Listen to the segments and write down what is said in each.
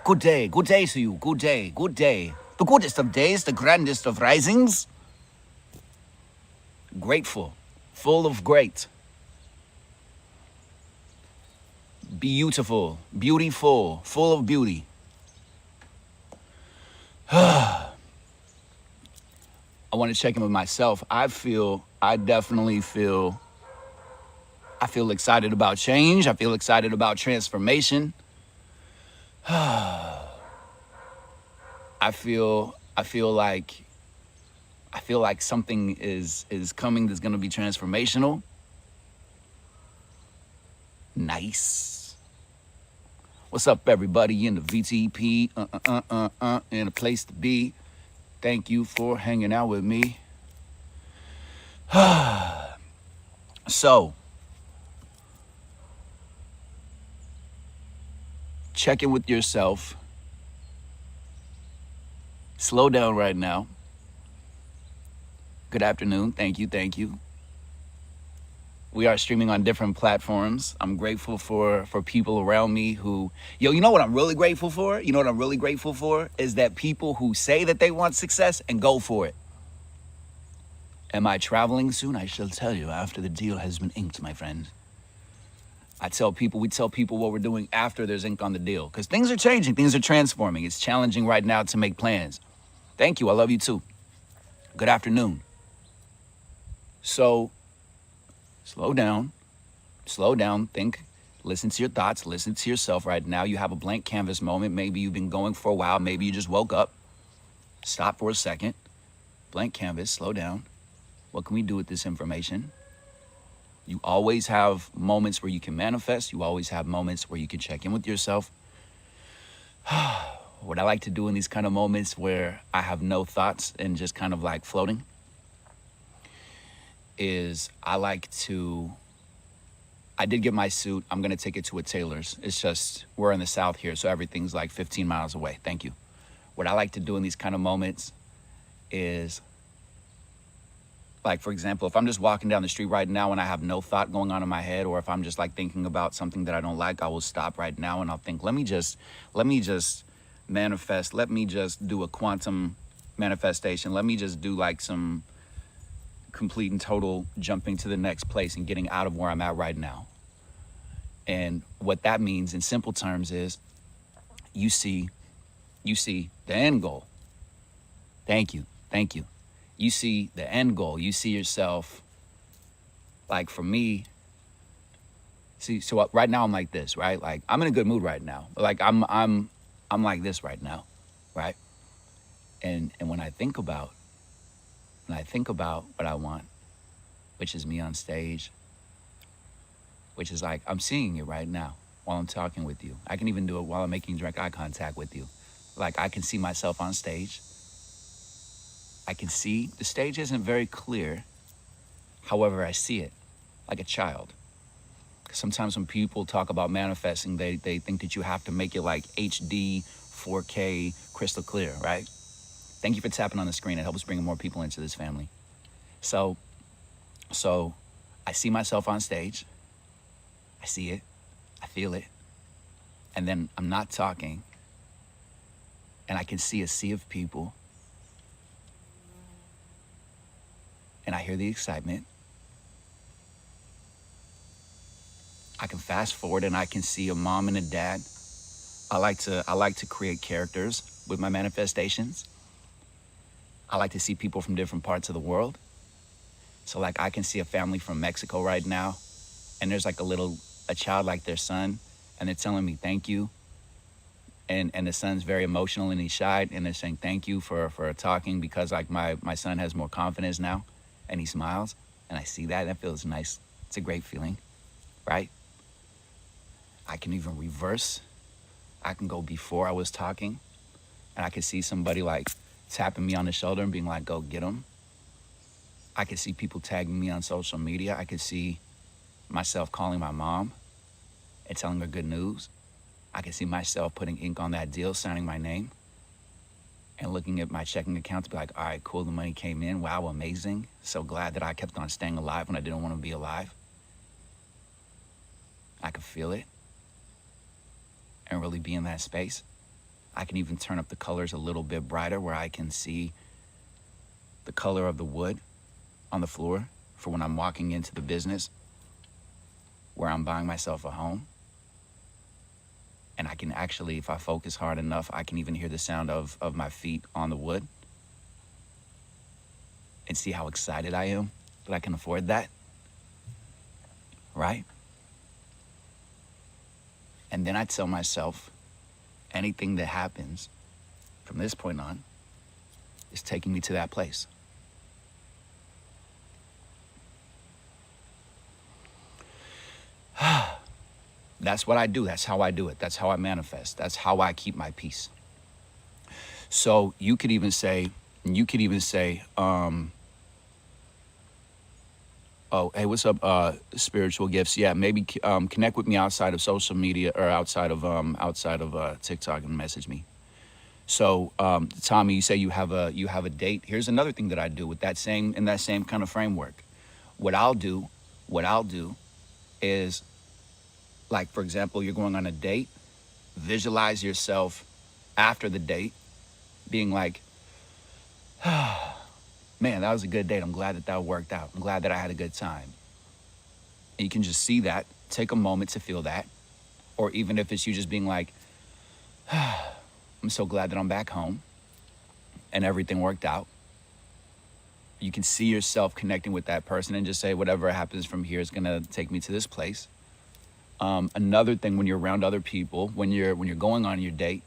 Good day to you, good day, good day. The goodest of days, the grandest of risings. Grateful, full of great, beautiful, beautiful, full of beauty. I want to check in with myself. I definitely feel excited about change. I feel excited about transformation. I feel like something is coming that's going to be transformational. Nice. What's up, everybody in the VTP? In a place to be. Thank you for hanging out with me. So, check in with yourself. Slow down right now. Good afternoon. Thank you. Thank you. We are streaming on different platforms. I'm grateful for people around me who, you know what I'm really grateful for? You know what I'm really grateful for? Is that people who say that they want success and go for it. Am I traveling soon? I shall tell you after the deal has been inked, my friend. We tell people what we're doing after there's ink on the deal. Because things are changing, things are transforming. It's challenging right now to make plans. Thank you, I love you too. Good afternoon. So, slow down, think, listen to your thoughts, listen to yourself right now. You have a blank canvas moment. Maybe you've been going for a while. Maybe you just woke up. Stop for a second. Blank canvas, slow down. What can we do with this information? You always have moments where you can manifest. You always have moments where you can check in with yourself. What I like to do in these kind of moments where I have no thoughts and just kind of like floating is I did get my suit. I'm going to take it to a tailor's. It's just, we're in the South here, so everything's like 15 miles away. Thank you. What I like to do in these kind of moments is, like, for example, if I'm just walking down the street right now and I have no thought going on in my head, or if I'm just like thinking about something that I don't like, I will stop right now and I'll think, let me just manifest. Let me just do a quantum manifestation. Let me just do like some complete and total jumping to the next place and getting out of where I'm at right now. And what that means in simple terms is you see the end goal. Thank you. You see the end goal. You see yourself, like for me, so right now I'm like this, right? Like I'm in a good mood right now. Like I'm like this right now, right? And when I think about what I want, which is me on stage, which is like I'm seeing it right now while I'm talking with you. I can even do it while I'm making direct eye contact with you. Like I can see myself on stage. I can see the stage isn't very clear. However, I see it like a child. Sometimes when people talk about manifesting, they think that you have to make it like HD, 4K, crystal clear, right? Thank you for tapping on the screen. It helps bring more people into this family. So I see myself on stage. I see it. I feel it. And then I'm not talking. And I can see a sea of people. And I hear the excitement. I can fast forward and I can see a mom and a dad. I like to create characters with my manifestations. I like to see people from different parts of the world. So like I can see a family from Mexico right now, and there's like a child like their son, and they're telling me thank you. And the son's very emotional and he's shy, and they're saying thank you for talking, because like my son has more confidence now, and he smiles, and I see that. That feels nice. It's a great feeling, right? I can even reverse. I can go before I was talking, and I can see somebody like tapping me on the shoulder and being like, go get him. I could see people tagging me on social media. I could see myself calling my mom and telling her good news. I could see myself putting ink on that deal, signing my name, and looking at my checking account to be like, all right, cool, the money came in. Wow, amazing. So glad that I kept on staying alive when I didn't want to be alive. I could feel it. and really be in that space. I can even turn up the colors a little bit brighter where I can see the color of the wood on the floor for when I'm walking into the business where I'm buying myself a home. And I can actually, if I focus hard enough, I can even hear the sound of my feet on the wood and see how excited I am that I can afford that, right? And then I tell myself, anything that happens from this point on is taking me to that place. That's what I do. That's how I do it. That's how I manifest. That's how I keep my peace. So you could even say, oh, hey, what's up, spiritual gifts? Yeah, maybe connect with me outside of social media or outside of TikTok and message me. So, Tommy, you say you have a date. Here's another thing that I do with that same kind of framework. What I'll do is, like, for example, you're going on a date. Visualize yourself after the date being like, man, that was a good date. I'm glad that worked out. I'm glad that I had a good time. And you can just see that. Take a moment to feel that. Or even if it's you just being like, I'm so glad that I'm back home and everything worked out. You can see yourself connecting with that person and just say, whatever happens from here is going to take me to this place. Another thing when you're around other people, when you're going on your date,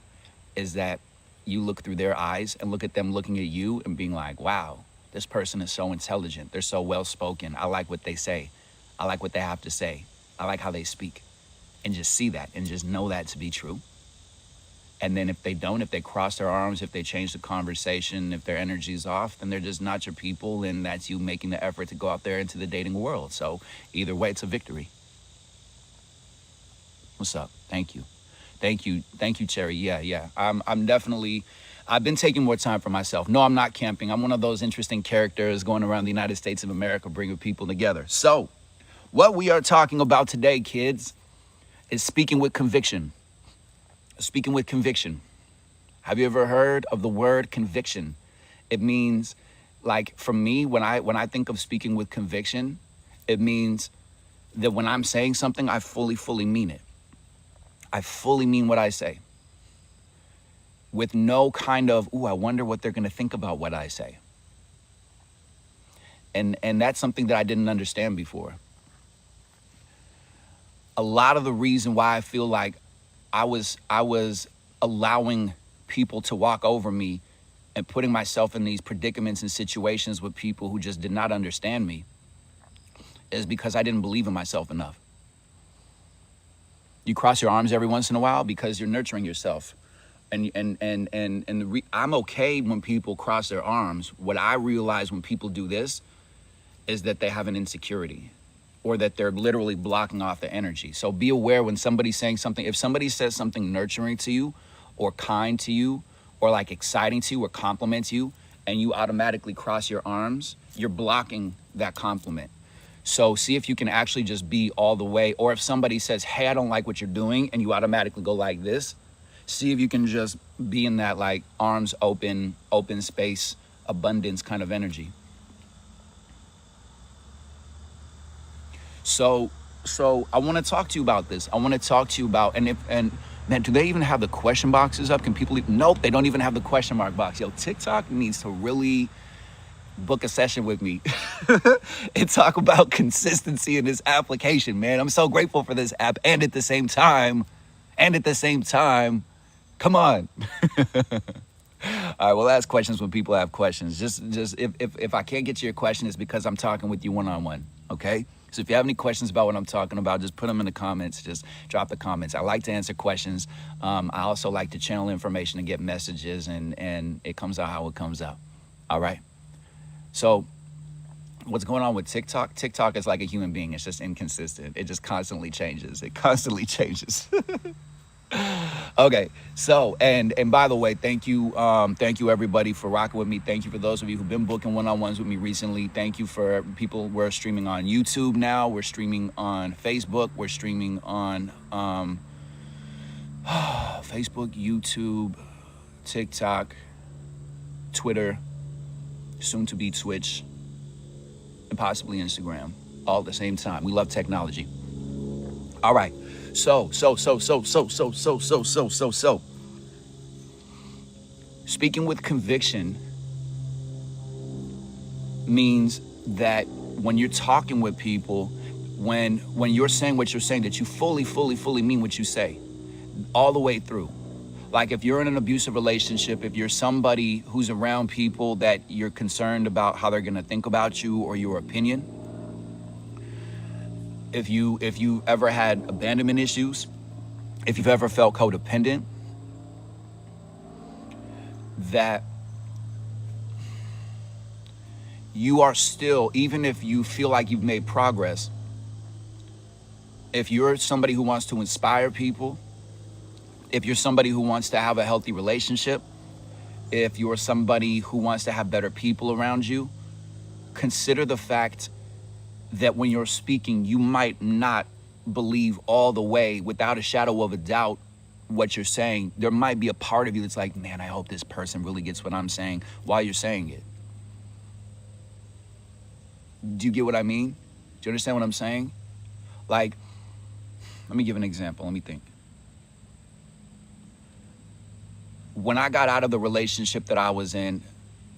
is that you look through their eyes and look at them looking at you and being like, wow, this person is so intelligent. They're so well-spoken. I like what they say. I like what they have to say. I like how they speak. And just see that and just know that to be true. And then if they cross their arms, if they change the conversation, if their energy's off, then they're just not your people. And that's you making the effort to go out there into the dating world. So either way, it's a victory. What's up? Thank you, Cherry. Yeah. I've been taking more time for myself. No, I'm not camping. I'm one of those interesting characters going around the United States of America, bringing people together. So what we are talking about today, kids, is speaking with conviction. Speaking with conviction. Have you ever heard of the word conviction? It means, like, for me, when I think of speaking with conviction, it means that when I'm saying something, I fully mean it. I fully mean what I say. With no kind of, I wonder what they're going to think about what I say. And that's something that I didn't understand before. A lot of the reason why I feel like I was allowing people to walk over me and putting myself in these predicaments and situations with people who just did not understand me is because I didn't believe in myself enough. You cross your arms every once in a while because you're nurturing yourself. I'm okay when people cross their arms. What I realize when people do this is that they have an insecurity or that they're literally blocking off the energy. So be aware when somebody's saying something. If somebody says something nurturing to you or kind to you or like exciting to you or compliments you and you automatically cross your arms, you're blocking that compliment. So see if you can actually just be all the way. Or if somebody says, hey, I don't like what you're doing, and you automatically go like this, see if you can just be in that like arms open space, abundance kind of energy. So I want to talk to you about this. I want to talk to you about, and man, do they even have the question boxes up? Can people nope, they don't even have the question mark box. Yo, TikTok needs to really book a session with me and talk about consistency in this application, man. I'm so grateful for this app. And at the same time, come on. All right, we'll ask questions when people have questions. Just if I can't get to your question, it's because I'm talking with you one-on-one, okay? So if you have any questions about what I'm talking about, just put them in the comments. Just drop the comments. I like to answer questions. I also like to channel information and get messages, and it comes out how it comes out. All right? So what's going on with TikTok? TikTok is like a human being. It's just inconsistent. It just constantly changes. Okay, so and by the way, thank you everybody for rocking with me. Thank you for those of you who've been booking one-on-ones with me recently. Thank you for people. We're streaming on YouTube now. We're streaming on Facebook. We're streaming on Facebook, YouTube, TikTok, Twitter, soon to be Twitch, and possibly Instagram, all at the same time. We love technology. All right. So. Speaking with conviction means that when you're talking with people, when you're saying what you're saying, that you fully mean what you say, all the way through. Like if you're in an abusive relationship, if you're somebody who's around people that you're concerned about how they're gonna think about you or your opinion, if you ever had abandonment issues, if you've ever felt codependent, that you are still, even if you feel like you've made progress, if you're somebody who wants to inspire people, if you're somebody who wants to have a healthy relationship, if you're somebody who wants to have better people around you, consider the fact that when you're speaking, you might not believe all the way, without a shadow of a doubt, what you're saying. There might be a part of you that's like, man, I hope this person really gets what I'm saying while you're saying it. Do you get what I mean? Do you understand what I'm saying? Like, let me give an example. Let me think. When I got out of the relationship that I was in,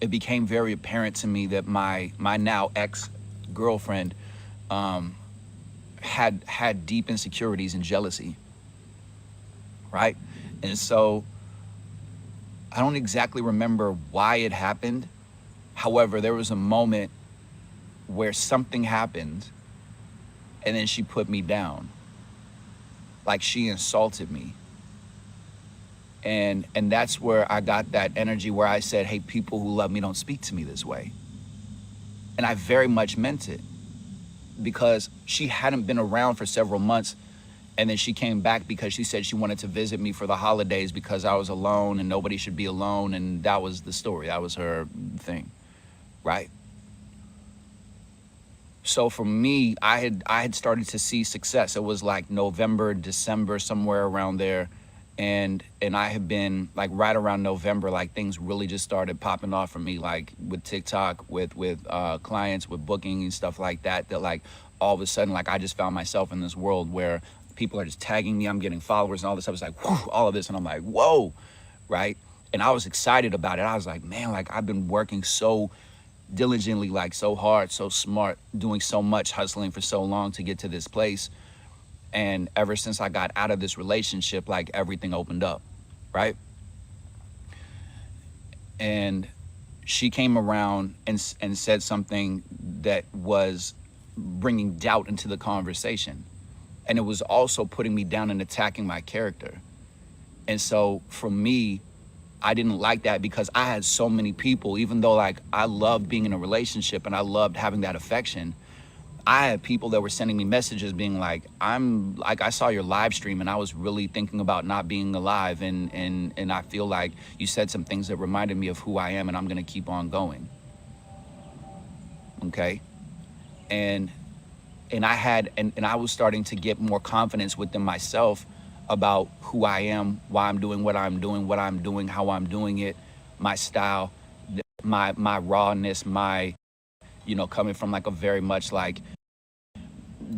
it became very apparent to me that my now ex-girlfriend had deep insecurities and jealousy, right? And so I don't exactly remember why it happened. However, there was a moment where something happened and then she put me down. Like she insulted me. And that's where I got that energy where I said, hey, people who love me don't speak to me this way. And I very much meant it, because she hadn't been around for several months. And then she came back because she said she wanted to visit me for the holidays because I was alone and nobody should be alone. And that was the story. That was her thing, right? So for me, I had started to see success. It was like November, December, somewhere around there. And I have been like right around November, like things really just started popping off for me, like with TikTok, with clients, with booking and stuff like that, that like all of a sudden, like I just found myself in this world where people are just tagging me, I'm getting followers and all this stuff. It's like, whew, all of this. And I'm like, whoa, right? And I was excited about it. I was like, man, like I've been working so diligently, like so hard, so smart, doing so much, hustling for so long to get to this place. And ever since I got out of this relationship, like everything opened up, right? And she came around and said something that was bringing doubt into the conversation. And it was also putting me down and attacking my character. And so for me, I didn't like that, because I had so many people, even though like I loved being in a relationship and I loved having that affection, I had people that were sending me messages being like, I saw your live stream and I was really thinking about not being alive. And I feel like you said some things that reminded me of who I am and I'm gonna keep on going. Okay. And I was starting to get more confidence within myself about who I am, why I'm doing what I'm doing, how I'm doing it, my style, my rawness, my, coming from like a very much like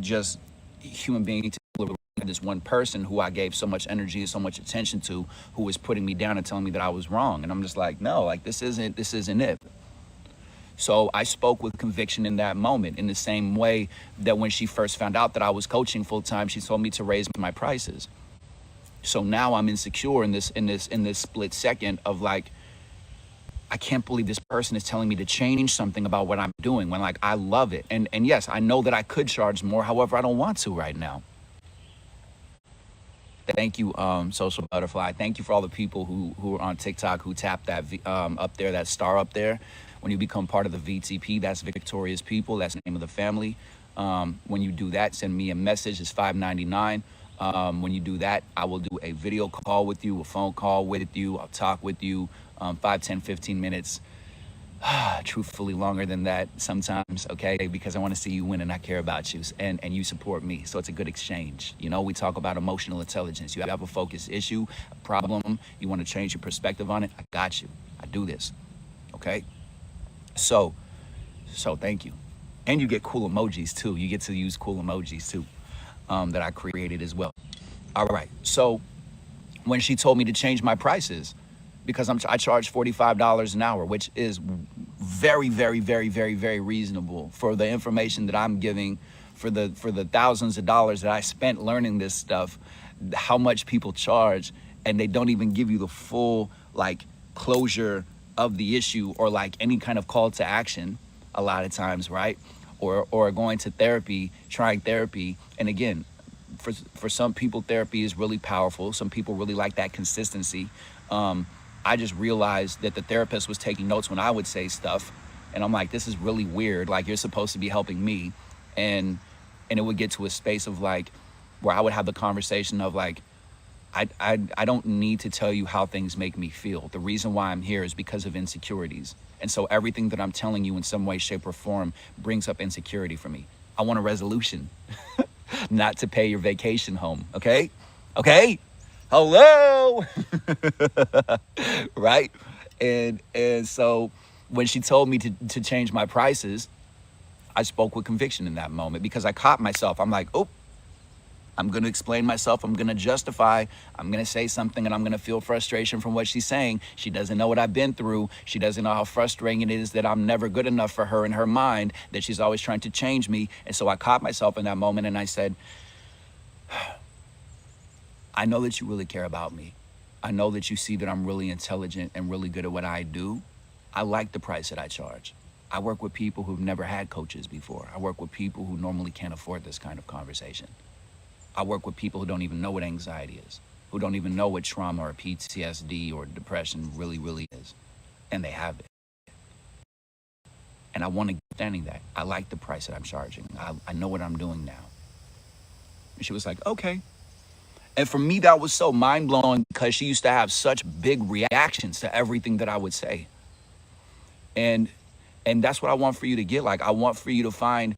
just human being to this one person who I gave so much energy and so much attention to, who was putting me down and telling me that I was wrong. And I'm just like, no, like this isn't it. So I spoke with conviction in that moment, in the same way that when she first found out that I was coaching full time, she told me to raise my prices. So now I'm insecure in this split second of like, I can't believe this person is telling me to change something about what I'm doing when like I love it. And yes, I know that I could charge more. However, I don't want to right now. Thank you, Social Butterfly. Thank you for all the people who are on TikTok who tap that up there, that star up there. When you become part of the VTP, that's Victorious People. That's the name of the family. When you do that, send me a message. It's $5.99. When you do that, I will do a video call with you, a phone call with you. I'll talk with you 5, 10, 15 minutes. truthfully longer than that sometimes, okay? Because I want to see you win and I care about you and you support me. So it's a good exchange. You know, we talk about emotional intelligence. You have a focused issue, a problem, you want to change your perspective on it. I got you. I do this. Okay? So, so thank you. And you get cool emojis too. You get to use cool emojis too, that I created as well. All right. So when she told me to change my prices, because I charge $45 an hour, which is very, very, very, very, very reasonable for the information that I'm giving, for the thousands of dollars that I spent learning this stuff, how much people charge, and they don't even give you the full like closure of the issue or like any kind of call to action a lot of times, right? Or going to therapy, trying therapy, and again, for some people therapy is really powerful. Some people really like that consistency. I just realized that the therapist was taking notes when I would say stuff, and I'm like, this is really weird. Like, you're supposed to be helping me, and it would get to a space of like where I would have the conversation of like, I don't need to tell you how things make me feel. The reason why I'm here is because of insecurities. And so everything that I'm telling you in some way, shape, or form brings up insecurity for me. I want a resolution, not to pay your vacation home. Okay? Okay? Hello? Right? And so when she told me to change my prices, I spoke with conviction in that moment because I caught myself. I'm like, oh, I'm going to explain myself. I'm going to justify. I'm going to say something and I'm going to feel frustration from what she's saying. She doesn't know what I've been through. She doesn't know how frustrating it is that I'm never good enough for her in her mind, that she's always trying to change me. And so I caught myself in that moment and I said, I know that you really care about me. I know that you see that I'm really intelligent and really good at what I do. I like the price that I charge. I work with people who've never had coaches before. I work with people who normally can't afford this kind of conversation. I work with people who don't even know what anxiety is, who don't even know what trauma or PTSD or depression really, really is. And they have it. And I want to keep standing that. I like the price that I'm charging. I know what I'm doing now. And she was like, okay. And for me, that was so mind blowing because she used to have such big reactions to everything that I would say. And that's what I want for you to get. Like, I want for you to find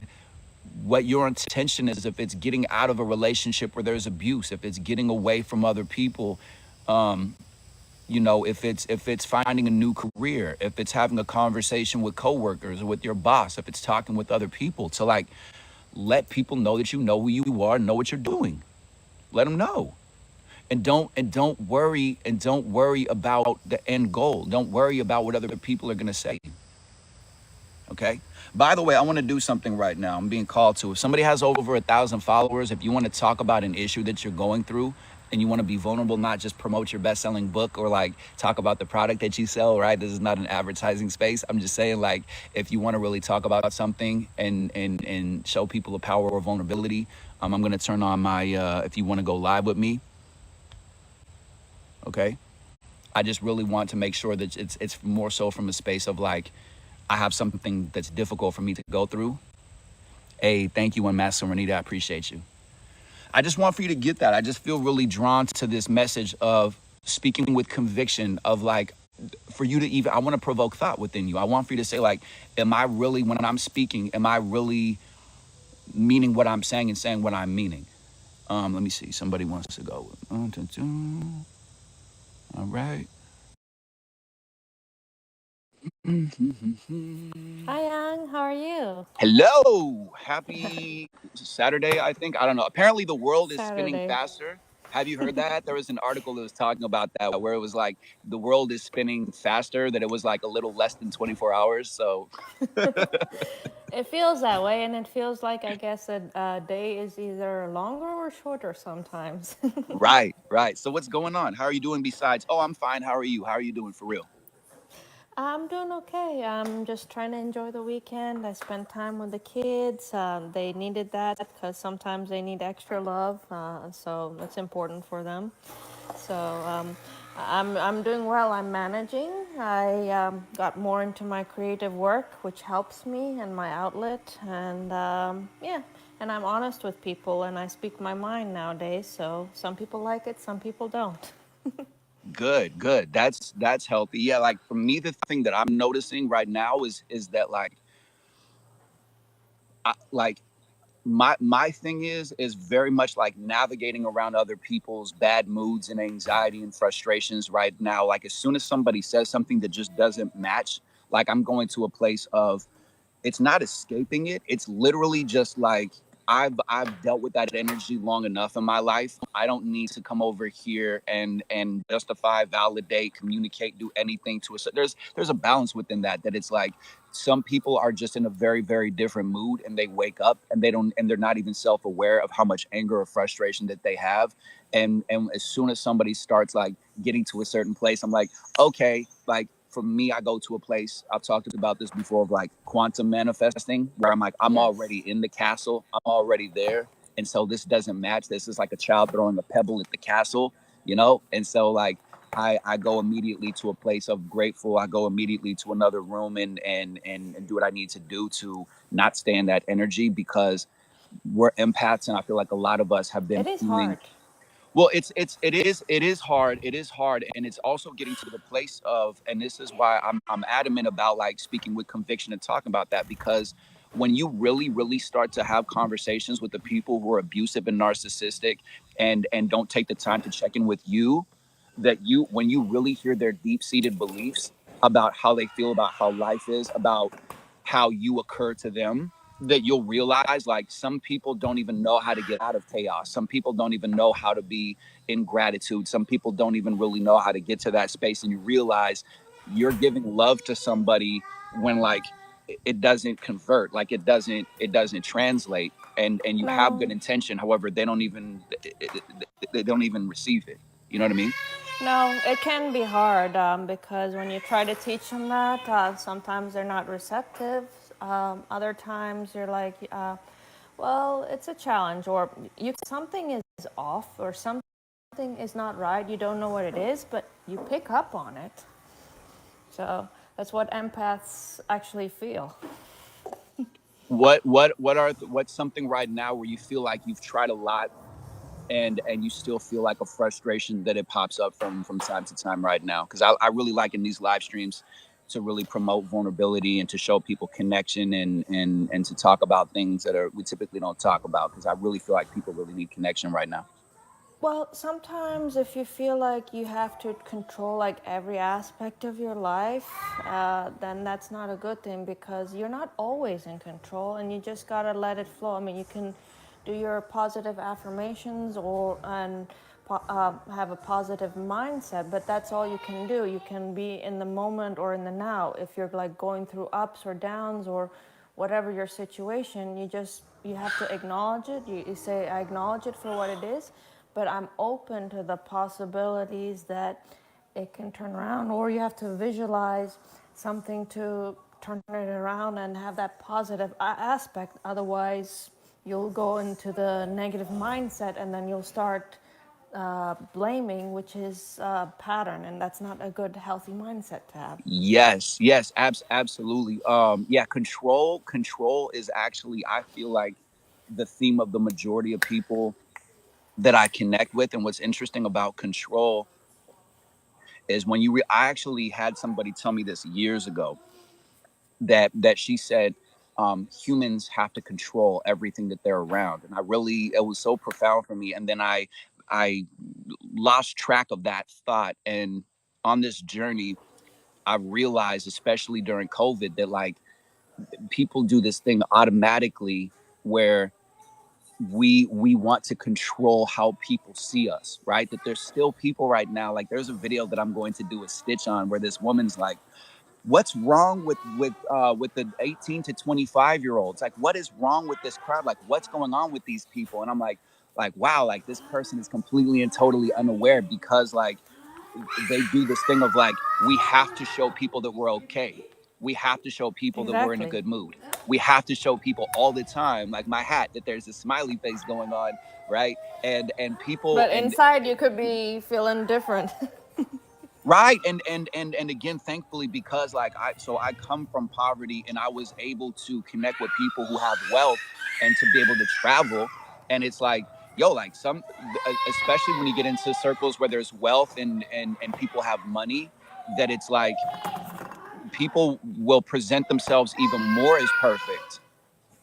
what your intention is. If it's getting out of a relationship where there's abuse, if it's getting away from other people, you know, if it's finding a new career, if it's having a conversation with coworkers or with your boss, if it's talking with other people, to like let people know that you know who you are, know what you're doing. Let them know. And don't worry about the end goal. Don't worry about what other people are going to say. Okay. By the way, I want to do something right now. I'm being called to. If somebody has over 1,000 followers, if you want to talk about an issue that you're going through and you want to be vulnerable, not just promote your best-selling book or like talk about the product that you sell, right? This is not an advertising space. I'm just saying, like, if you want to really talk about something and show people the power of vulnerability, I'm going to turn on my if you want to go live with me, okay? I just really want to make sure that it's more so from a space of like, I have something that's difficult for me to go through. Hey, thank you, Master Renita. I appreciate you. I just want for you to get that. I just feel really drawn to this message of speaking with conviction of like, for you to even, I want to provoke thought within you. I want for you to say like, am I really, when I'm speaking, am I really meaning what I'm saying and saying what I'm meaning? Let me see. Somebody wants to go. All right. Hi, Yang. How are you? Hello. Happy Saturday, I think. I don't know. Apparently, the world is spinning Saturday. faster. Have you heard that? There was an article that was talking about that where it was like the world is spinning faster, that it was like a little less than 24 hours. So, It feels that way, and it feels like I guess a day is either longer or shorter sometimes. right, right. So, what's going on? How are you doing besides? Oh, I'm fine. How are you? How are you doing for real? I'm doing okay. I'm just trying to enjoy the weekend. I spent time with the kids. They needed that because sometimes they need extra love, so it's important for them. So I'm doing well. I'm managing. I got more into my creative work, which helps me and my outlet. And yeah, and I'm honest with people and I speak my mind nowadays. So some people like it, some people don't. Good, good. That's healthy. Yeah, like for me, the thing that I'm noticing right now is that like my thing is very much like navigating around other people's bad moods and anxiety and frustrations right now. Like as soon as somebody says something that just doesn't match, like I'm going to a place of it's not escaping it. It's literally just like I've dealt with that energy long enough in my life. I don't need to come over here and justify, validate, communicate, do anything to us. There's a balance within that it's like some people are just in a very very different mood and they wake up and they're not even self-aware of how much anger or frustration that they have. And as soon as somebody starts like getting to a certain place, I'm like, okay, like for me, I go to a place, I've talked about this before, of like quantum manifesting, where I'm like, I'm Yes. already in the castle, I'm already there. And so this doesn't match. This is like a child throwing a pebble at the castle, you know? And so like I go immediately to a place of grateful. I go immediately to another room and do what I need to do to not stay in that energy, because we're empaths and I feel like a lot of us have been It is feeling. hard. Well, it is hard. It is hard, and it's also getting to the place of, and this is why I'm adamant about like speaking with conviction and talking about that, because when you really start to have conversations with the people who are abusive and narcissistic, and don't take the time to check in with you, that you when you really hear their deep seated beliefs about how they feel about how life is, about how you occur to them, that you'll realize like some people don't even know how to get out of chaos. Some people don't even know how to be in gratitude. Some people don't even really know how to get to that space. And you realize you're giving love to somebody when like it doesn't convert, like it doesn't translate. And you have good No, intention, however they don't even receive it. You know what I mean? no, it can be hard because when you try to teach them that, sometimes they're not receptive. Other times you're like, well, it's a challenge, or something is off, or something is not right. You don't know what it is, but you pick up on it. So that's what empaths actually feel. What's something right now where you feel like you've tried a lot and you still feel like a frustration that it pops up from time to time right now? Because I really like in these live streams to really promote vulnerability and to show people connection, and to talk about things that are we typically don't talk about, because I really feel like people really need connection right now. Well, sometimes if you feel like you have to control like every aspect of your life, then that's not a good thing because you're not always in control and you just gotta let it flow. I mean, you can do your positive affirmations and have a positive mindset, but that's all you can do. You can be in the moment or in the now. If you're like going through ups or downs or whatever your situation, you have to acknowledge it. You say, I acknowledge it for what it is, but I'm open to the possibilities that it can turn around, or you have to visualize something to turn it around and have that positive aspect. Otherwise, you'll go into the negative mindset and then you'll start blaming, which is a pattern, and that's not a good, healthy mindset to have. Yes, absolutely. Yeah, control is actually, I feel like, the theme of the majority of people that I connect with. And what's interesting about control is I actually had somebody tell me this years ago, that she said, humans have to control everything that they're around. And it was so profound for me. And then I lost track of that thought. And on this journey, I realized, especially during COVID, that like people do this thing automatically where we want to control how people see us, right? That there's still people right now, like there's a video that I'm going to do a stitch on where this woman's like, what's wrong with the 18 to 25 year olds? Like, what is wrong with this crowd? Like, what's going on with these people? And I'm like wow, like this person is completely and totally unaware, because like they do this thing of like, we have to show people that we're okay. We have to show people that we're in a Exactly. good mood. We have to show people all the time, like my hat, that there's a smiley face going on, right? And people But and inside, you could be feeling different. right. And again, thankfully, because like I come from poverty and I was able to connect with people who have wealth and to be able to travel. And it's like yo, like especially when you get into circles where there's wealth and people have money, that it's like people will present themselves even more as perfect.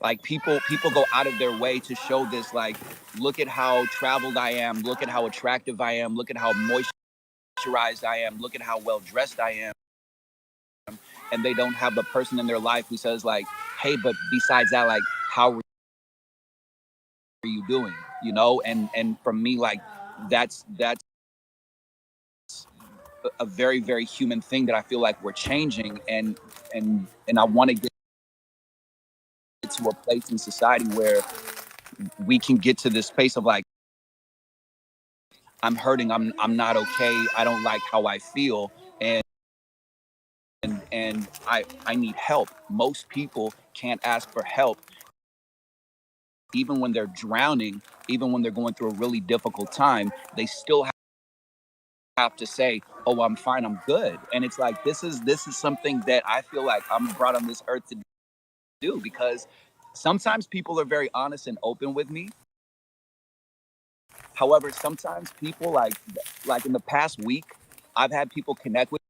Like people go out of their way to show this, like, look at how traveled I am, look at how attractive I am, look at how moisturized I am, look at how well dressed I am. And they don't have the person in their life who says, like, hey, but besides that, like, how are you doing? You know? And for me, like, that's a very, very human thing that I feel like we're changing. And I want to get to a place in society where we can get to this space of like, I'm hurting, I'm not okay, I don't like how I feel, and I need help. Most people can't ask for help, even when they're drowning, even when they're going through a really difficult time. They still have to say, "Oh, I'm fine, I'm good." And it's like, this is something that I feel like I'm brought on this earth to do, because sometimes people are very honest and open with me. However, sometimes people, like in the past week, I've had people connect with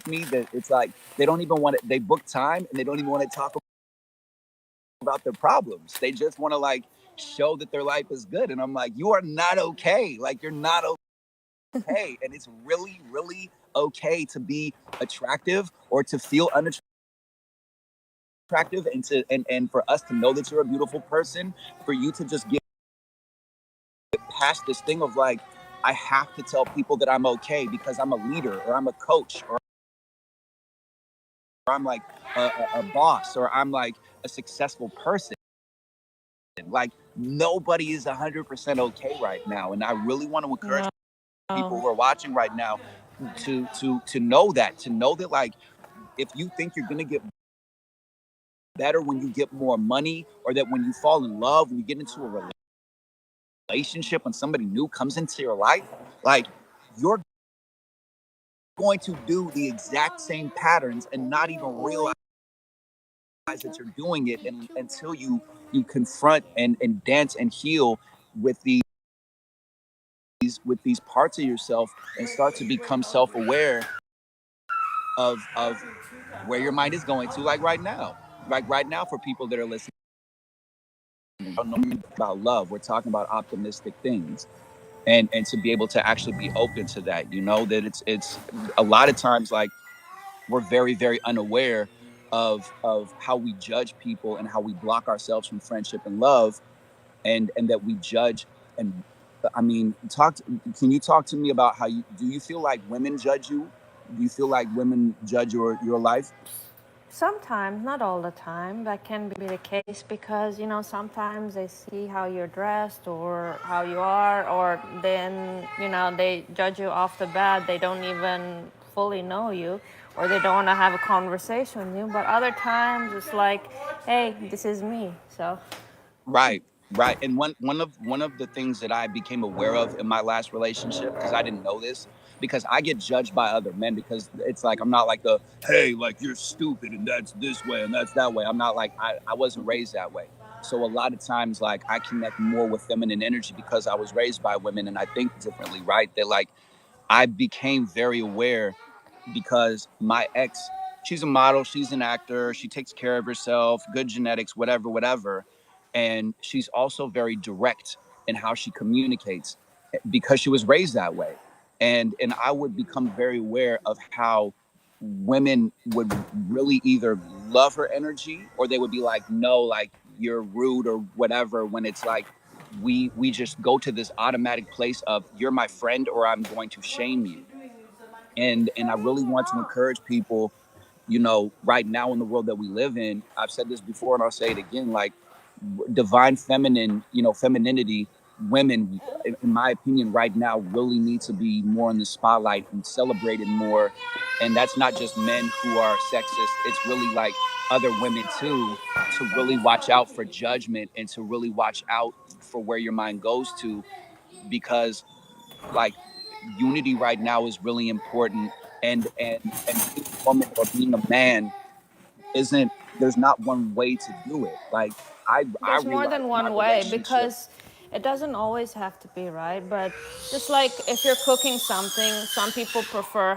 me that it's like they don't even want to, they book time and they don't even want to talk about their problems. They just want to, like, show that their life is good. And I'm like, you are not okay. Like, you're not okay. And it's really, really okay to be attractive or to feel unattractive, and for us to know that you're a beautiful person, for you to just get past this thing of like, I have to tell people that I'm okay because I'm a leader or I'm a coach or I'm like a boss or I'm like a successful person. Like, nobody is 100% okay right now, and I really want to encourage No. people who are watching right now to know that like, if you think you're gonna get better when you get more money, or that when you fall in love, when you get into a relationship, when somebody new comes into your life, like, you're going to do the exact same patterns and not even realize that you're doing it, until you confront and dance and heal with these parts of yourself and start to become self-aware of where your mind is going to. Like right now for people that are listening, I don't know about love, we're talking about optimistic things, and to be able to actually be open to that, that it's a lot of times, like, we're very, very unaware of how we judge people and how we block ourselves from friendship and love, and that we judge. And I mean, can you talk to me about how you feel like women judge you? Do you feel like women judge your life? Sometimes, not all the time, that can be the case because, sometimes they see how you're dressed or how you are, or then, they judge you off the bat. They don't even fully know you, or they don't want to have a conversation with you. But other times, it's like, hey, this is me. So, Right, right. And one of the things that I became aware of in my last relationship, because I didn't know this, because I get judged by other men, because it's like, I'm not like the, hey, like, you're stupid and that's this way and that's that way. I'm not like, I wasn't raised that way. So a lot of times, like, I connect more with feminine energy because I was raised by women and I think differently, right? That, like, I became very aware because my ex, she's a model, she's an actor, she takes care of herself, good genetics, whatever, whatever. And she's also very direct in how she communicates because she was raised that way. And I would become very aware of how women would really either love her energy, or they would be like, no, like, you're rude or whatever, when it's like, we just go to this automatic place of, you're my friend or I'm going to shame you. And I really want to encourage people, right now in the world that we live in. I've said this before and I'll say it again, like, divine feminine, femininity, women, in my opinion, right now really need to be more in the spotlight and celebrated more. And that's not just men who are sexist, it's really like other women too, to really watch out for judgment and to really watch out for where your mind goes to, because, like, unity right now is really important. And being a woman or being a man isn't there's not one way to do it. Like I There's more realize than in my one way relationship. because it doesn't always have to be right. But just like if you're cooking something, some people prefer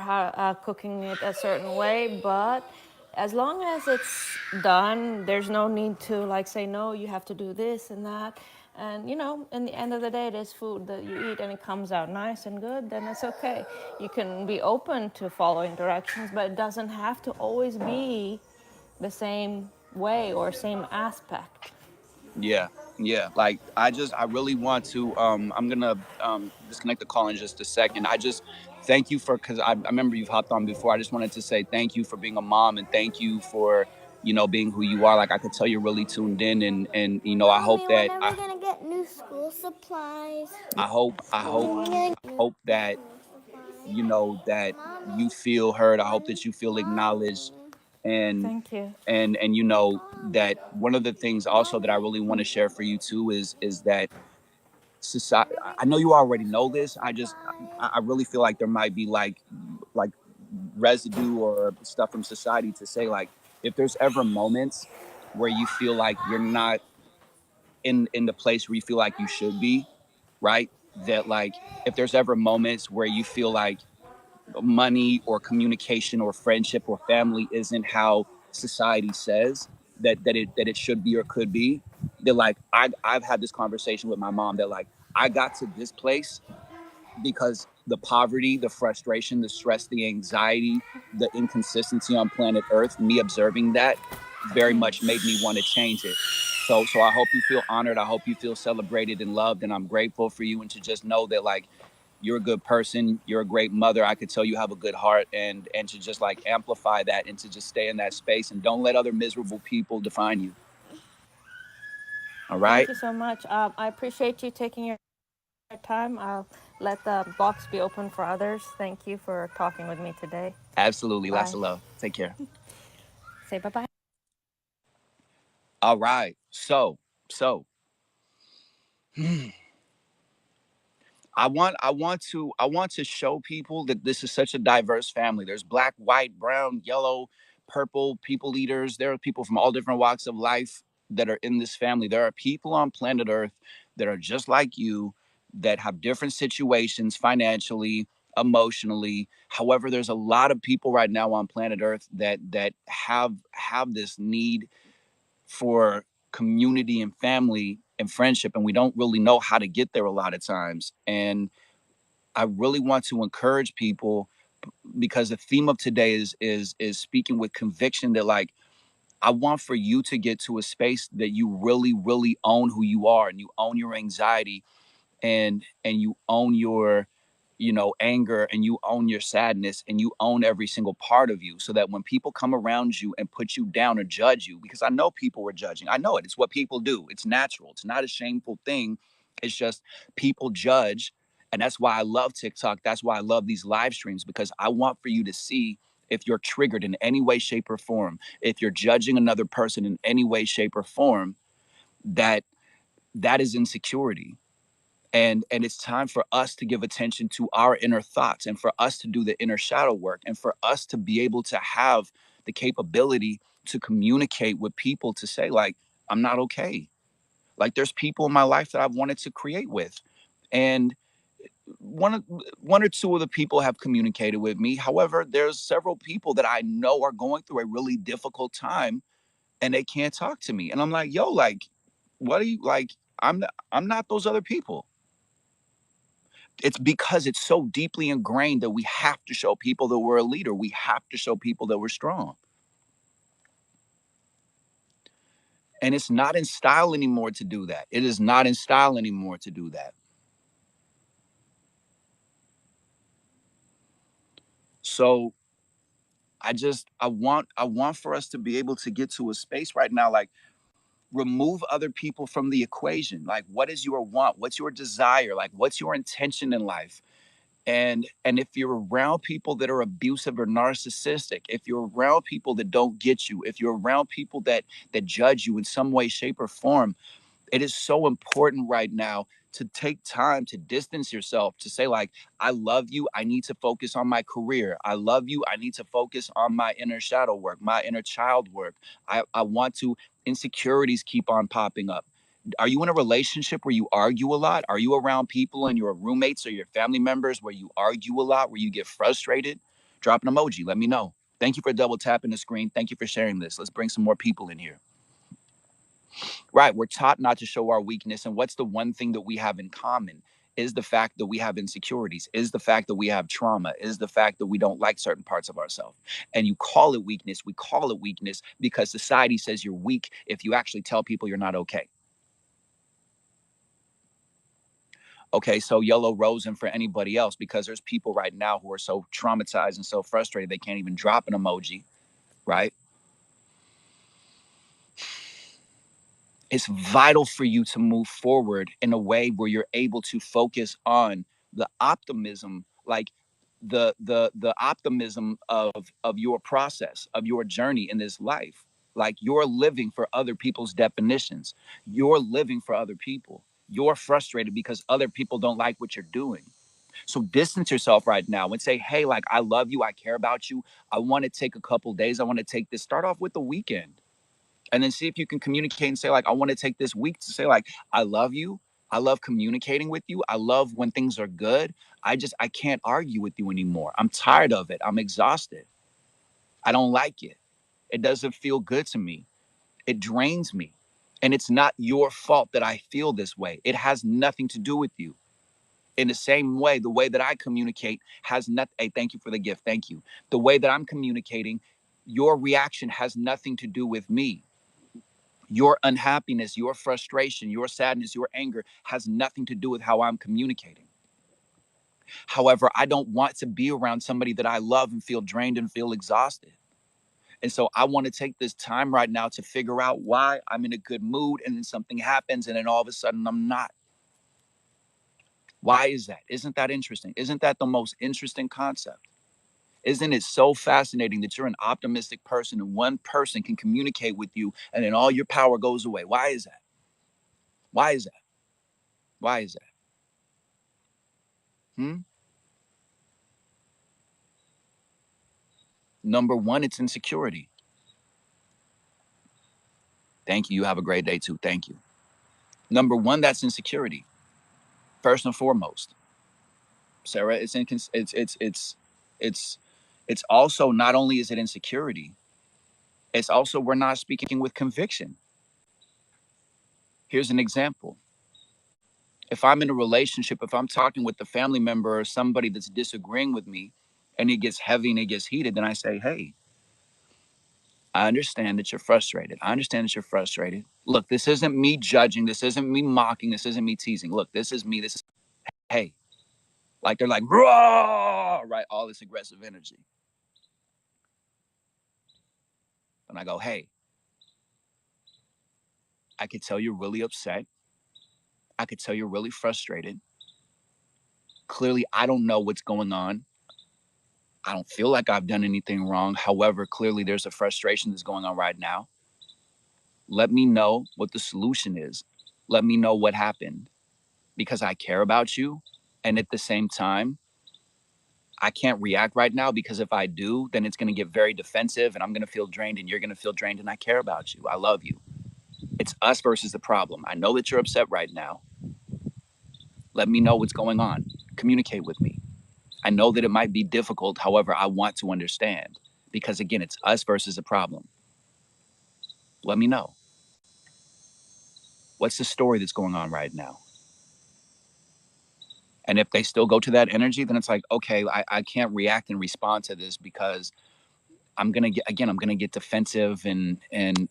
cooking it a certain way. But as long as it's done, there's no need to like say, no, you have to do this and that. And you know, in the end of the day, it is food that you eat and it comes out nice and good, then it's okay. You can be open to following directions, but it doesn't have to always be the same way or same aspect. Yeah, yeah. Like I really want to. I'm gonna disconnect the call in just a second. I just thank you for because I remember you've hopped on before. I just wanted to say thank you for being a mom and thank you for being who you are. Like I could tell you're really tuned in and I hope Mommy, when that are we gonna get new school supplies? I hope that that you feel heard. I hope that you feel acknowledged and Thank you. and that one of the things also that I really want to share for you too is that society. I know you already know this. I really feel like there might be like residue or stuff from society to say like if there's ever moments where you feel like you're not in the place where you feel like you should be, right? That like if there's ever moments where you feel like money or communication or friendship or family isn't how society says that it should be or could be, that like I've had this conversation with my mom that like I got to this place because the poverty, the frustration, the stress, the anxiety, the inconsistency on planet Earth, me observing that very much made me want to change it. So I hope you feel honored. I hope you feel celebrated and loved. And I'm grateful for you and to just know that like you're a good person, you're a great mother. I could tell you have a good heart and to just like amplify that and to just stay in that space and don't let other miserable people define you. All Thank right? you so much. I appreciate you taking your time. I'll let the box be open for others. Thank you for talking with me today. Absolutely. Lots Bye. of love. Take care. Say bye bye. All right. So I want to show people that this is such a diverse family. There's black, white, brown, yellow, purple people leaders. There are people from all different walks of life that are in this family. There are people on planet Earth that are just like you that have different situations financially, emotionally. However, there's a lot of people right now on planet Earth that have this need for community and family and friendship and we don't really know how to get there a lot of times. And I really want to encourage people because the theme of today is speaking with conviction that like I want for you to get to a space that you really really own who you are and you own your anxiety and you own your anger and you own your sadness and you own every single part of you so that when people come around you and put you down or judge you, because I know people were judging, I know it's what people do, it's natural, it's not a shameful thing, it's just people judge. And that's why I love TikTok, that's why I love these live streams, because I want for you to see if you're triggered in any way shape or form, if you're judging another person in any way shape or form, that that is insecurity. And it's time for us to give attention to our inner thoughts and for us to do the inner shadow work and for us to be able to have the capability to communicate with people to say like I'm not okay. Like there's people in my life that I've wanted to create with, and one one or two of the people have communicated with me. However, there's several people that I know are going through a really difficult time and they can't talk to me, and I'm like, yo, like what are you like, I'm not those other people. It's because it's so deeply ingrained that we have to show people that we're a leader. We have to show people that we're strong. And it's not in style anymore to do that. It is not in style anymore to do that. So I want for us to be able to get to a space right now, like remove other people from the equation. Like what is your want? What's your desire? Like what's your intention in life? And if you're around people that are abusive or narcissistic, if you're around people that don't get you, if you're around people that judge you in some way shape or form, It is so important right now to take time to distance yourself, to say, like, I love you. I need to focus on my career. I love you. I need to focus on my inner shadow work, my inner child work. I want to, insecurities keep on popping up. Are you in a relationship where you argue a lot? Are you around people and your roommates or your family members where you argue a lot, where you get frustrated? Drop an emoji. Let me know. Thank you for double tapping the screen. Thank you for sharing this. Let's bring some more people in here. Right. We're taught not to show our weakness. And what's the one thing that we have in common? Is the fact that we have insecurities, is the fact that we have trauma, is the fact that we don't like certain parts of ourselves. And you call it weakness. We call it weakness because society says you're weak if you actually tell people you're not okay. Okay, so yellow rose, and for anybody else, because there's people right now who are so traumatized and so frustrated they can't even drop an emoji, right? It's vital for you to move forward in a way where you're able to focus on the optimism, like the optimism of your process, of your journey in this life. Like, you're living for other people's definitions. You're living for other people. You're frustrated because other people don't like what you're doing. So distance yourself right now and say, hey, like, I love you. I care about you. I want to take a couple days. I want to take this. Start off with the weekend and then see if you can communicate and say, like, I want to take this week to say, like, I love you. I love communicating with you. I love when things are good. I can't argue with you anymore. I'm tired of it. I'm exhausted. I don't like it. It doesn't feel good to me. It drains me. And it's not your fault that I feel this way. It has nothing to do with you. In the same way, the way that I communicate has nothing. Hey, thank you for the gift. Thank you. The way that I'm communicating, your reaction has nothing to do with me. Your unhappiness, your frustration, your sadness, your anger has nothing to do with how I'm communicating. However, I don't want to be around somebody that I love and feel drained and feel exhausted. And so I want to take this time right now to figure out why I'm in a good mood and then something happens and then all of a sudden I'm not. Why is that? Isn't that interesting? Isn't that the most interesting concept? Isn't it so fascinating that you're an optimistic person and one person can communicate with you and then all your power goes away? Why is that? Why is that? Why is that? Hmm? Number one, it's insecurity. Thank you. You have a great day too. Thank you. Number one, that's insecurity. First and foremost, Sarah, it's also, not only is it insecurity, it's also we're not speaking with conviction. Here's an example. If I'm in a relationship, if I'm talking with a family member or somebody that's disagreeing with me and it gets heavy and it gets heated, then I say, hey, I understand that you're frustrated. I understand that you're frustrated. Look, this isn't me judging. This isn't me mocking. This isn't me teasing. Look, this is me. This is, hey, like they're like, raw, right? All this aggressive energy. And I go, hey, I could tell you're really upset. I could tell you're really frustrated. Clearly, I don't know what's going on. I don't feel like I've done anything wrong. However, clearly there's a frustration that's going on right now. Let me know what the solution is. Let me know what happened because I care about you. And at the same time, I can't react right now because if I do, then it's going to get very defensive and I'm going to feel drained and you're going to feel drained and I care about you. I love you. It's us versus the problem. I know that you're upset right now. Let me know what's going on. Communicate with me. I know that it might be difficult. However, I want to understand because again, it's us versus the problem. Let me know. What's the story that's going on right now? And if they still go to that energy, then it's like, okay, I can't react and respond to this because I'm gonna get defensive and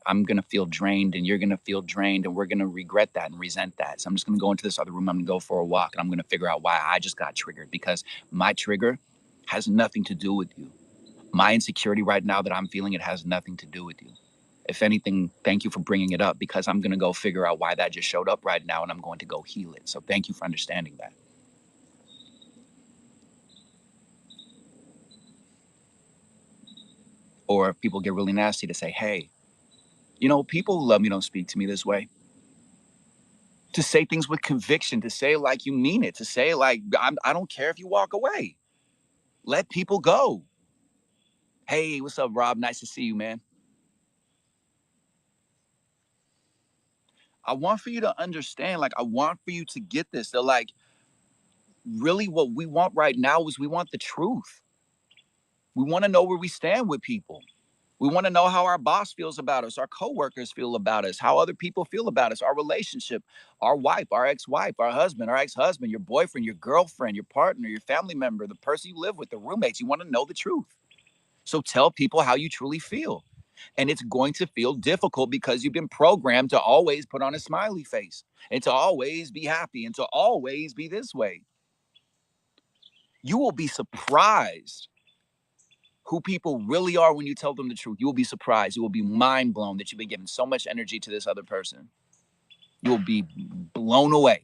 I'm gonna feel drained and you're gonna feel drained and we're gonna regret that and resent that. So I'm just gonna go into this other room. I'm gonna go for a walk and I'm gonna figure out why I just got triggered because my trigger has nothing to do with you. My insecurity right now that I'm feeling, it has nothing to do with you. If anything, thank you for bringing it up because I'm gonna go figure out why that just showed up right now and I'm going to go heal it. So thank you for understanding that. Or if people get really nasty to say, hey, you know, people who love me don't speak to me this way. To say things with conviction, to say like you mean it, to say like, I don't care if you walk away. Let people go. Hey, what's up, Rob? Nice to see you, man. I want for you to understand, like, I want for you to get this. They're like, really, what we want right now is we want the truth. We want to know where we stand with people. We want to know how our boss feels about us, our coworkers feel about us, how other people feel about us, our relationship, our wife, our ex-wife, our husband, our ex-husband, your boyfriend, your girlfriend, your partner, your family member, the person you live with, the roommates. You want to know the truth. So tell people how you truly feel. And it's going to feel difficult because you've been programmed to always put on a smiley face and to always be happy and to always be this way. You will be surprised who people really are when you tell them the truth. You will be surprised. You will be mind blown that you've been giving so much energy to this other person. You will be blown away.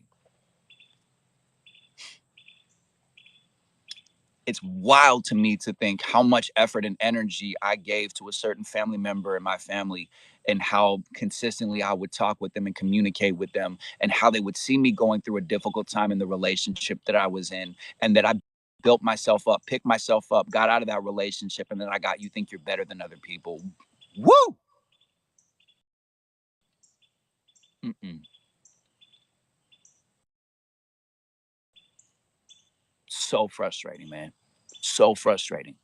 It's wild to me to think how much effort and energy I gave to a certain family member in my family, and how consistently I would talk with them and communicate with them, and how they would see me going through a difficult time in the relationship that I was in, and that I built myself up, picked myself up, got out of that relationship, and then I got, you think you're better than other people. Woo! Mm-mm. So frustrating, man. So frustrating.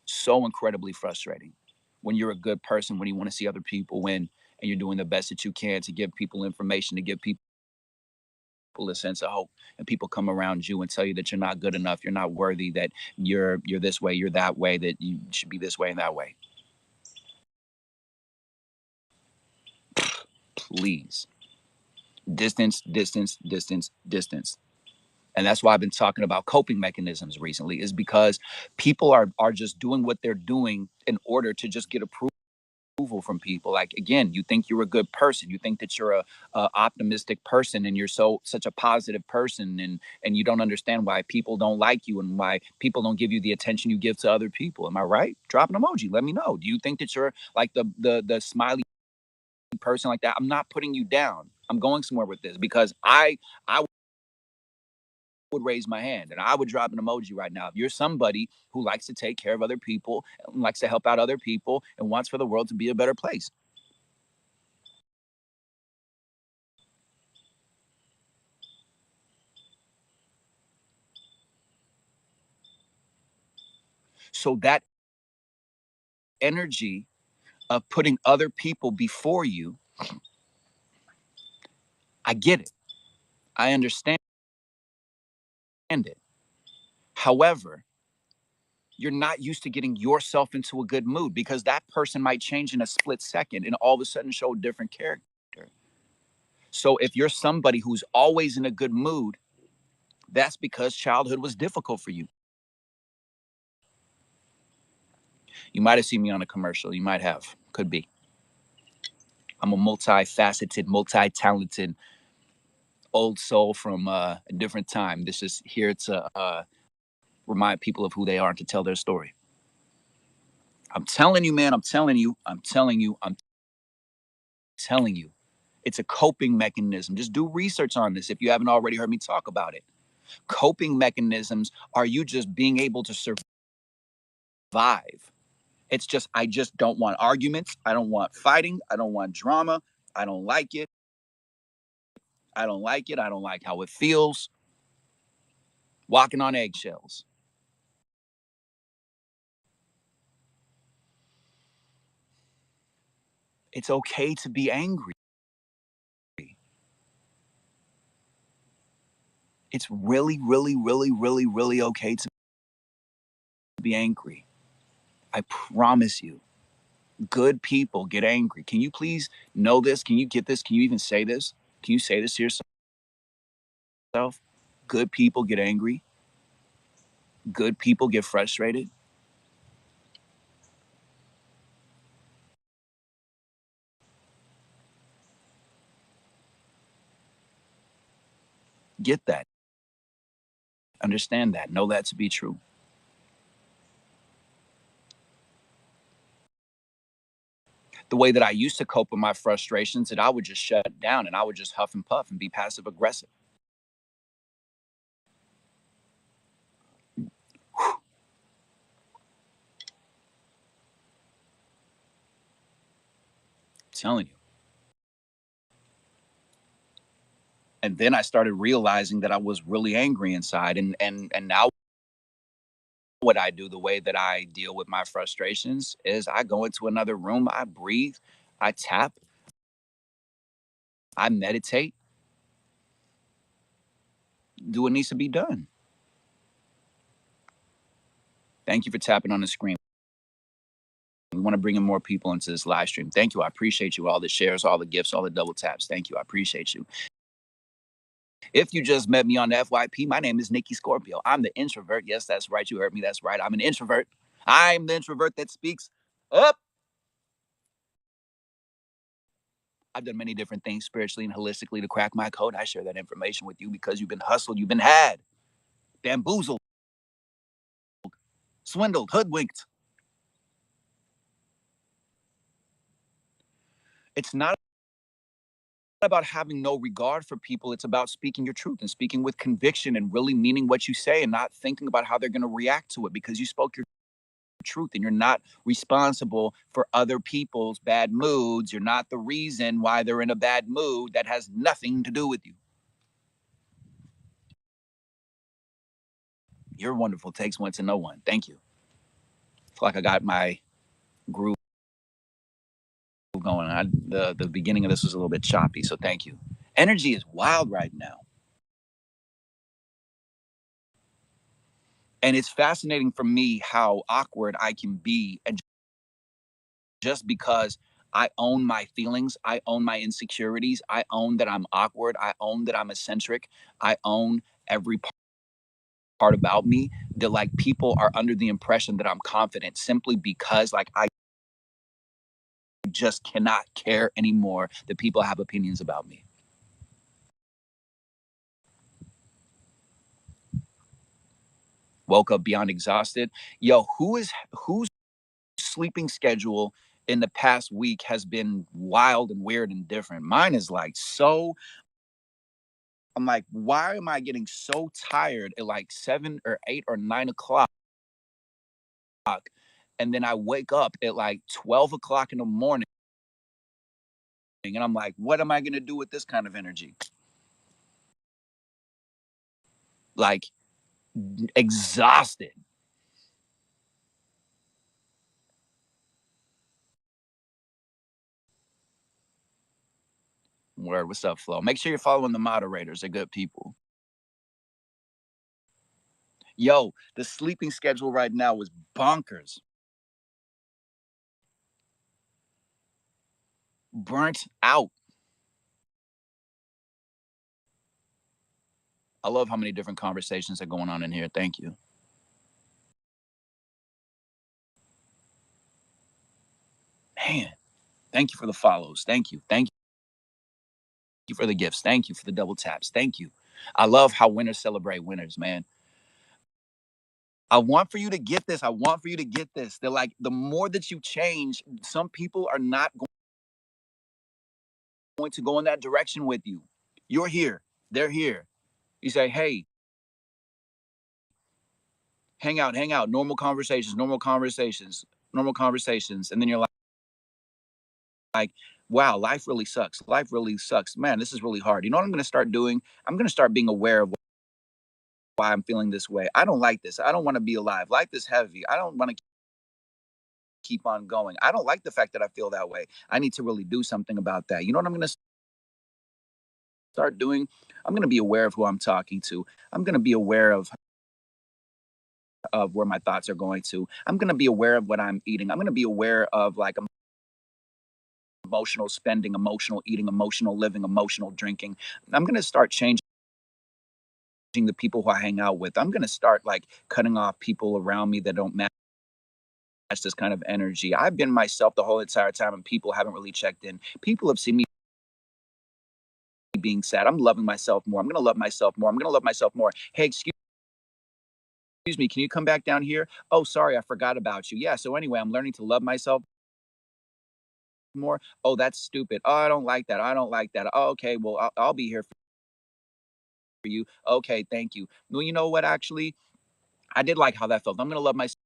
So incredibly frustrating. When you're a good person, when you want to see other people win, and you're doing the best that you can to give people information, to give people a sense of hope, and people come around you and tell you that you're not good enough, you're not worthy, that you're this way, you're that way, that you should be this way and that way. Please. Distance, distance, distance, distance. And that's why I've been talking about coping mechanisms recently, is because people are just doing what they're doing in order to just get approval from people. Like, again, you think you're a good person, you think that you're a optimistic person, and you're such a positive person, and you don't understand why people don't like you and why people don't give you the attention you give to other people. Am I right? Drop an emoji, let me know. Do you think that you're like the smiley person like that? I'm not putting you down. I'm going somewhere with this because I would raise my hand and I would drop an emoji right now. If you're somebody who likes to take care of other people, likes to help out other people, and wants for the world to be a better place. So that energy of putting other people before you, I get it. I understand it. However, you're not used to getting yourself into a good mood, because that person might change in a split second and all of a sudden show a different character. So if you're somebody who's always in a good mood, that's because childhood was difficult for you. You might have seen me on a commercial. You might have. Could be. I'm a multifaceted, multi-talented old soul from a different time. This is here to remind people of who they are and to tell their story. I'm telling you, man, I'm telling you, I'm telling you, I'm telling you. It's a coping mechanism. Just do research on this if you haven't already heard me talk about it. Coping mechanisms are you just being able to survive. It's just, I just don't want arguments. I don't want fighting. I don't want drama. I don't like it. I don't like it. I don't like how it feels. Walking on eggshells. It's okay to be angry. It's really, really, really, really, really okay to be angry. I promise you. Good people get angry. Can you please know this? Can you get this? Can you even say this? Can you say this to yourself? Good people get angry. Good people get frustrated. Get that. Understand that. Know that to be true. the way that I used to cope with my frustrations, that I would just shut down and I would just huff and puff and be passive aggressive. I'm telling you. And then I started realizing that I was really angry inside. And now what I do, the way that I deal with my frustrations is I go into another room, I breathe, I tap, I meditate, do what needs to be done. Thank you for tapping on the screen. We want to bring in more people into this live stream. Thank you. I appreciate you. All the shares, all the gifts, all the double taps. Thank you. I appreciate you. If you just met me on the FYP, my name is Nikki Scorpio. I'm the introvert. Yes, that's right. You heard me. That's right. I'm an introvert. I'm the introvert that speaks up. I've done many different things spiritually and holistically to crack my code. I share that information with you because you've been hustled, you've been had, bamboozled, swindled, hoodwinked. It's not about having no regard for people. It's about speaking your truth and speaking with conviction and really meaning what you say and not thinking about how they're going to react to it because you spoke your truth and you're not responsible for other people's bad moods. You're not the reason why they're in a bad mood. That has nothing to do with you. You're wonderful. Takes one to know one. Thank you. I feel like I got my groove going. The beginning of this was a little bit choppy, so thank you. Energy is wild right now. And it's fascinating for me how awkward I can be. And just because I own my feelings, I own my insecurities, I own that I'm awkward, I own that I'm eccentric, I own every part about me, that like people are under the impression that I'm confident simply because like I just cannot care anymore that people have opinions about me. Woke up beyond exhausted. Yo, whose sleeping schedule in the past week has been wild and weird and different? Mine is like so. I'm like, why am I getting so tired at like 7 or 8 or 9 o'clock? And then I wake up at like 12 o'clock in the morning. And I'm like, what am I going to do with this kind of energy? Like, exhausted. Word, what's up, Flo? Make sure you're following the moderators. They're good people. Yo, the sleeping schedule right now was bonkers. Burnt out. I love how many different conversations are going on in here. Thank you. Man, thank you for the follows. Thank you. Thank you for the gifts. Thank you for the double taps. Thank you. I love how winners celebrate winners, man. I want for you to get this. I want for you to get this. They're like, the more that you change, some people are not going to go in that direction with you. You're here. They're here. You say, hey, hang out, normal conversations, normal conversations, normal conversations. And then you're like, wow, life really sucks. Life really sucks. Man, this is really hard. You know what I'm going to start doing? I'm going to start being aware of why I'm feeling this way. I don't like this. I don't want to be alive. Life is heavy. I don't want to keep on going. I don't like the fact that I feel that way. I need to really do something about that. You know what I'm going to start doing? I'm going to be aware of who I'm talking to. I'm going to be aware of where my thoughts are going to. I'm going to be aware of what I'm eating. I'm going to be aware of like emotional spending, emotional eating, emotional living, emotional drinking. I'm going to start changing the people who I hang out with. I'm going to start like cutting off people around me that don't match this kind of energy. I've been myself the whole entire time and people haven't really checked in. People have seen me being sad. I'm loving myself more. I'm going to love myself more. I'm going to love myself more. Hey, excuse me, can you come back down here? Oh, sorry, I forgot about you. Yeah, so anyway, I'm learning to love myself more. Oh, that's stupid. Oh, I don't like that. I don't like that. Oh, okay, well, I'll be here for you. Okay, thank you. Well, you know what? Actually, I did like how that felt. I'm gonna love myself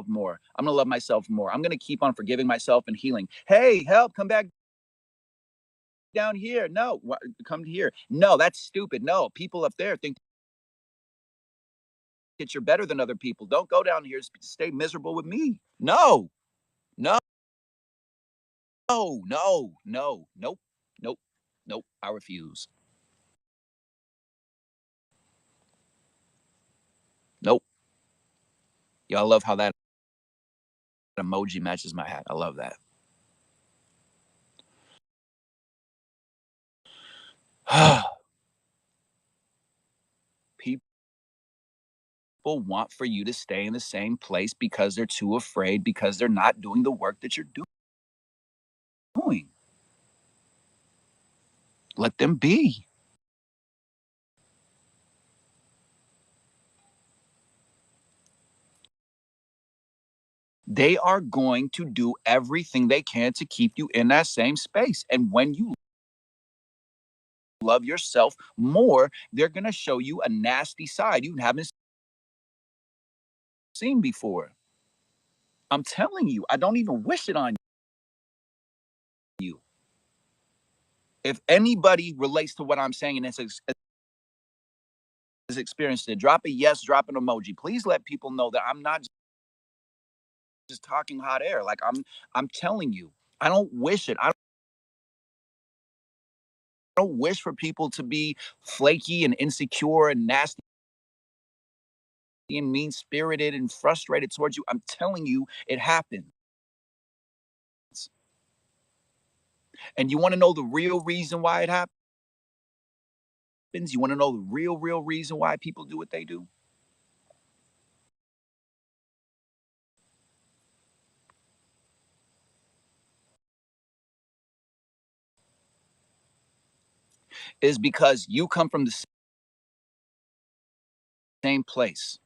more. I'm gonna love myself more. I'm gonna keep on forgiving myself and healing. Hey, help! Come back down here. No, come here. No, that's stupid. No, people up there think that you're better than other people. Don't go down here. Stay miserable with me. No, no, no, nope, nope, nope. I refuse. Nope. Y'all love how that emoji matches my hat. I love that. People want for you to stay in the same place because they're too afraid, because they're not doing the work that you're doing. Let them be. They are going to do everything they can to keep you in that same space. And when you love yourself more, they're going to show you a nasty side you haven't seen before. I'm telling you, I don't even wish it on you. If anybody relates to what I'm saying and has experienced it, drop a yes, drop an emoji. Please let people know that I'm not just talking hot air. Like I'm telling you, I don't wish it. I don't wish for people to be flaky and insecure and nasty and mean spirited and frustrated towards you. I'm telling you, it happens. And you want to know the real reason why it happens? You want to know the real reason why people do what they do? Is because you come from the same place.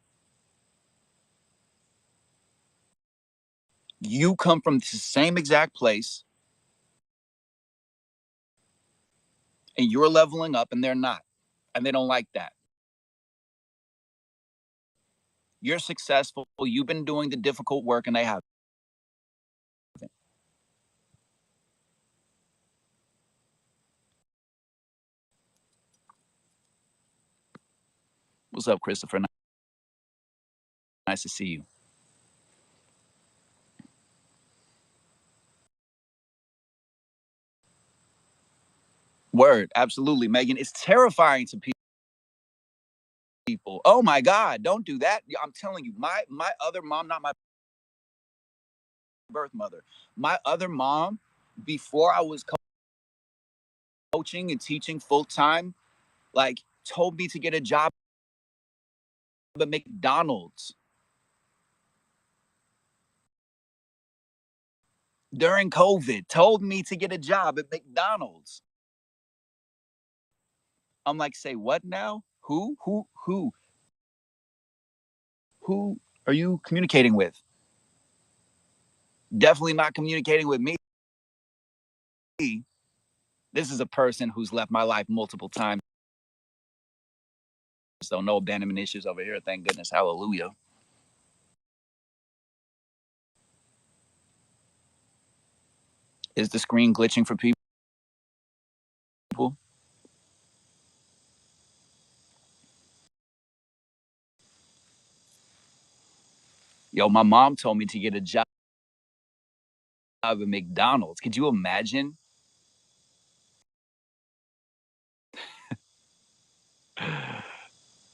You come from the same exact place and you're leveling up and they're not. And they don't like that. You're successful. You've been doing the difficult work and they haven't. What's up, Christopher? Nice to see you. Word. Absolutely, Megan. It's terrifying to people. Oh my God, don't do that. I'm telling you, my other mom, not my birth mother, my other mom, before I was coaching and teaching full time, like told me to get a job at McDonald's during COVID. Told me to get a job at McDonald's. I'm like, say what now? Who are you communicating with? Definitely not communicating with me. This is a person who's left my life multiple times. So no abandonment issues over here. Thank goodness. Hallelujah. Is the screen glitching for people? Yo, my mom told me to get a job at McDonald's. Could you imagine?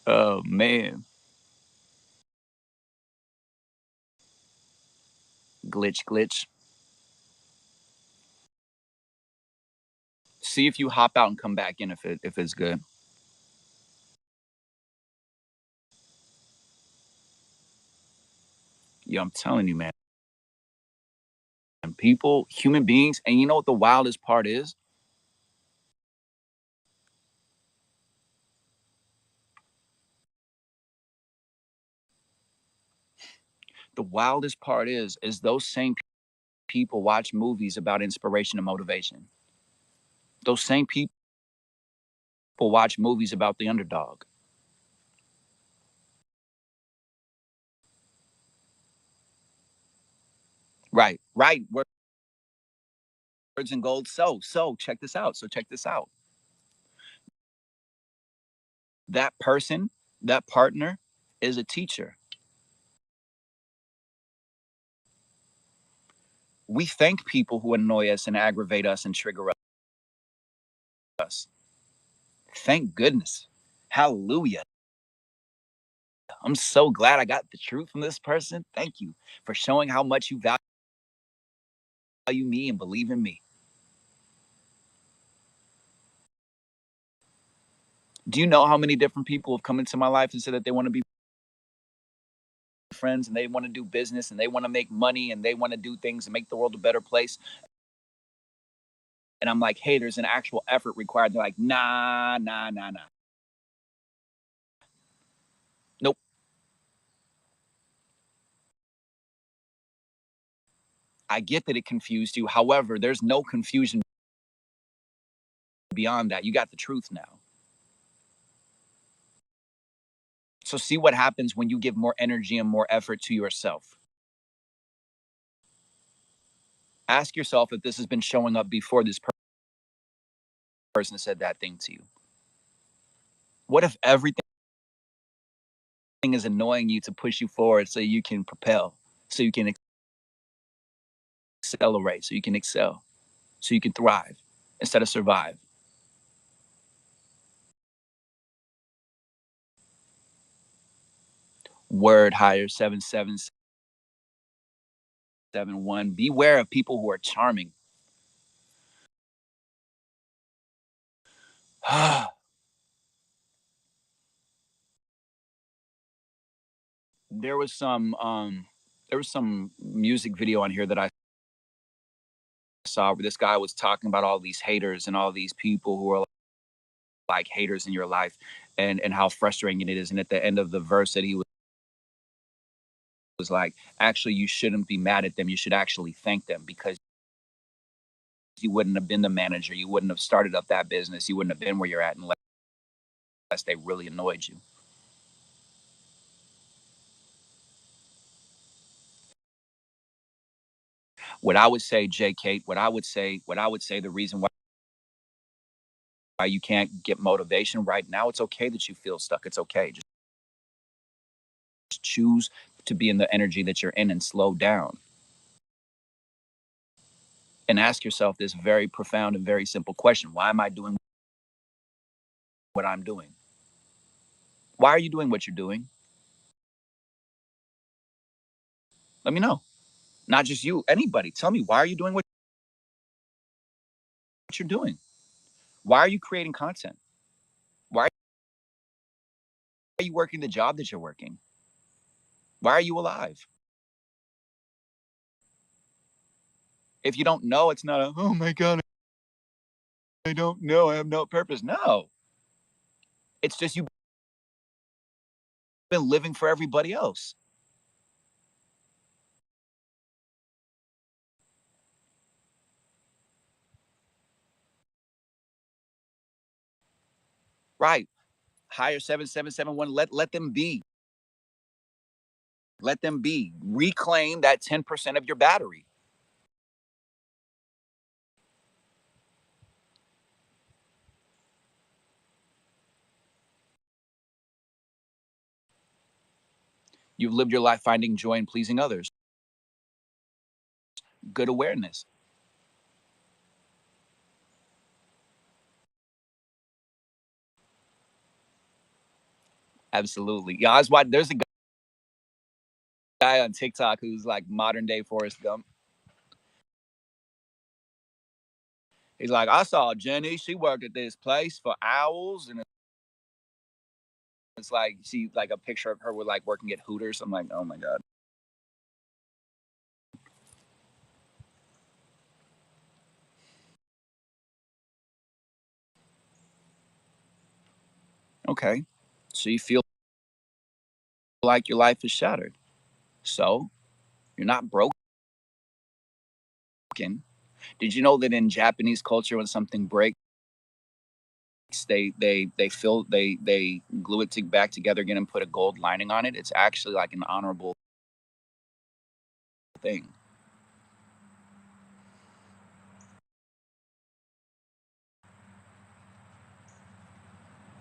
Oh man. Glitch, glitch. See if you hop out and come back in if it's good. Yo, I'm telling you, man. And people, human beings, and you know what the wildest part is? The wildest part is those same people watch movies about inspiration and motivation. Those same people watch movies about the underdog. Right, right. Words and gold. So check this out. So check this out. That person, that partner is a teacher. We thank people who annoy us and aggravate us and trigger us. Thank goodness. Hallelujah. I'm so glad I got the truth from this person. Thank you for showing how much you value me and believe in me. Do you know how many different people have come into my life and said that they want to be friends and they want to do business and they want to make money and they want to do things and make the world a better place? And I'm like, hey, there's an actual effort required. They're like, nah, nah, nah, nah. Nope. I get that it confused you. However, there's no confusion beyond that. You got the truth now. So see what happens when you give more energy and more effort to yourself. Ask yourself if this has been showing up before this person said that thing to you. What if everything is annoying you to push you forward so you can propel, so you can accelerate, so you can excel, so you can thrive instead of survive? Word higher 7771. Beware of people who are charming. there was some um there was some music video on here that I saw where this guy was talking about all these haters and all these people who are like haters in your life, and how frustrating it is. And at the end of the verse that he was like, actually, you shouldn't be mad at them. You should actually thank them, because you wouldn't have been the manager. You wouldn't have started up that business. You wouldn't have been where you're at unless they really annoyed you. What I would say, J. Kate, what I would say, the reason why you can't get motivation right now, it's okay that you feel stuck. It's okay. Just choose to be in the energy that you're in and slow down. And ask yourself this very profound and very simple question: why am I doing what I'm doing? Why are you doing what you're doing? Let me know. Not just you, anybody. Tell me, why are you doing what you're doing? Why are you creating content? Why are you working the job that you're working? Why are you alive? If you don't know, it's not a, oh my God, I don't know. I have no purpose. No, it's just you've been living for everybody else. Right. Hire 7771. Let them be. Let them be. Reclaim that 10% of your battery. You've lived your life finding joy in pleasing others. Good awareness. Absolutely. Yeah, that's why there's a guy on TikTok who's like modern day Forrest Gump. He's like, I saw Jenny. She worked at this place for hours, and it's like she like a picture of her with like working at Hooters. I'm like, oh my God. Okay. So you feel like your life is shattered. So you're not broke. talking. Did you know that in Japanese culture, when something breaks, they glue it back together again and put a gold lining on it? It's actually like an honorable thing.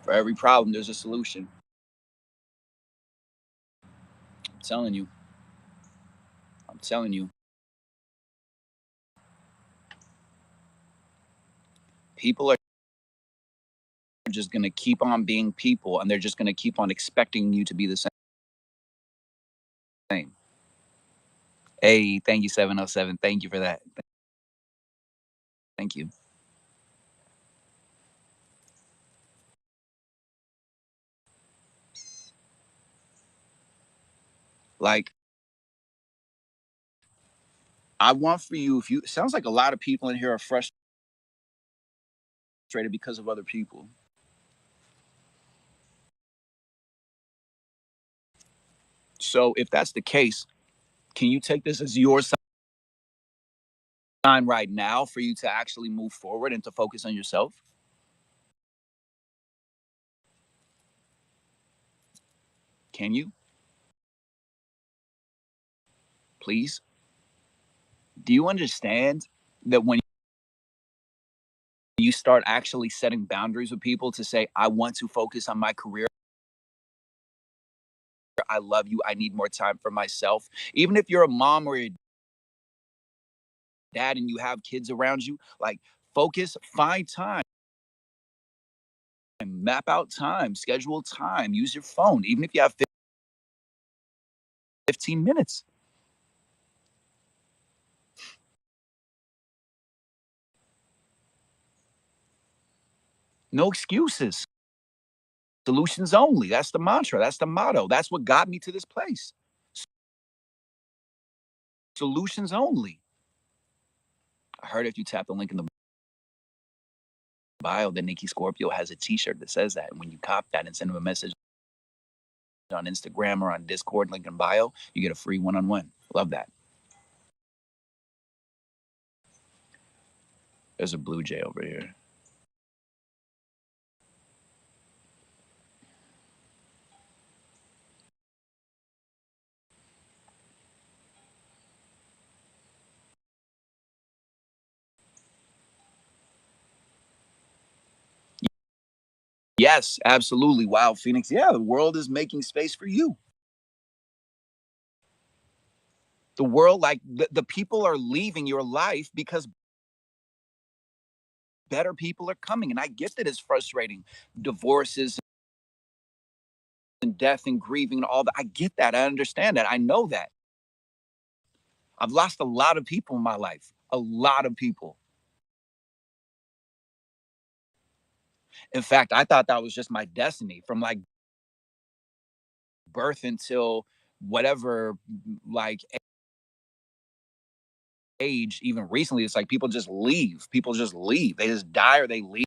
For every problem, there's a solution. I'm telling you. I'm telling you. People are just going to keep on being people, and they're just going to keep on expecting you to be the same. Hey, thank you, 707. Thank you for that. Thank you. Like, I want for you, if you, it sounds like a lot of people in here are frustrated because of other people. So, if that's the case, can you take this as your sign right now for you to actually move forward and to focus on yourself? Can you? Please? Do you understand that when you start actually setting boundaries with people to say, I want to focus on my career, I love you, I need more time for myself, even if you're a mom or a dad and you have kids around you, like focus, find time, map out time, schedule time, use your phone, even if you have 15 minutes. No excuses. Solutions only. That's the mantra. That's the motto. That's what got me to this place. Solutions only. I heard if you tap the link in the bio, that Nikki Scorpio has a t-shirt that says that. And when you cop that and send him a message on Instagram or on Discord, link in bio, you get a free one-on-one. Love that. There's a blue jay over here. Yes, absolutely. Wow, Phoenix. Yeah, the world is making space for you. The world, like the people are leaving your life because better people are coming. And I get that it's frustrating. Divorces and death and grieving and all that. I get that. I understand that. I know that. I've lost a lot of people in my life. A lot of people. In fact, I thought that was just my destiny from like birth until whatever like age, even recently. It's like people just leave. People just leave. They just die or they leave.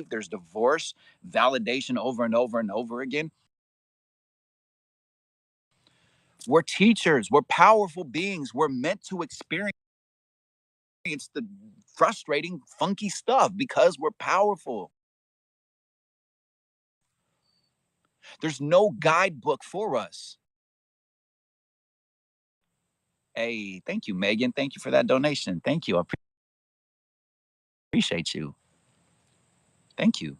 There's divorce, validation over and over and over again. We're teachers, we're powerful beings. We're meant to experience the frustrating, funky stuff because we're powerful. There's no guidebook for us. Hey, thank you, Megan. Thank you for that donation. Thank you. I appreciate you. Thank you.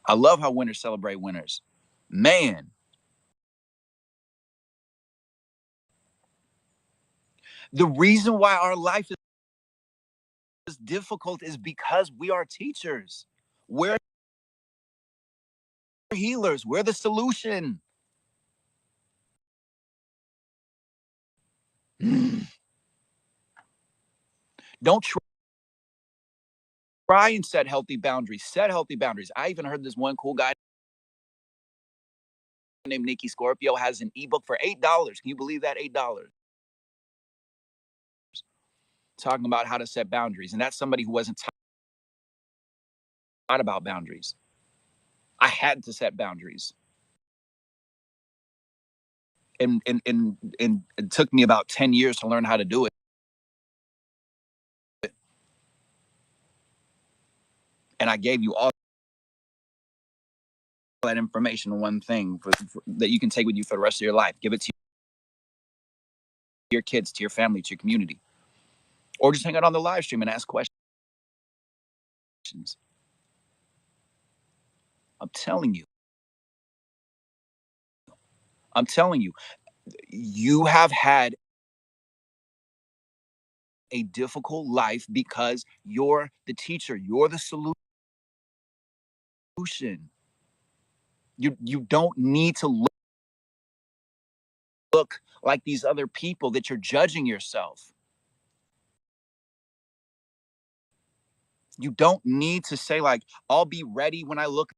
I love how winners celebrate winners. Man, the reason why our life is difficult is because we are teachers. We're healers. We're the solution. Don't try and set healthy boundaries. Set healthy boundaries. I even heard this one cool guy named Nikki Scorpio has an ebook for $8. Can you believe that? $8. Talking about how to set boundaries. And that's somebody who wasn't taught about boundaries. I had to set boundaries. and it took me about 10 years to learn how to do it. And I gave you all that information in one thing that you can take with you for the rest of your life. Give it to your kids, to your family, to your community, or just hang out on the live stream and ask questions. I'm telling you, I'm telling you, you have had a difficult life because you're the teacher, you're the solution. You don't need to look like these other people that you're judging yourself. You don't need to say like, I'll be ready when I look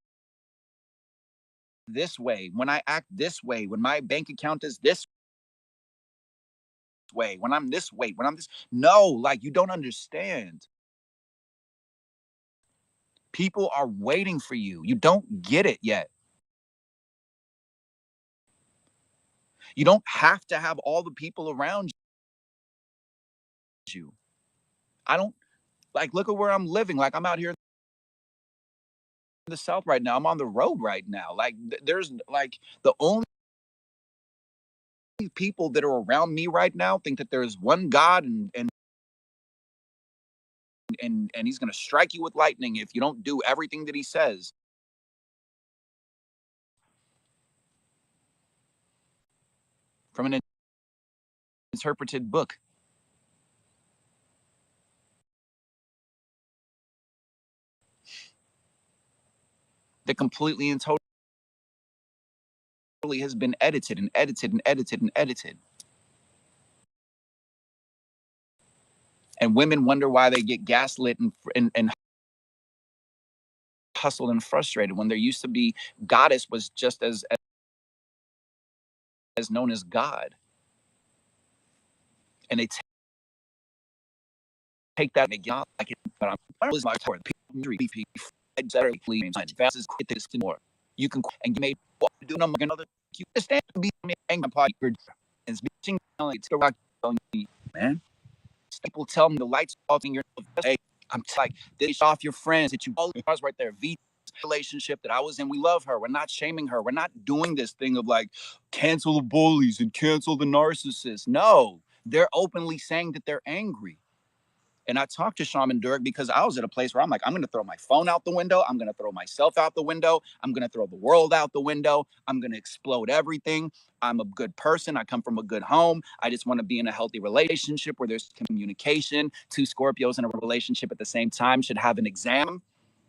this way, when I act this way, when my bank account is this way, when I'm this way, when I'm this. No, like you don't understand. People are waiting for you. You don't get it yet. You don't have to have all the people around you. I don't like look at where I'm living. Like I'm out here in the South right now. I'm on the road right now. Like there's like the only people that are around me right now think that there's one God and he's gonna strike you with lightning if you don't do everything that he says. From an interpreted book. That completely and totally has been edited and edited and edited and edited. And women wonder why they get gaslit and hustled and frustrated when there used to be goddess was just as known as God. And they take that and they get like it, but I'm my part. More. You can and you may do another. You understand to be angry and speaking like man. People tell me the lights off in your hey, I'm like this off your friends that you all right there. V relationship that I was in, we love her. We're not shaming her. We're not doing this thing of like cancel the bullies and cancel the narcissists. No, they're openly saying that they're angry. And I talked to Shaman Durek because I was at a place where I'm like, I'm going to throw my phone out the window. I'm going to throw myself out the window. I'm going to throw the world out the window. I'm going to explode everything. I'm a good person. I come from a good home. I just want to be in a healthy relationship where there's communication. Two Scorpios in a relationship at the same time should have an exam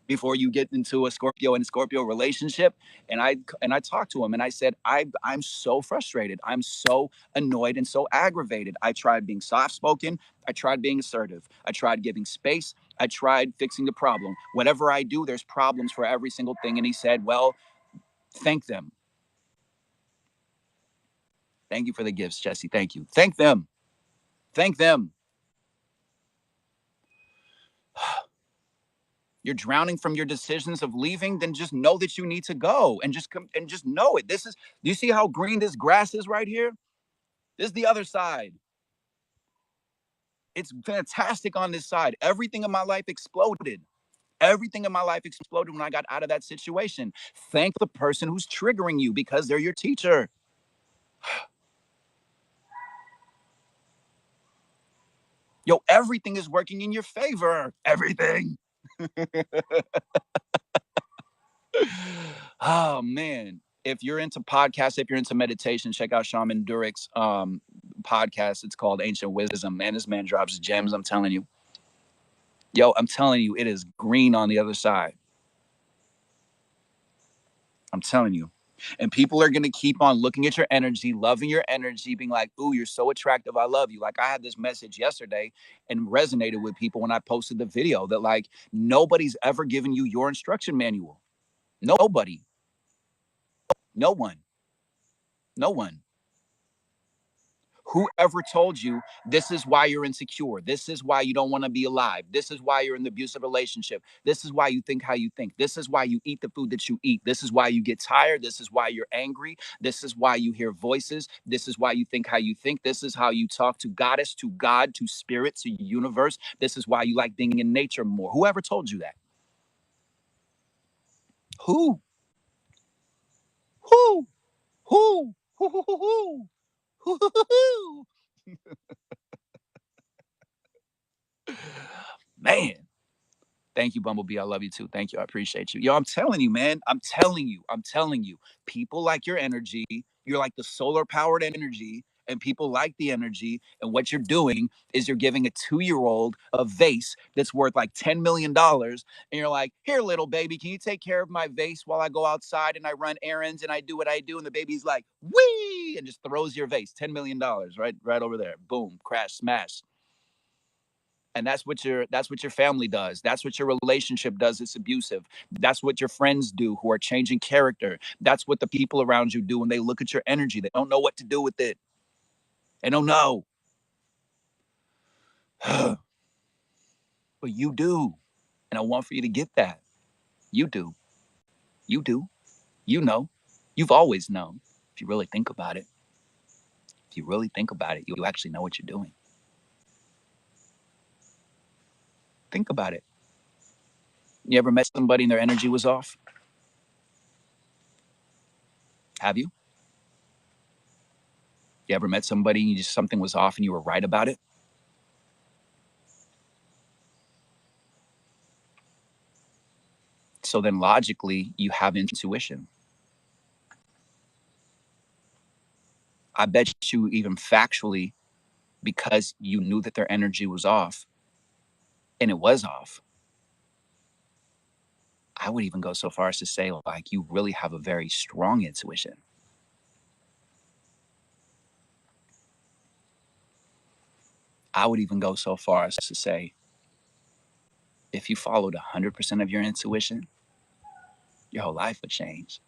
before you get into a Scorpio and Scorpio relationship. And I talked to him and I said, I'm so frustrated. I'm so annoyed and so aggravated. I tried being soft spoken. I tried being assertive. I tried giving space. I tried fixing the problem. Whatever I do, there's problems for every single thing. And he said, well, thank them. Thank you for the gifts, Jesse. Thank you. Thank them. Thank them. You're drowning from your decisions of leaving, then just know that you need to go and just come and just know it. This is, do you see how green this grass is right here? This is the other side. It's fantastic on this side. Everything in my life exploded. Everything in my life exploded when I got out of that situation. Thank the person who's triggering you because they're your teacher. Yo, everything is working in your favor. Everything. Oh man. If you're into podcasts, if you're into meditation, check out Shaman Durek's podcast. It's called Ancient Wisdom. Man, this man drops gems. I'm telling you. Yo, I'm telling you, it is green on the other side. I'm telling you. And people are going to keep on looking at your energy, loving your energy, being like, ooh, you're so attractive. I love you. Like I had this message yesterday and resonated with people when I posted the video that like nobody's ever given you your instruction manual. Nobody. No one. No one. Whoever told you this is why you're insecure, this is why you don't want to be alive, this is why you're in the abusive relationship, this is why you think how you think, this is why you eat the food that you eat, this is why you get tired, this is why you're angry, this is why you hear voices, this is why you think how you think, this is how you talk to goddess, to God, to spirit, to universe, this is why you like being in nature more. Whoever told you that? Who? Who? Who? Who? Who? Who? Who? Who? Man. Thank you, Bumblebee. I love you too. Thank you. I appreciate you. Yo, I'm telling you, man. I'm telling you. I'm telling you. People like your energy. You're like the solar powered energy, and people like the energy. And what you're doing is you're giving a 2-year-old a vase that's worth like $10 million. And you're like, here, little baby, can you take care of my vase while I go outside and I run errands and I do what I do? And the baby's like, wee, and just throws your vase, $10 million, right over there. Boom, crash, smash. And that's what your family does. That's what your relationship does. It's abusive. That's what your friends do who are changing character. That's what the people around you do when they look at your energy. They don't know what to do with it. They don't know. But you do. And I want for you to get that. You do. You do. You know. You've always known. If you really think about it. If you really think about it, you actually know what you're doing. Think about it. You ever met somebody and their energy was off? Have you? You ever met somebody and something was off and you were right about it? So then logically, you have intuition. I bet you even factually, because you knew that their energy was off, and it was off, I would even go so far as to say, like, you really have a very strong intuition. I would even go so far as to say, if you followed 100% of your intuition, your whole life would change.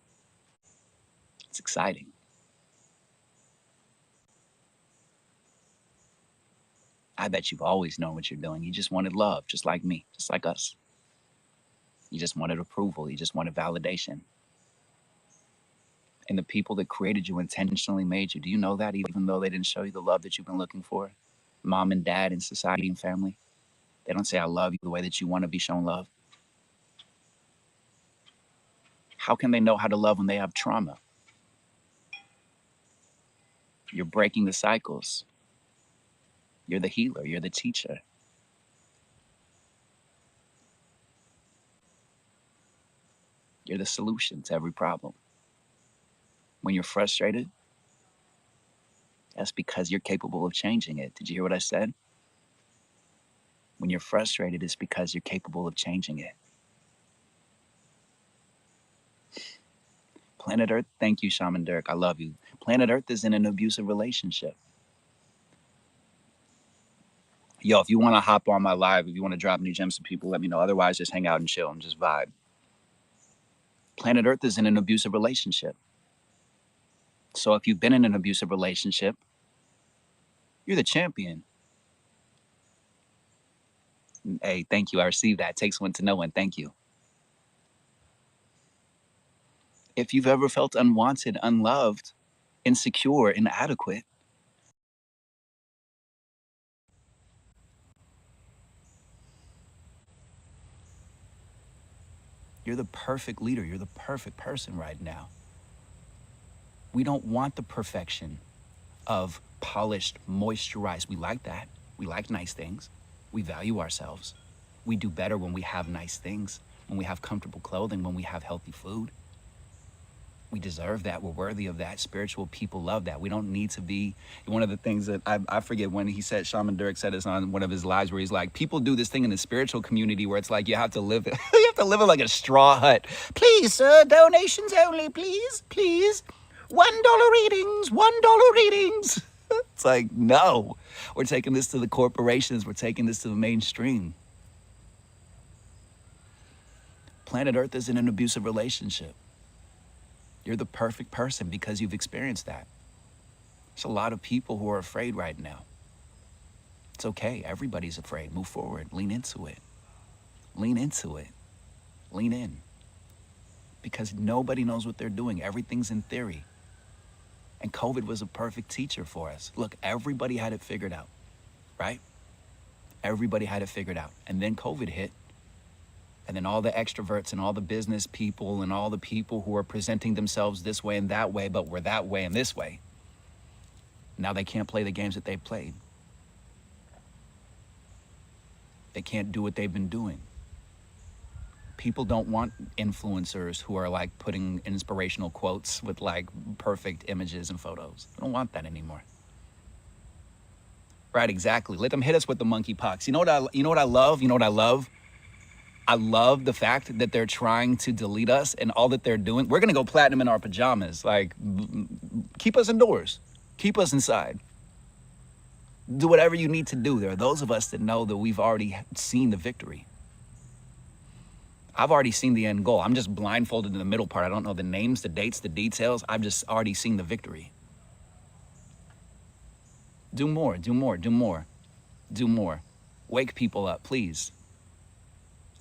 It's exciting. I bet you've always known what you're doing. You just wanted love, just like me, just like us. You just wanted approval. You just wanted validation. And the people that created you intentionally made you. Do you know that, even though they didn't show you the love that you've been looking for? Mom and dad and society and family. They don't say, I love you the way that you want to be shown love. How can they know how to love when they have trauma? You're breaking the cycles. You're the healer. You're the teacher. You're the solution to every problem. When you're frustrated, that's because you're capable of changing it. Did you hear what I said? When you're frustrated, it's because you're capable of changing it. Planet Earth, thank you, Shaman Dirk. I love you. Planet Earth is in an abusive relationship. Yo, if you want to hop on my live, if you want to drop any gems to people, let me know. Otherwise, just hang out and chill and just vibe. Planet Earth is in an abusive relationship. So if you've been in an abusive relationship, you're the champion. Hey, thank you. I received that. Takes one to know one. Thank you. If you've ever felt unwanted, unloved, insecure, inadequate, you're the perfect leader. You're the perfect person right now. We don't want the perfection of polished, moisturized. We like that. We like nice things. We value ourselves. We do better when we have nice things, when we have comfortable clothing, when we have healthy food. We deserve that. We're worthy of that. Spiritual people love that. We don't need to be. One of the things that I forget when he said, Shaman Dirk said this on one of his lives, where he's like, people do this thing in the spiritual community where it's like you have to live it. You have to live it like a straw hut. Please, sir, donations only, please, please. $1 readings, $1 readings. It's like, no, we're taking this to the corporations. We're taking this to the mainstream. Planet Earth is in an abusive relationship. You're the perfect person because you've experienced that. There's a lot of people who are afraid right now. It's okay. Everybody's afraid. Move forward. Lean into it. Lean into it. Lean in. Because nobody knows what they're doing. Everything's in theory. And COVID was a perfect teacher for us. Look, everybody had it figured out, right? Everybody had it figured out. And then COVID hit. And then all the extroverts and all the business people and all the people who are presenting themselves this way and that way, but were that way and this way, now they can't play the games that they played. They can't do what they've been doing. People don't want influencers who are like putting inspirational quotes with like perfect images and photos. They don't want that anymore. Right, exactly. Let them hit us with the monkeypox. You know what I love? You know what I love? I love the fact that they're trying to delete us, and all that they're doing, we're gonna go platinum in our pajamas. Like, keep us indoors. Keep us inside. Do whatever you need to do. There are those of us that know that we've already seen the victory. I've already seen the end goal. I'm just blindfolded in the middle part. I don't know the names, the dates, the details. I've just already seen the victory. Do more, do more, do more, do more. Wake people up, please.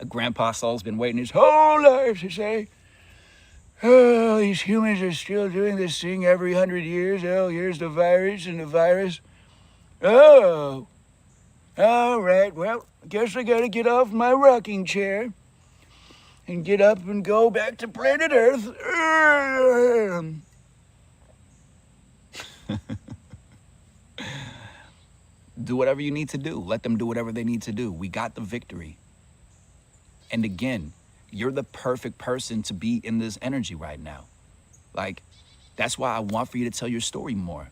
Grandpa Saul's been waiting his whole life to say, oh, these humans are still doing this thing every 100 years. Oh, here's the virus and the virus. Oh, all right. Well, I guess I gotta get off my rocking chair and get up and go back to planet Earth. Do whatever you need to do. Let them do whatever they need to do. We got the victory. And again, you're the perfect person to be in this energy right now. Like, that's why I want for you to tell your story more.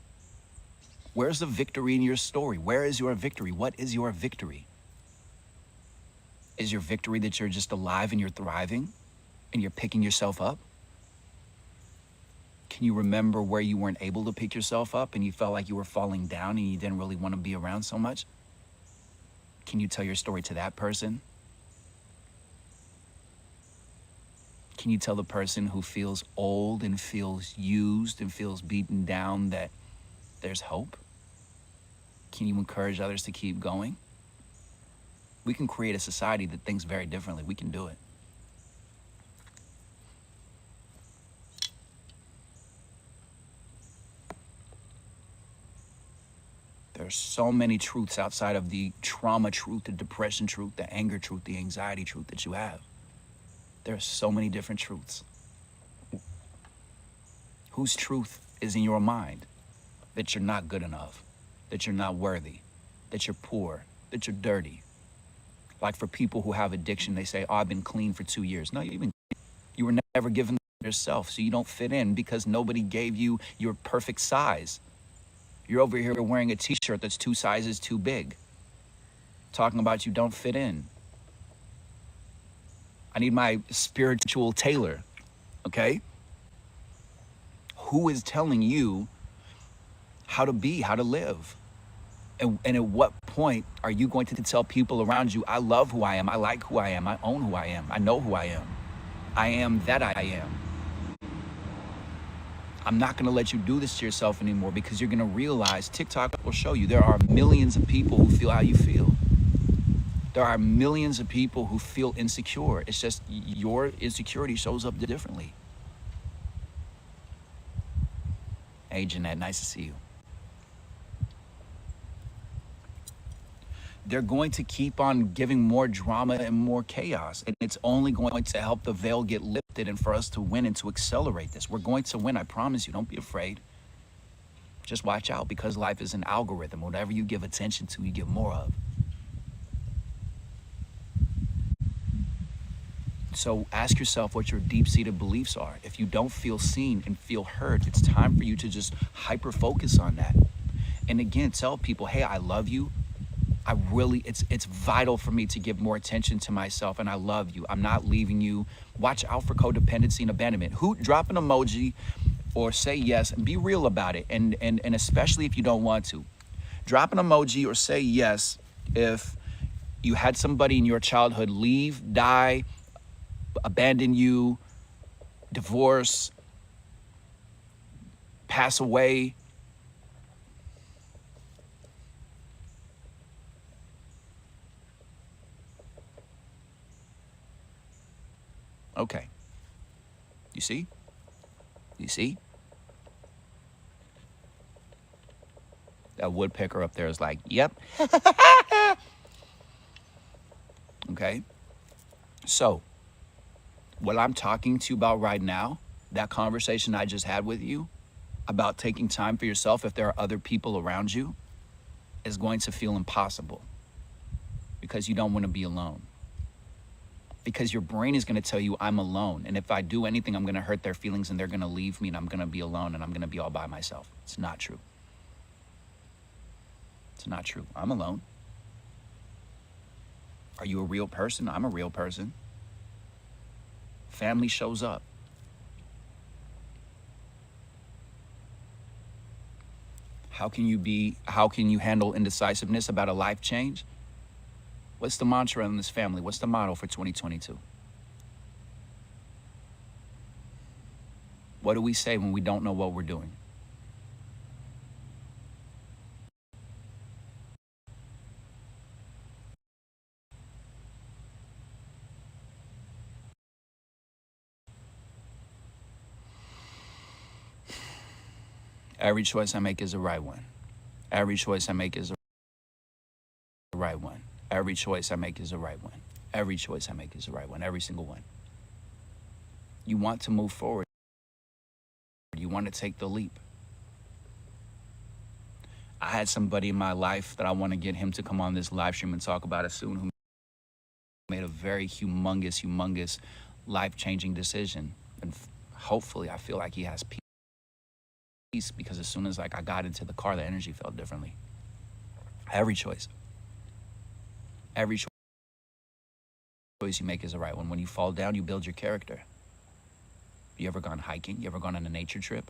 Where's the victory in your story? Where is your victory? What is your victory? Is your victory that you're just alive and you're thriving and you're picking yourself up? Can you remember where you weren't able to pick yourself up and you felt like you were falling down and you didn't really want to be around so much? Can you tell your story to that person? Can you tell the person who feels old and feels used and feels beaten down that there's hope? Can you encourage others to keep going? We can create a society that thinks very differently. We can do it. There's so many truths outside of the trauma truth, the depression truth, the anger truth, the anxiety truth that you have. There's so many different truths. Whose truth is in your mind? That you're not good enough, that you're not worthy, that you're poor, that you're dirty. Like for people who have addiction, they say, oh, I've been clean for 2 years. No, you were never given yourself, so you don't fit in because nobody gave you your perfect size. You're over here wearing a t-shirt that's 2 sizes too big, talking about you don't fit in. I need my spiritual tailor, okay? Who is telling you how to be, how to live? And at what point are you going to tell people around you, I love who I am, I like who I am, I own who I am, I know who I am that I am. I'm not gonna let you do this to yourself anymore because you're gonna realize TikTok will show you there are millions of people who feel how you feel. There are millions of people who feel insecure. It's just your insecurity shows up differently. Hey, Jeanette, nice to see you. They're going to keep on giving more drama and more chaos. And it's only going to help the veil get lifted and for us to win and to accelerate this. We're going to win, I promise you. Don't be afraid. Just watch out because life is an algorithm. Whatever you give attention to, you get more of. So ask yourself what your deep-seated beliefs are. If you don't feel seen and feel heard, it's time for you to just hyper-focus on that. And again, tell people, hey, I love you. It's vital for me to give more attention to myself, and I love you. I'm not leaving you. Watch out for codependency and abandonment. Drop an emoji or say yes and be real about it. And especially if you don't want to. Drop an emoji or say yes if you had somebody in your childhood leave, die, abandon you, divorce, pass away, Okay. You see? You see? That woodpecker up there is like, yep. Okay? So, what I'm talking to you about right now, that conversation I just had with you about taking time for yourself if there are other people around you, is going to feel impossible because you don't want to be alone. Because your brain is going to tell you, I'm alone. And if I do anything, I'm going to hurt their feelings and they're going to leave me and I'm going to be alone and I'm going to be all by myself. It's not true. It's not true. I'm alone. Are you a real person? I'm a real person. Family shows up. How can you handle indecisiveness about a life change? What's the mantra in this family? What's the motto for 2022? What do we say when we don't know what we're doing? Every choice I make is the right one. Every choice I make is the right one. Every choice I make is the right one. Every choice I make is the right one. Every single one. You want to move forward. You want to take the leap. I had somebody in my life that I want to get him to come on this live stream and talk about it soon, who made a very humongous life-changing decision. And hopefully I feel like he has peace, because as soon as I got into the car, the energy felt differently. Every choice you make is the right one. When you fall down, you build your character. You ever gone hiking? You ever gone on a nature trip?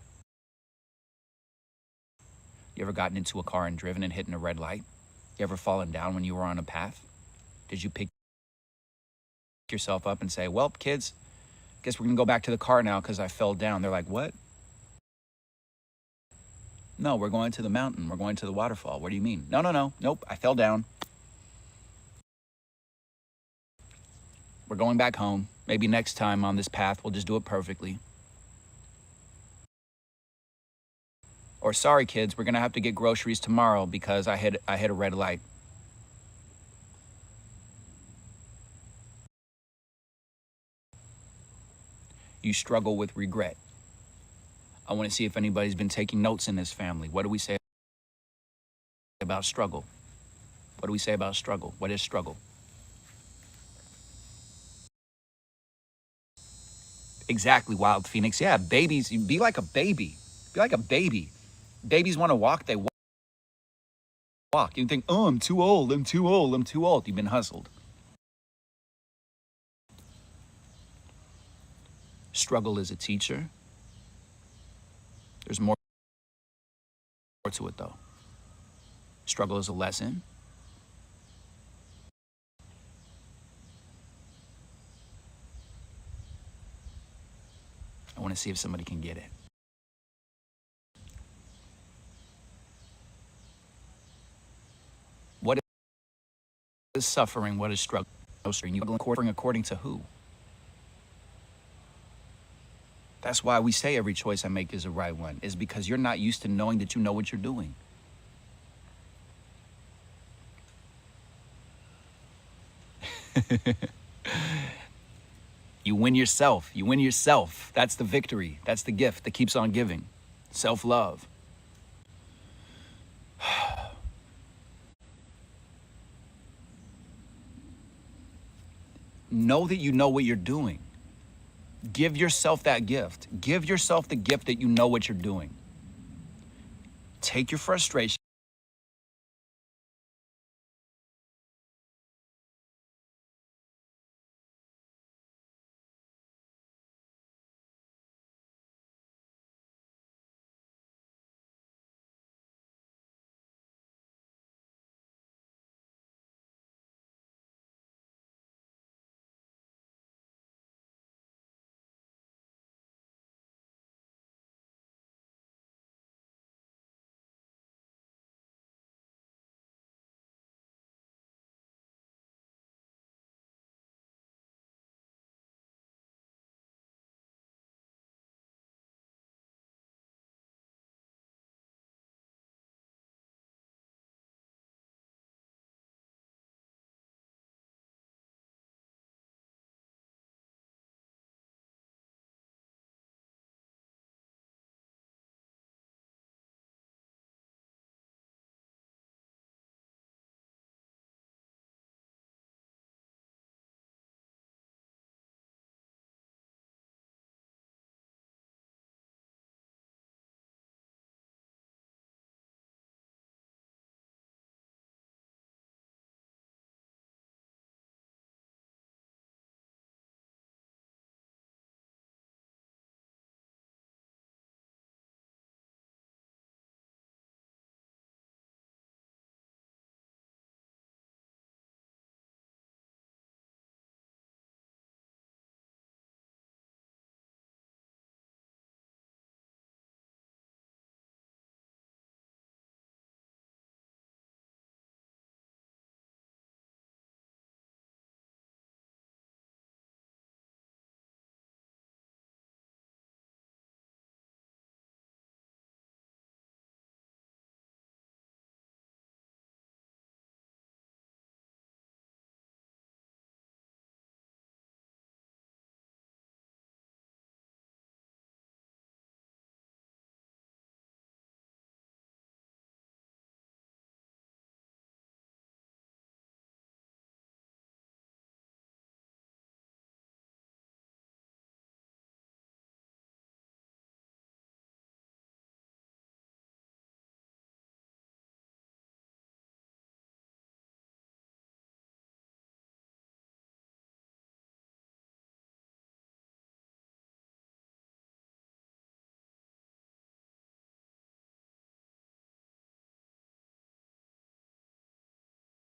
You ever gotten into a car and driven and hitting a red light? You ever fallen down when you were on a path? Did you pick yourself up and say, well, kids, guess we're gonna go back to the car now because I fell down? They're like, what? No, we're going to the mountain. We're going to the waterfall. What do you mean? No. Nope, I fell down. We're going back home. Maybe next time on this path, we'll just do it perfectly. Or sorry, kids, we're gonna have to get groceries tomorrow because I hit a red light. You struggle with regret. I want to see if anybody's been taking notes in this family. What do we say about struggle? What do we say about struggle? What is struggle? Exactly, Wild Phoenix. Yeah, babies, you be like a baby. Be like a baby. Babies want to walk, they walk. You think, oh, I'm too old. You've been hustled. Struggle is a teacher. There's more to it, though. Struggle is a lesson. I want to see if somebody can get it. What is suffering? What is struggle? No, sir. You according to who? That's why we say every choice I make is the right one, is because you're not used to knowing that you know what you're doing. You win yourself. You win yourself. That's the victory. That's the gift that keeps on giving. Self-love. Know that you know what you're doing. Give yourself that gift. Give yourself the gift that you know what you're doing. Take your frustration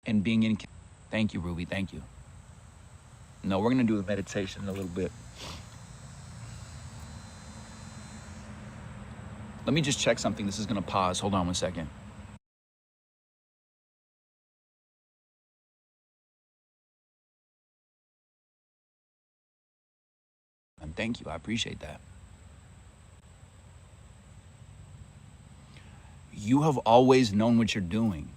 and being in. Thank you, Ruby. Thank you. No, we're going to do the meditation in a little bit. Let me just check something. This is going to pause. Hold on one second. And thank you. I appreciate that. You have always known what you're doing.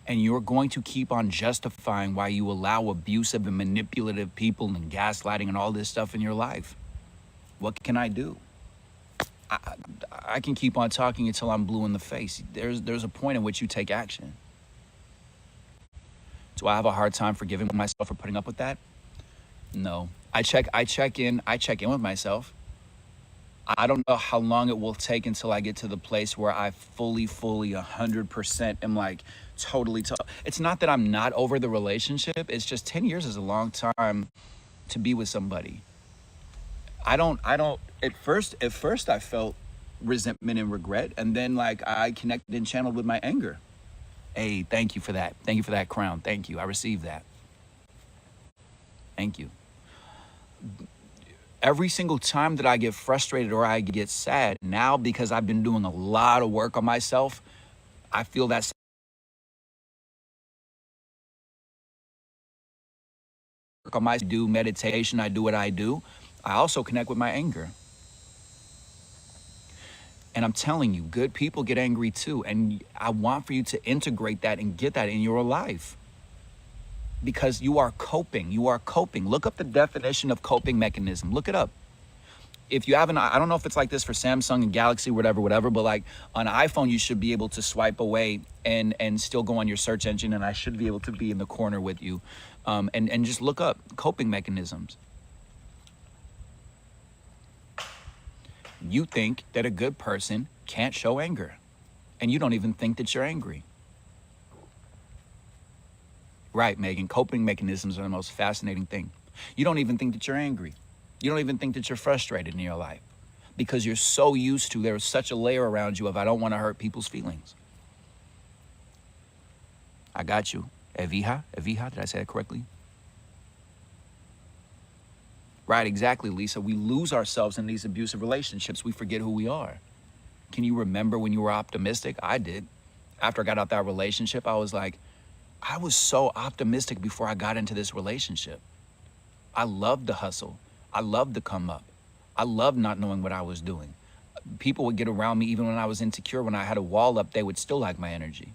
And you're going to keep on justifying why you allow abusive and manipulative people and gaslighting and all this stuff in your life. What can I do? I can keep on talking until I'm blue in the face. There's a point in which you take action. Do I have a hard time forgiving myself for putting up with that? No. I check in with myself. I don't know how long it will take until I get to the place where I fully 100% am like totally. It's not that I'm not over the relationship. It's just 10 years is a long time to be with somebody. I don't, at first I felt resentment and regret. And then like I connected and channeled with my anger. Hey, thank you for that. Thank you for that crown. Thank you. I received that. Thank you. Every single time that I get frustrated or I get sad, now because I've been doing a lot of work on myself, I feel that work on myself. I do meditation, I do what I do. I also connect with my anger. And I'm telling you, good people get angry too. And I want for you to integrate that and get that in your life. Because you are coping. Look up the definition of coping mechanism. Look it up. If you haven't, I don't know if it's like this for Samsung and Galaxy, whatever, but like on iPhone, you should be able to swipe away and still go on your search engine, and I should be able to be in the corner with you. And just look up coping mechanisms. You think that a good person can't show anger, and you don't even think that you're angry. Right, Megan, coping mechanisms are the most fascinating thing. You don't even think that you're angry. You don't even think that you're frustrated in your life because you're so used to, there's such a layer around you of I don't want to hurt people's feelings. I got you. Evija, did I say that correctly? Right, exactly, Lisa. We lose ourselves in these abusive relationships. We forget who we are. Can you remember when you were optimistic? I did. After I got out that relationship, I was like, I was so optimistic before I got into this relationship. I loved the hustle. I loved the come up. I loved not knowing what I was doing. People would get around me even when I was insecure. When I had a wall up, they would still like my energy.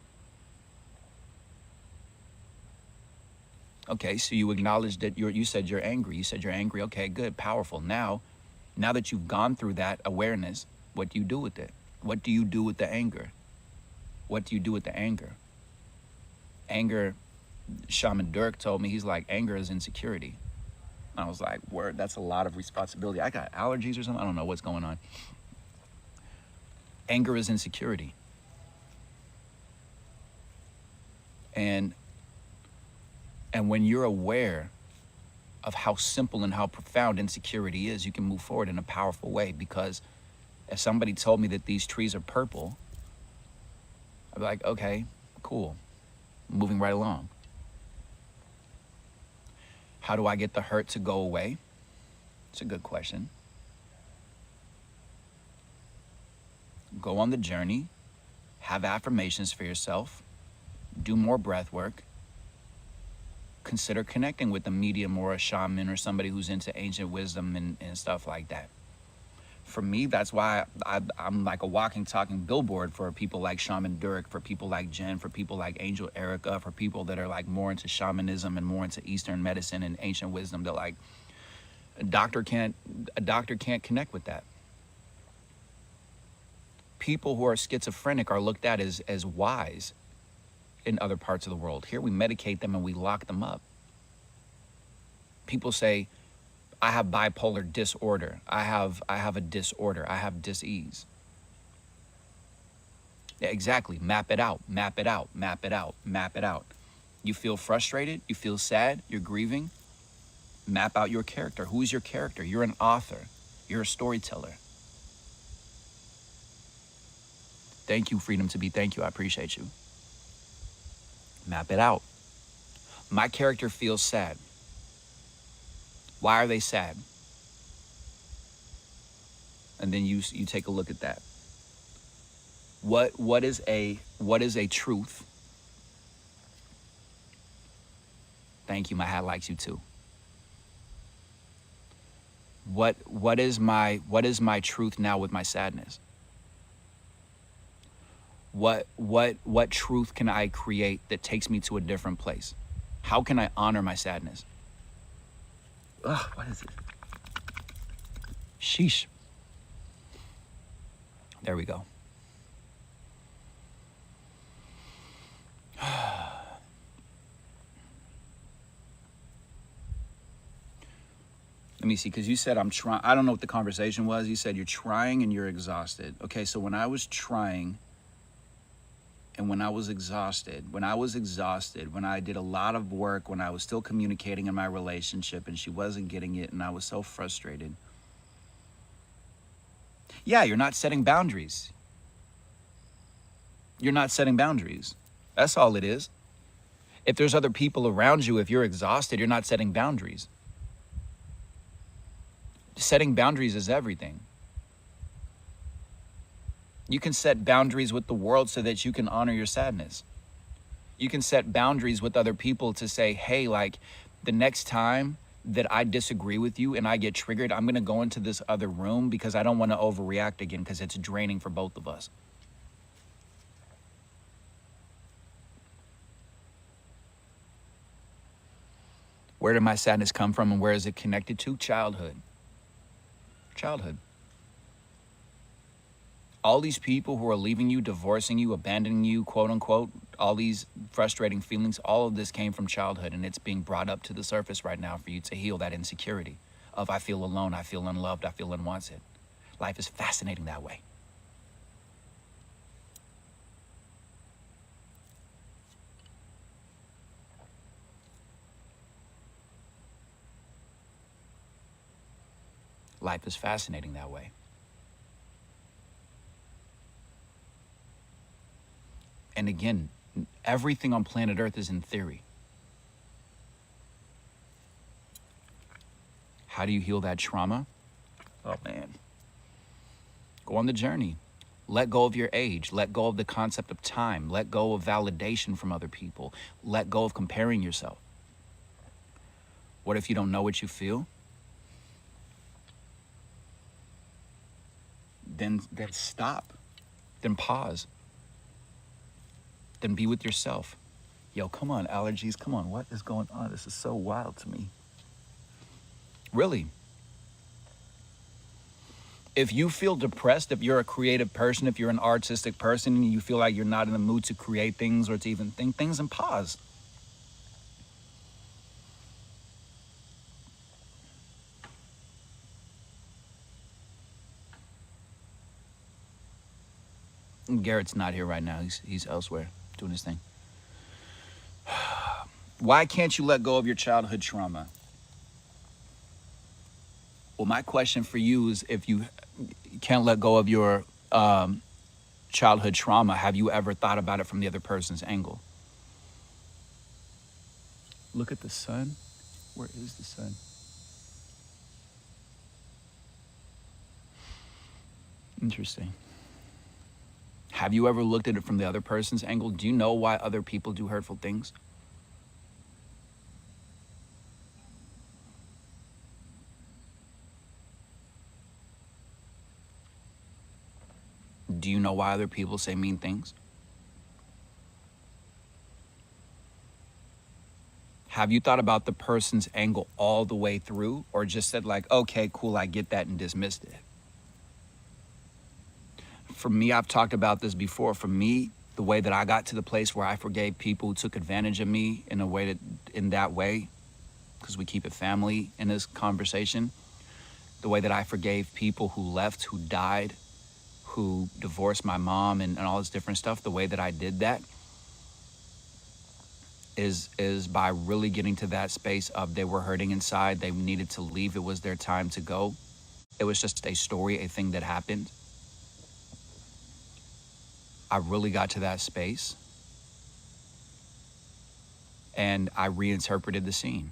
Okay, so you acknowledge that you said you're angry. You said you're angry. Okay, good, powerful. Now that you've gone through that awareness, what do you do with it? What do you do with the anger? What do you do with the anger? Anger, Shaman Dirk told me, he's like, anger is insecurity. I was like, word, that's a lot of responsibility. I got allergies or something. I don't know what's going on. Anger is insecurity. And when you're aware of how simple and how profound insecurity is, you can move forward in a powerful way. Because if somebody told me that these trees are purple, I'd be like, okay, cool. Moving right along. How do I get the hurt to go away? It's a good question. Go on the journey, have affirmations for yourself, do more breath work, consider connecting with a medium or a shaman or somebody who's into ancient wisdom and stuff like that. For me, that's why I'm like a walking, talking billboard for people like Shaman Durek, for people like Jen, for people like Angel Erica, for people that are like more into shamanism and more into Eastern medicine and ancient wisdom. That like a doctor can't connect with that. People who are schizophrenic are looked at as wise in other parts of the world. Here we medicate them and we lock them up. People say, I have bipolar disorder. I have a disorder. I have dis-ease. Yeah, exactly. Map it out. Map it out. Map it out. Map it out. You feel frustrated. You feel sad. You're grieving. Map out your character. Who's your character? You're an author. You're a storyteller. Thank you, Freedom to Be. Thank you. I appreciate you. Map it out. My character feels sad. Why are they sad? And then you take a look at that. What is a truth? Thank you. My hat likes you too. What is my truth now with my sadness? What truth can I create that takes me to a different place? How can I honor my sadness? Ugh, what is it? Sheesh. There we go. Let me see, because you said I'm trying. I don't know what the conversation was. You said you're trying and you're exhausted. Okay, so when I was trying and when I was exhausted, when I did a lot of work, when I was still communicating in my relationship and she wasn't getting it and I was so frustrated. Yeah, you're not setting boundaries. You're not setting boundaries. That's all it is. If there's other people around you, if you're exhausted, you're not setting boundaries. Setting boundaries is everything. You can set boundaries with the world so that you can honor your sadness. You can set boundaries with other people to say, hey, like the next time that I disagree with you and I get triggered, I'm going to go into this other room because I don't want to overreact again because it's draining for both of us. Where did my sadness come from and where is it connected to? Childhood. All these people who are leaving you, divorcing you, abandoning you, quote unquote, all these frustrating feelings, all of this came from childhood and it's being brought up to the surface right now for you to heal that insecurity of I feel alone, I feel unloved, I feel unwanted. Life is fascinating that way. Life is fascinating that way. And again, everything on planet Earth is in theory. How do you heal that trauma? Oh man. Go on the journey. Let go of your age. Let go of the concept of time. Let go of validation from other people. Let go of comparing yourself. What if you don't know what you feel? Then stop. Then pause. Then be with yourself. Yo, come on, allergies. Come on, what is going on? This is so wild to me. Really. If you feel depressed, if you're a creative person, if you're an artistic person and you feel like you're not in the mood to create things or to even think things, and pause. Garrett's not here right now. He's elsewhere doing his thing. Why can't you let go of your childhood trauma? Well, my question for you is if you can't let go of your childhood trauma, have you ever thought about it from the other person's angle? Look at the sun. Where is the sun? Interesting. Have you ever looked at it from the other person's angle? Do you know why other people do hurtful things? Do you know why other people say mean things? Have you thought about the person's angle all the way through or just said like, okay, cool, I get that and dismissed it? For me, I've talked about this before. For me, the way that I got to the place where I forgave people who took advantage of me in that way, because we keep it family in this conversation, the way that I forgave people who left, who died, who divorced my mom and all this different stuff, the way that I did that is by really getting to that space of they were hurting inside, they needed to leave, it was their time to go. It was just a story, a thing that happened. I really got to that space. and I reinterpreted the scene.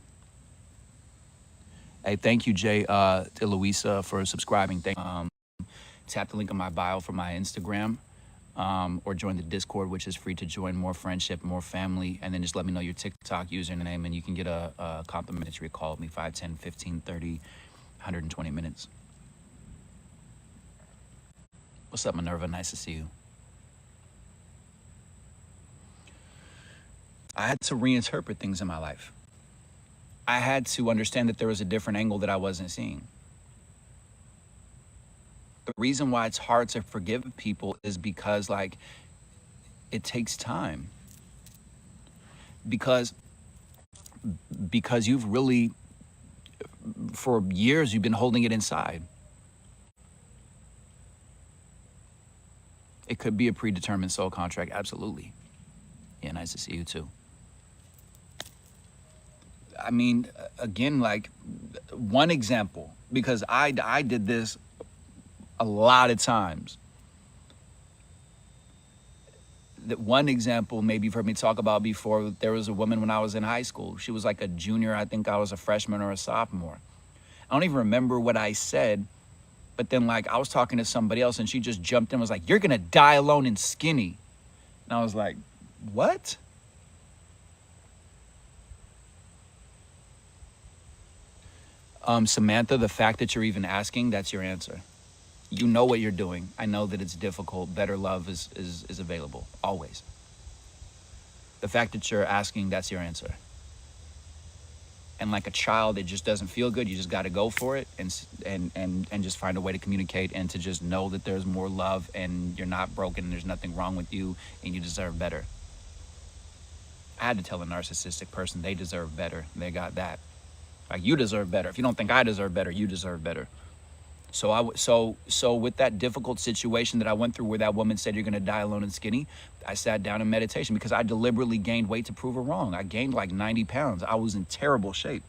Hey, thank you, Jay, to Louisa for subscribing. Tap the link in my bio for my Instagram, or join the Discord, which is free to join. More friendship, more family, and then just let me know your TikTok username, and you can get a complimentary call with me, 5, 10, 15, 30, 120 minutes. What's up, Minerva? Nice to see you. I had to reinterpret things in my life. I had to understand that there was a different angle that I wasn't seeing. The reason why it's hard to forgive people is because, like, it takes time. Because you've really, for years, you've been holding it inside. It could be a predetermined soul contract, absolutely. Yeah, nice to see you too. I mean, again, like, one example, because I did this a lot of times. That one example, maybe you've heard me talk about before, there was a woman when I was in high school. She was like a junior. I think I was a freshman or a sophomore. I don't even remember what I said, but then, like, I was talking to somebody else and she just jumped in and was like, "You're gonna die alone and skinny." And I was like, what? Samantha, the fact that you're even asking, that's your answer. You know what you're doing. I know that it's difficult. Better love is available, always. The fact that you're asking, that's your answer. And like a child, it just doesn't feel good. You just got to go for it and just find a way to communicate and to just know that there's more love and you're not broken and there's nothing wrong with you and you deserve better. I had to tell a narcissistic person they deserve better. They got that. Like, you deserve better. If you don't think I deserve better, you deserve better. So with that difficult situation that I went through where that woman said you're going to die alone and skinny, I sat down in meditation because I deliberately gained weight to prove her wrong. I gained like 90 pounds. I was in terrible shape.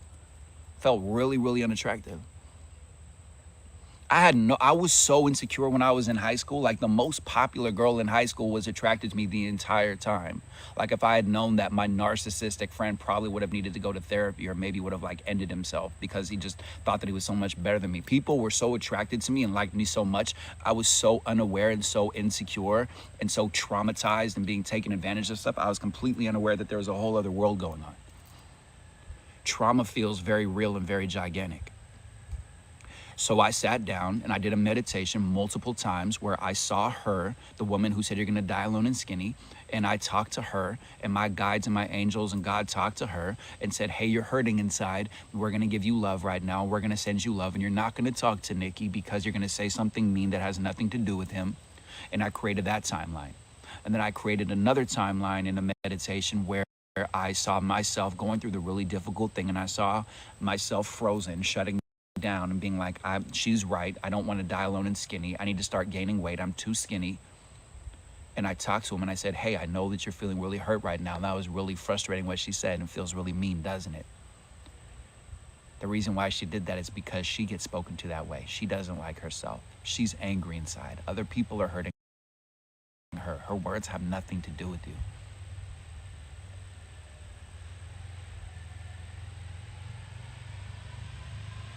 Felt really, really unattractive. I was so insecure when I was in high school. Like, the most popular girl in high school was attracted to me the entire time. Like, if I had known that, my narcissistic friend probably would have needed to go to therapy, or maybe would have like ended himself because he just thought that he was so much better than me. People were so attracted to me and liked me so much. I was so unaware and so insecure and so traumatized and being taken advantage of stuff. I was completely unaware that there was a whole other world going on. Trauma feels very real and very gigantic. So I sat down and I did a meditation multiple times where I saw her, the woman who said you're going to die alone and skinny, and I talked to her, and my guides and my angels and God talked to her and said, "Hey, you're hurting inside. We're going to give you love right now. We're going to send you love, and you're not going to talk to Nikki because you're going to say something mean that has nothing to do with him." And I created that timeline. And then I created another timeline in a meditation where I saw myself going through the really difficult thing, and I saw myself frozen, shutting down and being like, she's right. I don't want to die alone and skinny. I need to start gaining weight. I'm too skinny. And I talked to him and I said, "Hey, I know that you're feeling really hurt right now." And that was really frustrating what she said, and feels really mean, doesn't it? The reason why she did that is because she gets spoken to that way. She doesn't like herself. She's angry inside. Other people are hurting her. Her words have nothing to do with you.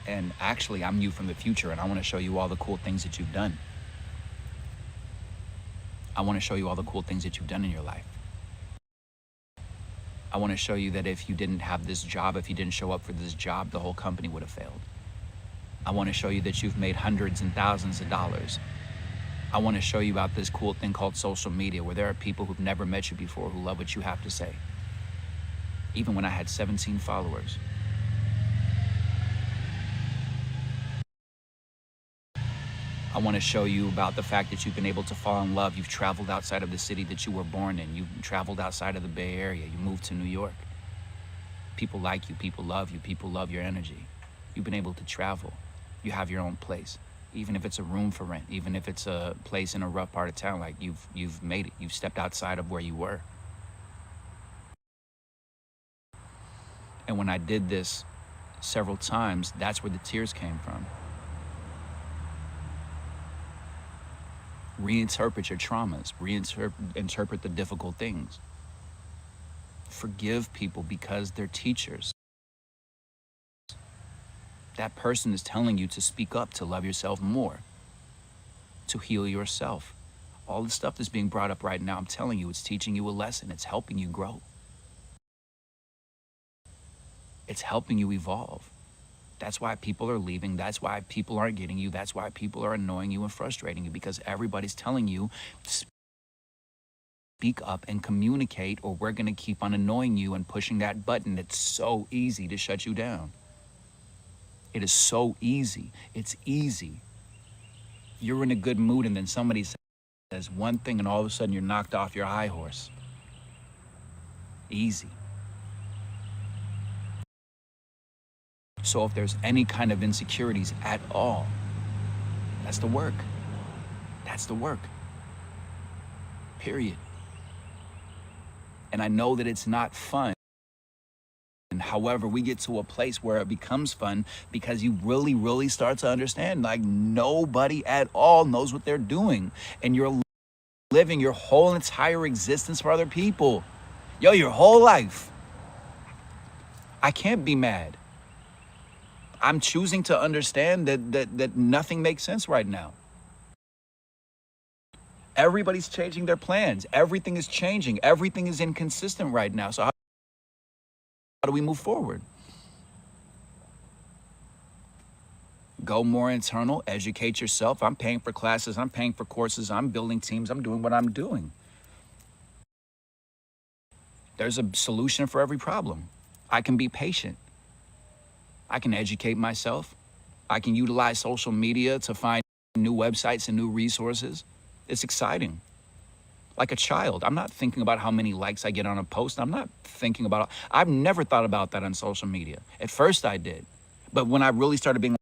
And actually, I'm you from the future, and I want to show you all the cool things that you've done. I want to show you all the cool things that you've done in your life. I want to show you that if you didn't have this job, if you didn't show up for this job, the whole company would have failed. I want to show you that you've made hundreds and thousands of dollars. I want to show you about this cool thing called social media, where there are people who've never met you before who love what you have to say. Even when I had 17 followers. I want to show you about the fact that you've been able to fall in love. You've traveled outside of the city that you were born in. You've traveled outside of the Bay Area. You moved to New York. People like you. People love you. People love your energy. You've been able to travel. You have your own place. Even if it's a room for rent, even if it's a place in a rough part of town, like you've made it. You've stepped outside of where you were. And when I did this several times, that's where the tears came from. Reinterpret your traumas, reinterpret the difficult things. forgive people because they're teachers. That person is telling you to speak up, to love yourself more, to heal yourself. All the stuff that's being brought up right now, I'm telling you, it's teaching you a lesson. It's helping you grow. It's helping you evolve. That's why people are leaving. That's why people aren't getting you. That's why people are annoying you and frustrating you, because everybody's telling you, speak up and communicate, or we're going to keep on annoying you and pushing that button. It's so easy to shut you down. It is so easy. It's easy. You're in a good mood and then somebody says one thing and all of a sudden you're knocked off your high horse. Easy. So if there's any kind of insecurities at all, that's the work. That's the work. Period. And I know that it's not fun. However, we get to a place where it becomes fun because you really, really start to understand, like, nobody at all knows what they're doing. And you're living your whole entire existence for other people. Yo, your whole life. I can't be mad. I'm choosing to understand that nothing makes sense right now. Everybody's changing their plans. Everything is changing. Everything is inconsistent right now. So how do we move forward? Go more internal, educate yourself. I'm paying for classes, I'm paying for courses, I'm building teams, I'm doing what I'm doing. There's a solution for every problem. I can be patient. I can educate myself. I can utilize social media to find new websites and new resources. It's exciting. Like a child, I'm not thinking about how many likes I get on a post. I've never thought about that on social media. At first I did. But when I really started being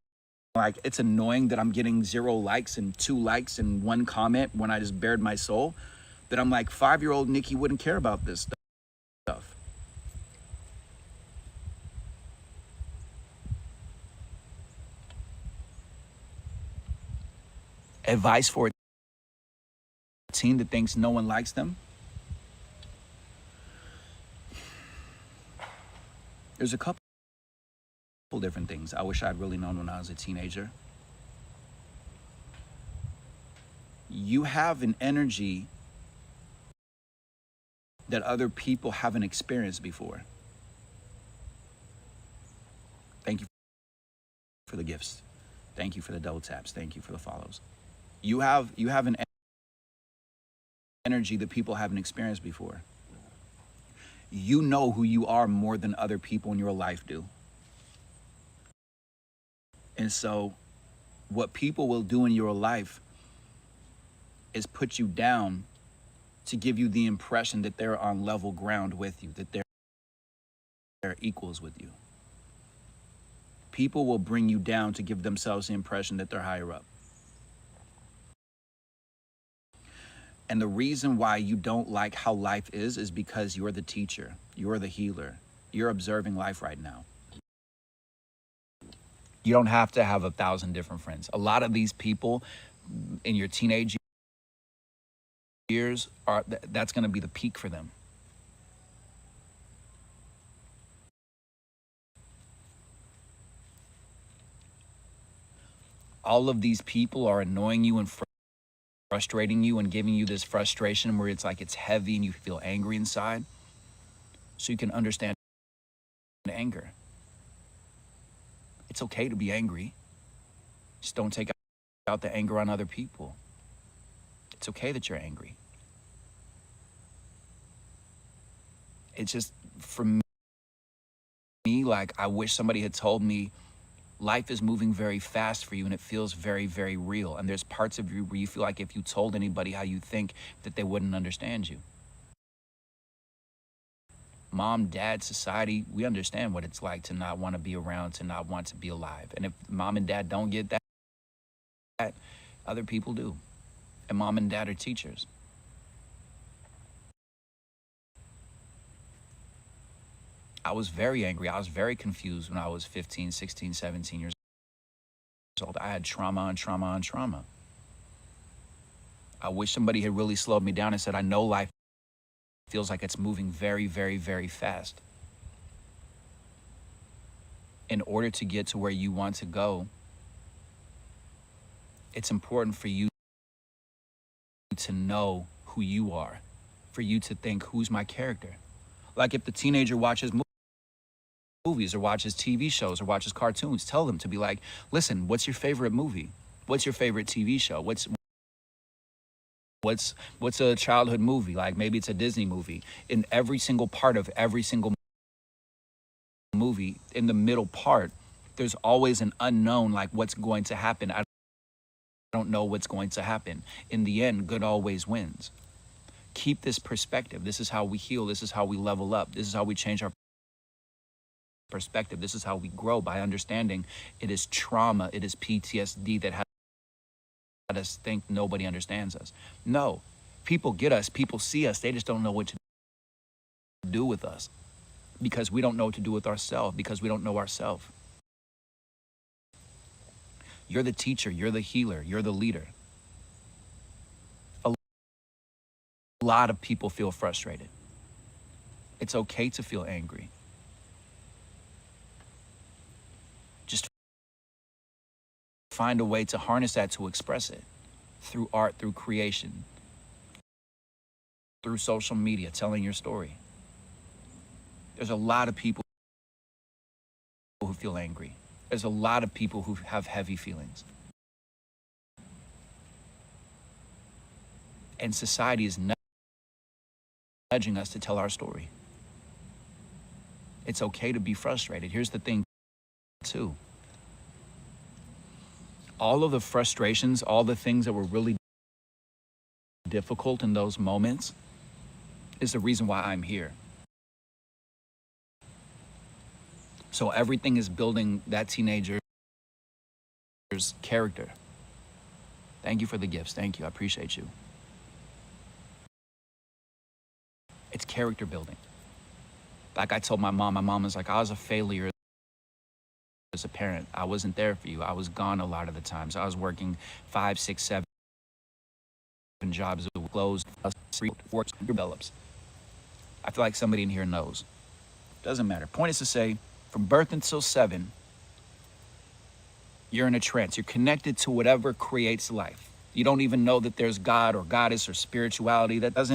like, it's annoying that I'm getting 0 likes and 2 likes and 1 comment when I just bared my soul, that I'm like, 5-year-old Nikki wouldn't care about this stuff. Advice for a teen that thinks no one likes them. There's a couple different things I wish I'd really known when I was a teenager. You have an energy that other people haven't experienced before. Thank you for the gifts. Thank you for the double taps. Thank you for the follows. You have an energy that people haven't experienced before. You know who you are more than other people in your life do. And so what people will do in your life is put you down to give you the impression that they're on level ground with you, that they're equals with you. People will bring you down to give themselves the impression that they're higher up. And the reason why you don't like how life is because you're the teacher, you're the healer, you're observing life right now. You don't have to have 1,000 different friends. A lot of these people in your teenage years, that's going to be the peak for them. All of these people are annoying you and frustrating you and giving you this frustration where it's like it's heavy and you feel angry inside. So you can understand anger. It's okay to be angry. Just don't take out the anger on other people. It's okay that you're angry. It's just, for me, like, I wish somebody had told me life is moving very fast for you and it feels very, very real. And there's parts of you where you feel like if you told anybody how you think, that they wouldn't understand you. Mom, dad, society, we understand what it's like to not want to be around, to not want to be alive. And if mom and dad don't get that, other people do. And mom and dad are teachers. I was very angry. I was very confused when I was 15, 16, 17 years old. I had trauma on trauma on trauma. I wish somebody had really slowed me down and said, I know life feels like it's moving very, very, very fast. In order to get to where you want to go, it's important for you to know who you are, for you to think, who's my character? Like if the teenager watches movies or watches TV shows or watches cartoons, tell them to be like, listen, what's your favorite movie? What's your favorite TV show? What's a childhood movie? Like maybe it's a Disney movie. In every single part of every single movie, in the middle part, there's always an unknown, like what's going to happen. I don't know what's going to happen. In the end, good always wins. Keep this perspective. This is how we heal. This is how we level up. This is how we change our perspective. This is how we grow, by understanding it is trauma, it is PTSD that had us think nobody understands us. No, people get us, people see us, they just don't know what to do with us because we don't know what to do with ourselves, because we don't know ourselves. You're the teacher, you're the healer, you're the leader. A lot of people feel frustrated. It's okay to feel angry. Just find a way to harness that, to express it through art, through creation, through social media, telling your story. There's a lot of people who feel angry. There's a lot of people who have heavy feelings. And society is nudging us to tell our story. It's okay to be frustrated. Here's the thing, too. All of the frustrations, all the things that were really difficult in those moments is the reason why I'm here. So everything is building that teenager's character. Thank you for the gifts. Thank you. I appreciate you. It's character building. Like I told my mom was like, I was a failure as a parent. I wasn't there for you. I was gone a lot of the times. I was working 5, 6, 7 jobs with closed, works, develops. I feel like somebody in here knows. Doesn't matter. Point is to say, from birth until 7, you're in a trance. You're connected to whatever creates life. You don't even know that there's God or goddess or spirituality. That's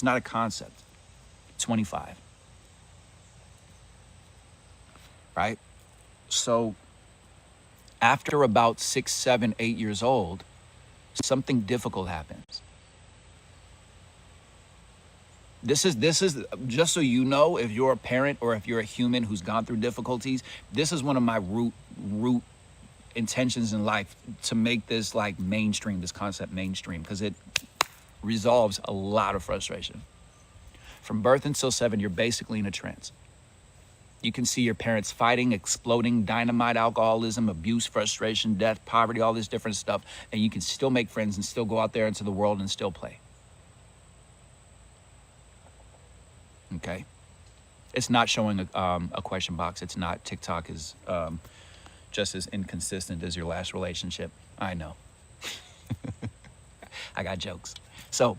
not a concept. 25. Right? So after about 6, 7, 8 years old, something difficult happens. This is just so you know, if you're a parent or if you're a human who's gone through difficulties, this is one of my root intentions in life, to make this like mainstream, this concept mainstream, because it resolves a lot of frustration. From birth until 7, you're basically in a trance. You can see your parents fighting, exploding, dynamite, alcoholism, abuse, frustration, death, poverty, all this different stuff, and you can still make friends and still go out there into the world and still play. Okay? It's not showing a question box. It's not. TikTok is just as inconsistent as your last relationship. I know. I got jokes. So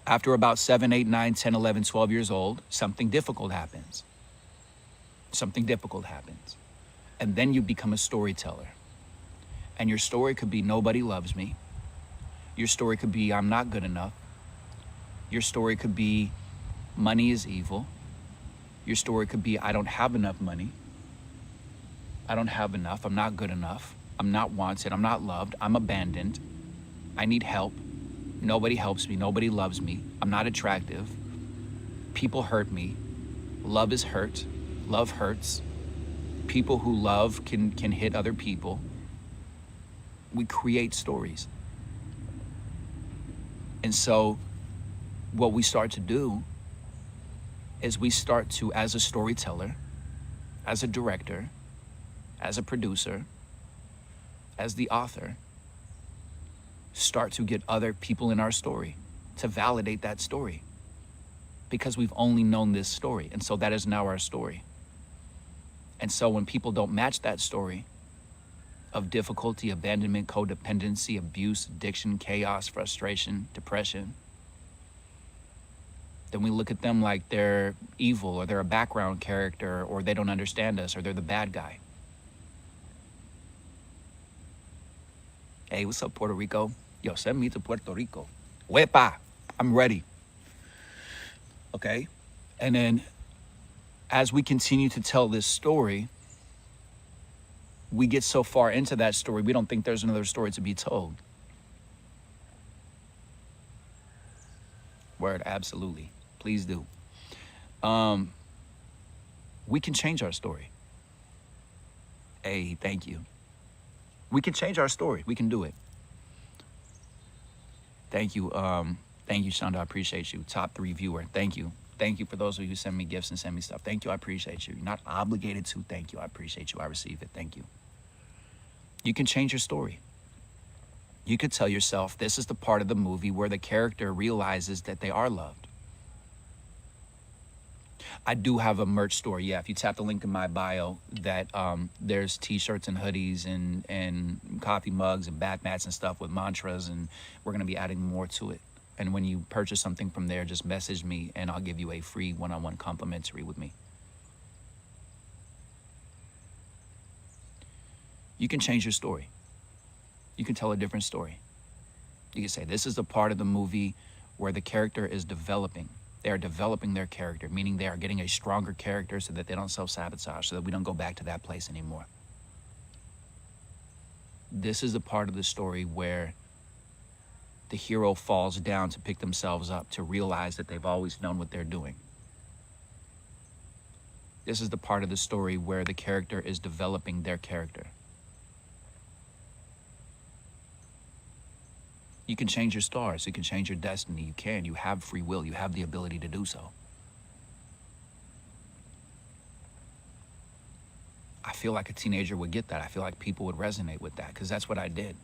after about 7, 8, 9, 10, 11, 12 years old, something difficult happens. Something difficult happens. And then you become a storyteller. And your story could be nobody loves me. Your story could be I'm not good enough. Your story could be money is evil. Your story could be I don't have enough money. I don't have enough. I'm not good enough. I'm not wanted. I'm not loved. I'm abandoned. I need help. Nobody helps me. Nobody loves me. I'm not attractive. People hurt me. Love is hurt. Love hurts. People who love can hit other people. We create stories. And so what we start to do is we start to, as a storyteller, as a director, as a producer, as the author, start to get other people in our story to validate that story, because we've only known this story. And so that is now our story. And so when people don't match that story, of difficulty, abandonment, codependency, abuse, addiction, chaos, frustration, depression, then we look at them like they're evil, or they're a background character, or they don't understand us, or they're the bad guy. Hey, what's up, Puerto Rico? Yo, send me to Puerto Rico. Wepa, I'm ready. Okay? And then as we continue to tell this story, we get so far into that story, we don't think there's another story to be told. Word, absolutely. Please do. We can change our story. Hey, thank you. We can change our story. We can do it. Thank you. Thank you, Shonda. I appreciate you. Top 3 viewer. Thank you. Thank you for those of you who send me gifts and send me stuff. Thank you. I appreciate you. You're not obligated to. Thank you. I appreciate you. I receive it. Thank you. You can change your story. You could tell yourself this is the part of the movie where the character realizes that they are loved. I do have a merch store. Yeah, if you tap the link in my bio, that there's t-shirts and hoodies and coffee mugs and bath mats and stuff with mantras, and we're going to be adding more to it. And when you purchase something from there, just message me and I'll give you a free one-on-one complimentary with me. You can change your story. You can tell a different story. You can say, this is the part of the movie where the character is developing. They are developing their character, meaning they are getting a stronger character so that they don't self-sabotage, so that we don't go back to that place anymore. This is the part of the story where the hero falls down to pick themselves up, to realize that they've always known what they're doing. This is the part of the story where the character is developing their character. You can change your stars. You can change your destiny. You can. You have free will. You have the ability to do so. I feel like a teenager would get that. I feel like people would resonate with that, because that's what I did.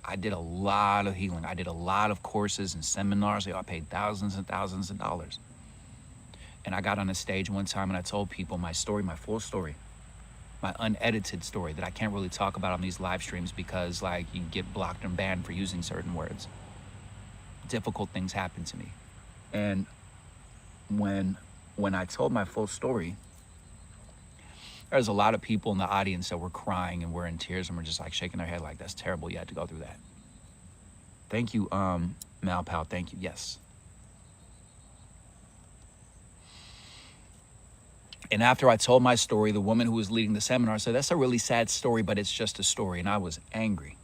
I did a lot of healing. I did a lot of courses and seminars. I paid thousands and thousands of dollars. And I got on a stage one time and I told people my story, my full story, my unedited story that I can't really talk about on these live streams because, like, you get blocked and banned for using certain words. Difficult things happen to me. And when I told my full story, there's a lot of people in the audience that were crying and were in tears and were just like shaking their head like, that's terrible, you had to go through that. Thank you, Malpal, thank you, yes. And after I told my story, the woman who was leading the seminar said, that's a really sad story, but it's just a story. And I was angry.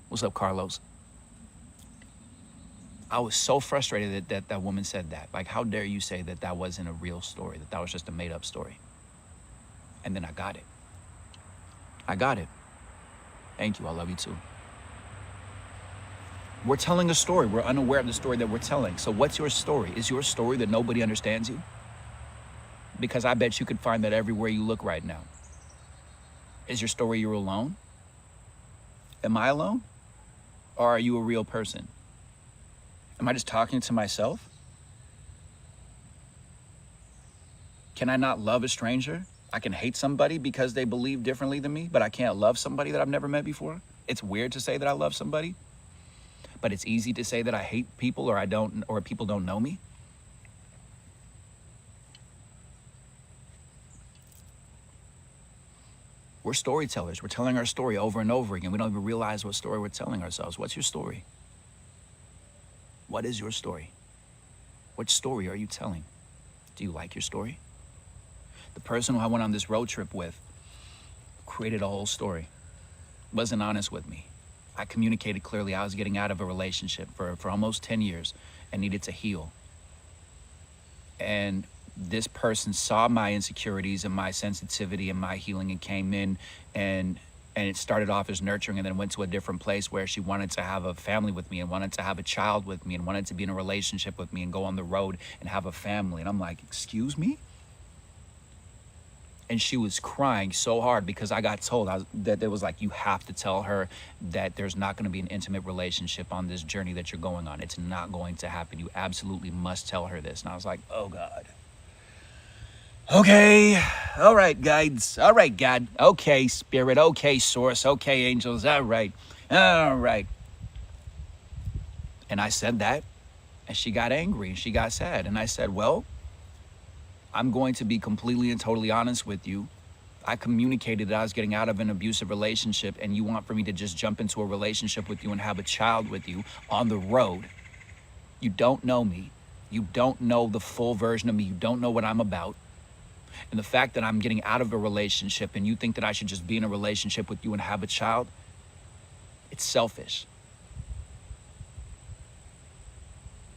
What's up, Carlos? I was so frustrated that that woman said that. Like, how dare you say that that wasn't a real story, that that was just a made up story? And then I got it. I got it. Thank you. I love you too. We're telling a story. We're unaware of the story that we're telling. So what's your story? Is your story that nobody understands you? Because I bet you could find that everywhere you look right now. Is your story you're alone? Am I alone? Or are you a real person? Am I just talking to myself? Can I not love a stranger? I can hate somebody because they believe differently than me, but I can't love somebody that I've never met before. It's weird to say that I love somebody, but it's easy to say that I hate people or people don't know me. We're storytellers. We're telling our story over and over again. We don't even realize what story we're telling ourselves. What's your story? What is your story? What story are you telling? Do you like your story? The person who I went on this road trip with created a whole story. Wasn't honest with me. I communicated clearly. I was getting out of a relationship for almost 10 years and needed to heal. And this person saw my insecurities and my sensitivity and my healing and came in and it started off as nurturing and then went to a different place where she wanted to have a family with me and wanted to have a child with me and wanted to be in a relationship with me and go on the road and have a family. And I'm like, excuse me? And she was crying so hard because I got told that it was like, you have to tell her that there's not going to be an intimate relationship on this journey that you're going on. It's not going to happen. You absolutely must tell her this. And I was like, oh God. Okay, all right, guides. All right, God. Okay, Spirit. Okay, Source. Okay, angels. All right. All right. And I said that, and she got angry and she got sad. And I said, well, I'm going to be completely and totally honest with you. I communicated that I was getting out of an abusive relationship, and you want for me to just jump into a relationship with you and have a child with you on the road. You don't know me. You don't know the full version of me. You don't know what I'm about. And the fact that I'm getting out of a relationship and you think that I should just be in a relationship with you and have a child, it's selfish.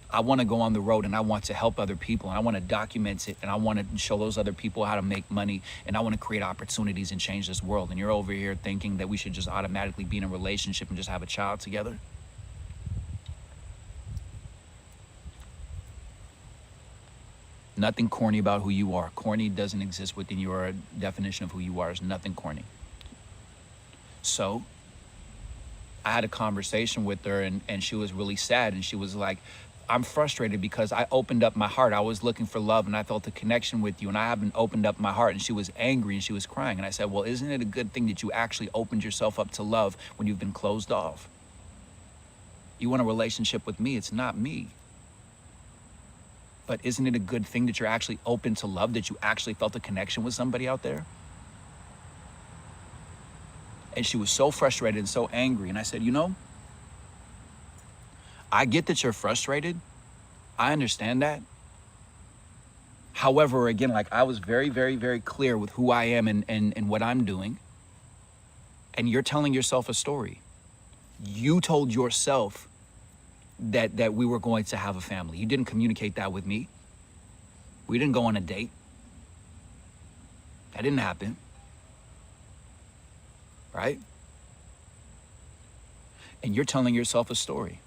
I want to go on the road and I want to help other people and I want to document it and I want to show those other people how to make money and I want to create opportunities and change this world. And you're over here thinking that we should just automatically be in a relationship and just have a child together. Nothing corny about who you are. Corny doesn't exist within your definition of who you are. There's nothing corny. So I had a conversation with her and she was really sad and she was like, I'm frustrated because I opened up my heart. I was looking for love and I felt a connection with you and I haven't opened up my heart. And she was angry and she was crying. And I said, well, isn't it a good thing that you actually opened yourself up to love when you've been closed off? You want a relationship with me, it's not me. But isn't it a good thing that you're actually open to love, that you actually felt a connection with somebody out there? And she was so frustrated and so angry. And I said, you know, I get that you're frustrated. I understand that. However, again, like I was very, very, very clear with who I am and what I'm doing. And you're telling yourself a story. You told yourself that we were going to have a family. You didn't communicate that with me. We didn't go on a date. That didn't happen. Right? And you're telling yourself a story.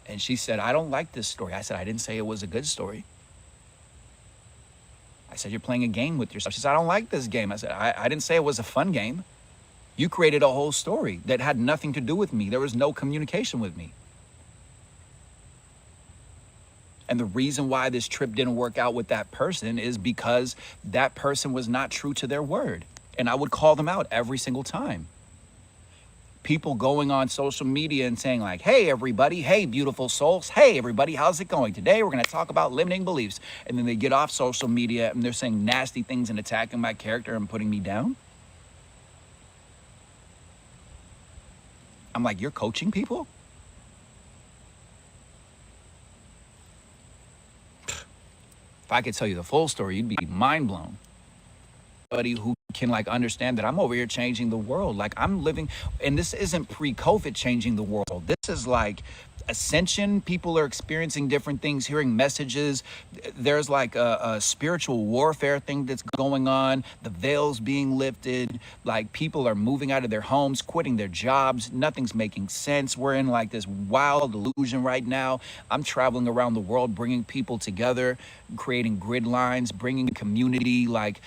And she said, I don't like this story. I said, I didn't say it was a good story. I said, you're playing a game with yourself. She said, I don't like this game. I said, I didn't say it was a fun game. You created a whole story that had nothing to do with me. There was no communication with me. And the reason why this trip didn't work out with that person is because that person was not true to their word. And I would call them out every single time. People going on social media and saying like, hey, everybody, hey, beautiful souls. Hey, everybody, how's it going? Today, we're going to talk about limiting beliefs. And then they get off social media and they're saying nasty things and attacking my character and putting me down. I'm like, you're coaching people? If I could tell you the full story, you'd be mind blown. Somebody who can like understand that I'm over here changing the world. Like I'm living, and this isn't pre-COVID changing the world. This is like ascension. People are experiencing different things, hearing messages. There's like a spiritual warfare thing that's going on. The veil's being lifted. Like people are moving out of their homes, quitting their jobs. Nothing's making sense. We're in like this wild illusion right now. I'm traveling around the world, bringing people together, creating grid lines, bringing community, like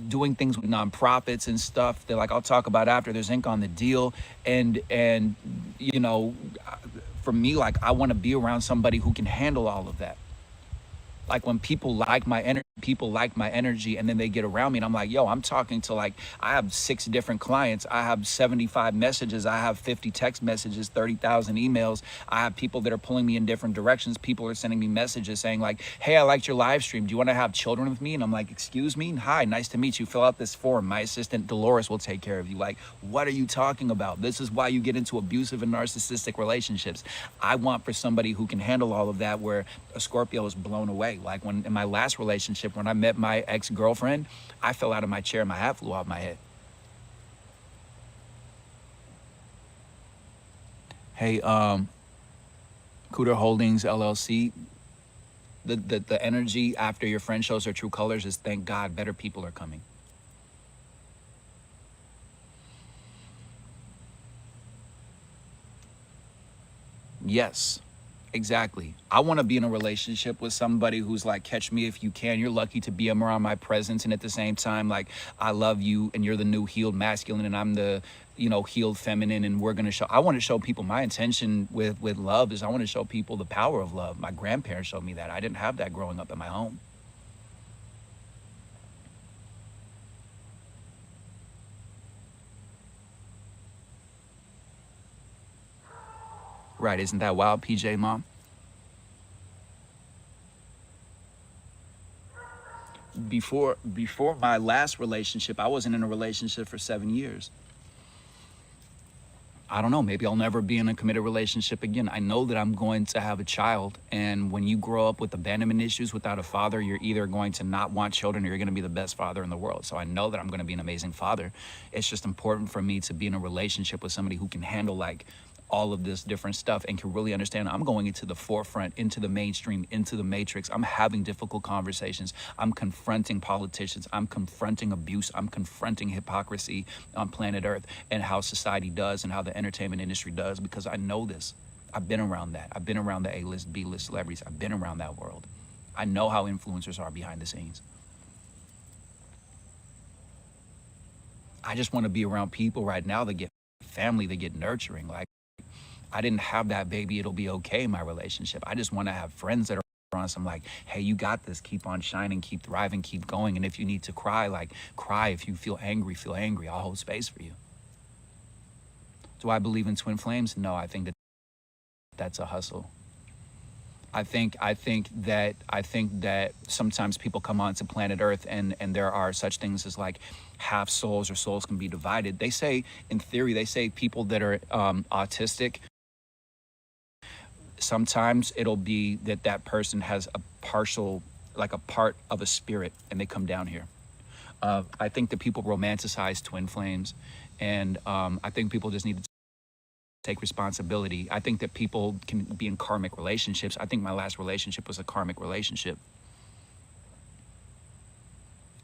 doing things with nonprofits and stuff that like I'll talk about after. There's ink on the deal. And you know, for me, like I want to be around somebody who can handle all of that. Like when people like my energy and then they get around me and I'm like, yo, I'm talking to like, I have 6 different clients. I have 75 messages. I have 50 text messages, 30,000 emails. I have people that are pulling me in different directions. People are sending me messages saying like, hey, I liked your live stream. Do you want to have children with me? And I'm like, excuse me? Hi, nice to meet you. Fill out this form. My assistant Dolores will take care of you. Like, what are you talking about? This is why you get into abusive and narcissistic relationships. I want for somebody who can handle all of that, where a Scorpio is blown away. Like when in my last relationship, when I met my ex-girlfriend, I fell out of my chair and my hat flew off my head. Hey, Cooter Holdings LLC, the energy after your friend shows her true colors is thank God better people are coming. Yes. Exactly. I want to be in a relationship with somebody who's like, catch me if you can. You're lucky to be around my presence. And at the same time, like, I love you and you're the new healed masculine and I'm the, you know, healed feminine. And we're going to show, I want to show people my intention with love is I want to show people the power of love. My grandparents showed me that. I didn't have that growing up in my home. Right, isn't that wild, PJ Mom? Before my last relationship, I wasn't in a relationship for 7 years. I don't know, maybe I'll never be in a committed relationship again. I know that I'm going to have a child, and when you grow up with abandonment issues without a father, you're either going to not want children or you're going to be the best father in the world. So I know that I'm going to be an amazing father. It's just important for me to be in a relationship with somebody who can handle like all of this different stuff and can really understand I'm going into the forefront, into the mainstream, into the matrix. I'm having difficult conversations. I'm confronting politicians. I'm confronting abuse. I'm confronting hypocrisy on planet Earth and how society does and how the entertainment industry does, because I know this. I've been around that. I've been around the A-list, B-list celebrities. I've been around that world. I know how influencers are behind the scenes. I just want to be around people right now that get family, that get nurturing. Like, I didn't have that baby, it'll be okay in my relationship. I just want to have friends that are on some like, hey, you got this, keep on shining, keep thriving, keep going. And if you need to cry, like cry. If you feel angry, I'll hold space for you. Do I believe in twin flames? No, I think that that's a hustle. I think that sometimes people come onto planet Earth and there are such things as like half souls, or souls can be divided. They say, in theory, they say people that are autistic, sometimes it'll be that person has a partial, like a part of a spirit, and they come down here. I think that people romanticize twin flames, and I think people just need to take responsibility. I think that people can be in karmic relationships. I think my last relationship was a karmic relationship.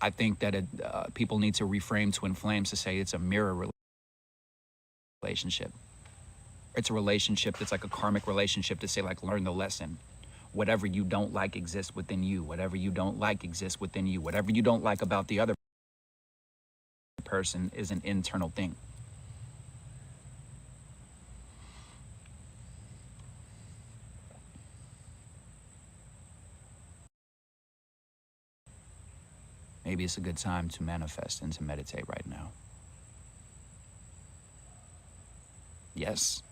I think that people need to reframe twin flames to say it's a mirror relationship. It's a relationship that's like a karmic relationship to say, like, learn the lesson. Whatever you don't like exists within you. Whatever you don't like exists within you. Whatever you don't like about the other person is an internal thing. Maybe it's a good time to manifest and to meditate right now. Yes.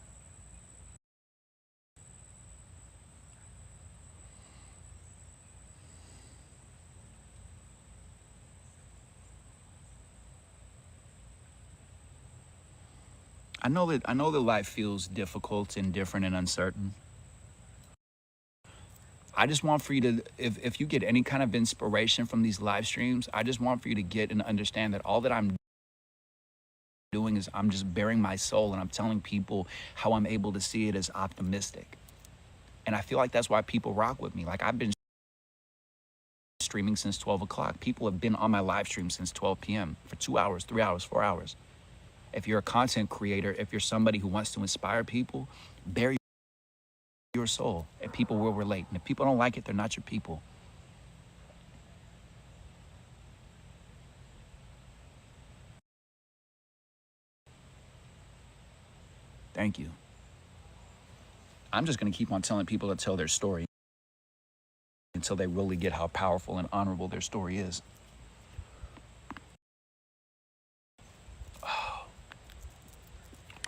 I know that life feels difficult and different and uncertain. I just want for you to, if you get any kind of inspiration from these live streams, I just want for you to get and understand that all that I'm doing is I'm just bearing my soul, and I'm telling people how I'm able to see it as optimistic. And I feel like that's why people rock with me. Like, I've been streaming since 12 o'clock. People have been on my live stream since 12 p.m. for 2 hours, 3 hours, 4 hours. If you're a content creator, if you're somebody who wants to inspire people, bear your soul, and people will relate. And if people don't like it, they're not your people. Thank you. I'm just going to keep on telling people to tell their story until they really get how powerful and honorable their story is.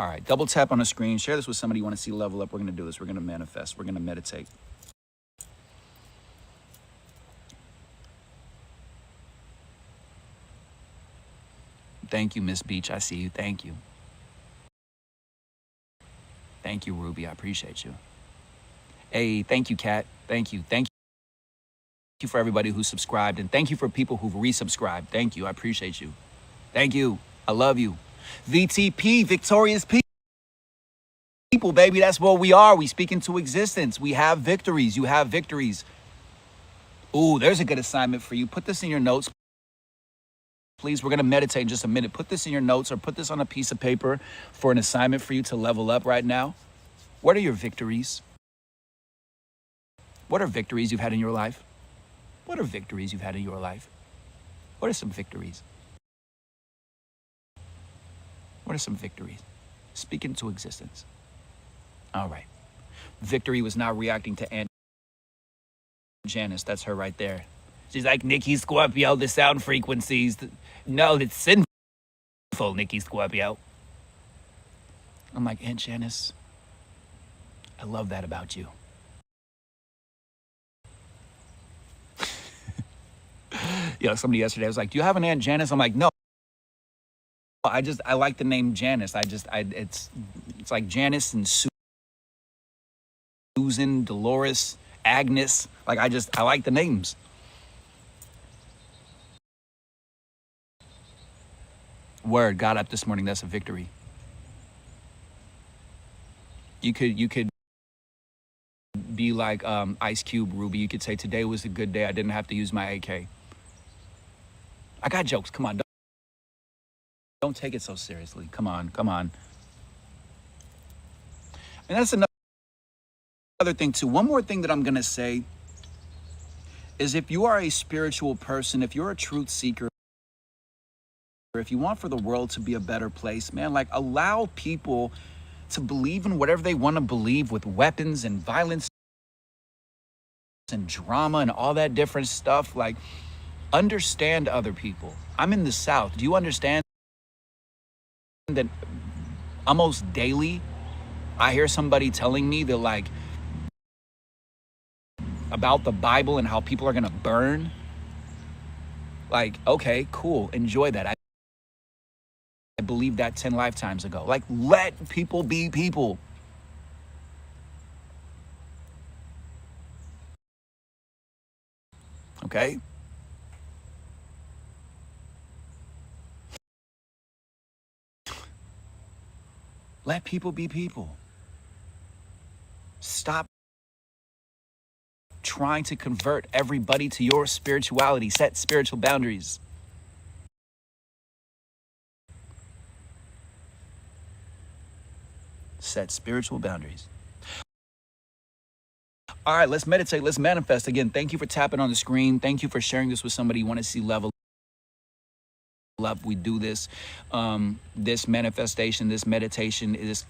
All right, double tap on the screen. Share this with somebody you want to see level up. We're going to do this. We're going to manifest. We're going to meditate. Thank you, Miss Beach. I see you. Thank you. Thank you, Ruby. I appreciate you. Hey, thank you, Kat. Thank you. Thank you for everybody who subscribed. And thank you for people who've resubscribed. Thank you. I appreciate you. Thank you. I love you. VTP, victorious people, baby. That's what we are. We speak into existence. We have victories. You have victories. Ooh, there's a good assignment for you. Put this in your notes, please. We're going to meditate in just a minute. Put this in your notes, or put this on a piece of paper for an assignment for you to level up right now. What are your victories? What are victories you've had in your life? What are victories you've had in your life? What are some victories? What are some victories? Speak into existence. All right. Victory was not reacting to Aunt Janice. That's her right there. She's like, Nikki Scorpio, the sound frequencies. No, it's sinful, Nikki Scorpio. I'm like, Aunt Janice, I love that about you. Somebody yesterday was like, "Do you have an Aunt Janice?" I'm like, "No. I like the name Janice. It's like Janice and Susan, Dolores, Agnes. Like I like the names." Word, got up this morning. That's a victory. You could be like Ice Cube, Ruby. You could say today was a good day. I didn't have to use my AK. I got jokes. Come on, don't take it so seriously. Come on. And that's another thing too. One more thing that I'm gonna say is if you are a spiritual person, if you're a truth seeker, if you want for the world to be a better place, man, like allow people to believe in whatever they want to believe with weapons and violence and drama and all that different stuff. Like, understand other people. I'm in the South. Do you understand that almost daily I hear somebody telling me that, like, about the Bible and how people are gonna burn? Like, okay, cool, enjoy that. I believed that 10 lifetimes ago. Like, let people be people. Okay? Let people be people. Stop trying to convert everybody to your spirituality. Set spiritual boundaries. Set spiritual boundaries. All right, let's meditate. Let's manifest. Again, thank you for tapping on the screen. Thank you for sharing this with somebody you want to see level up. We do this. This manifestation, this meditation, this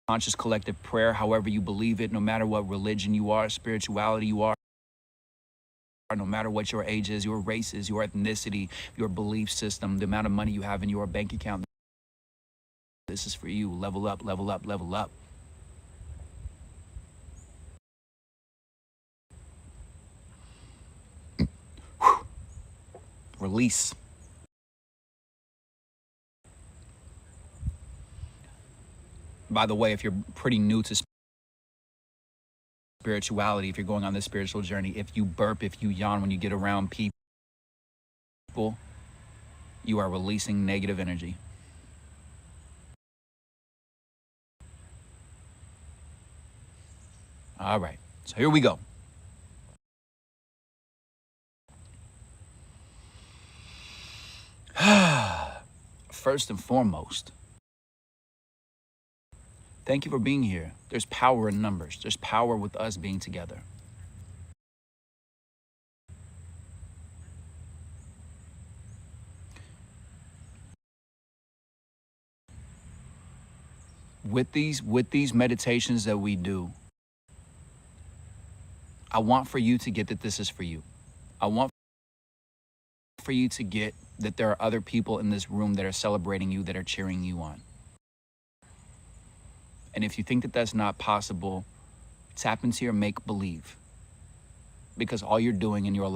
conscious collective prayer, however you believe it, no matter what religion you are, spirituality you are, no matter what your age is, your race is, your ethnicity, your belief system, the amount of money you have in your bank account. This is for you. Level up, level up, level up. Release. By the way, if you're pretty new to spirituality, if you're going on this spiritual journey, if you burp, if you yawn when you get around people, you are releasing negative energy. All right, so here we go. First and foremost, thank you for being here. There's power in numbers. There's power with us being together. With these meditations that we do, I want for you to get that this is for you. I want for you to get that there are other people in this room that are celebrating you, that are cheering you on. And if you think that that's not possible, tap into your make-believe. Because all you're doing in your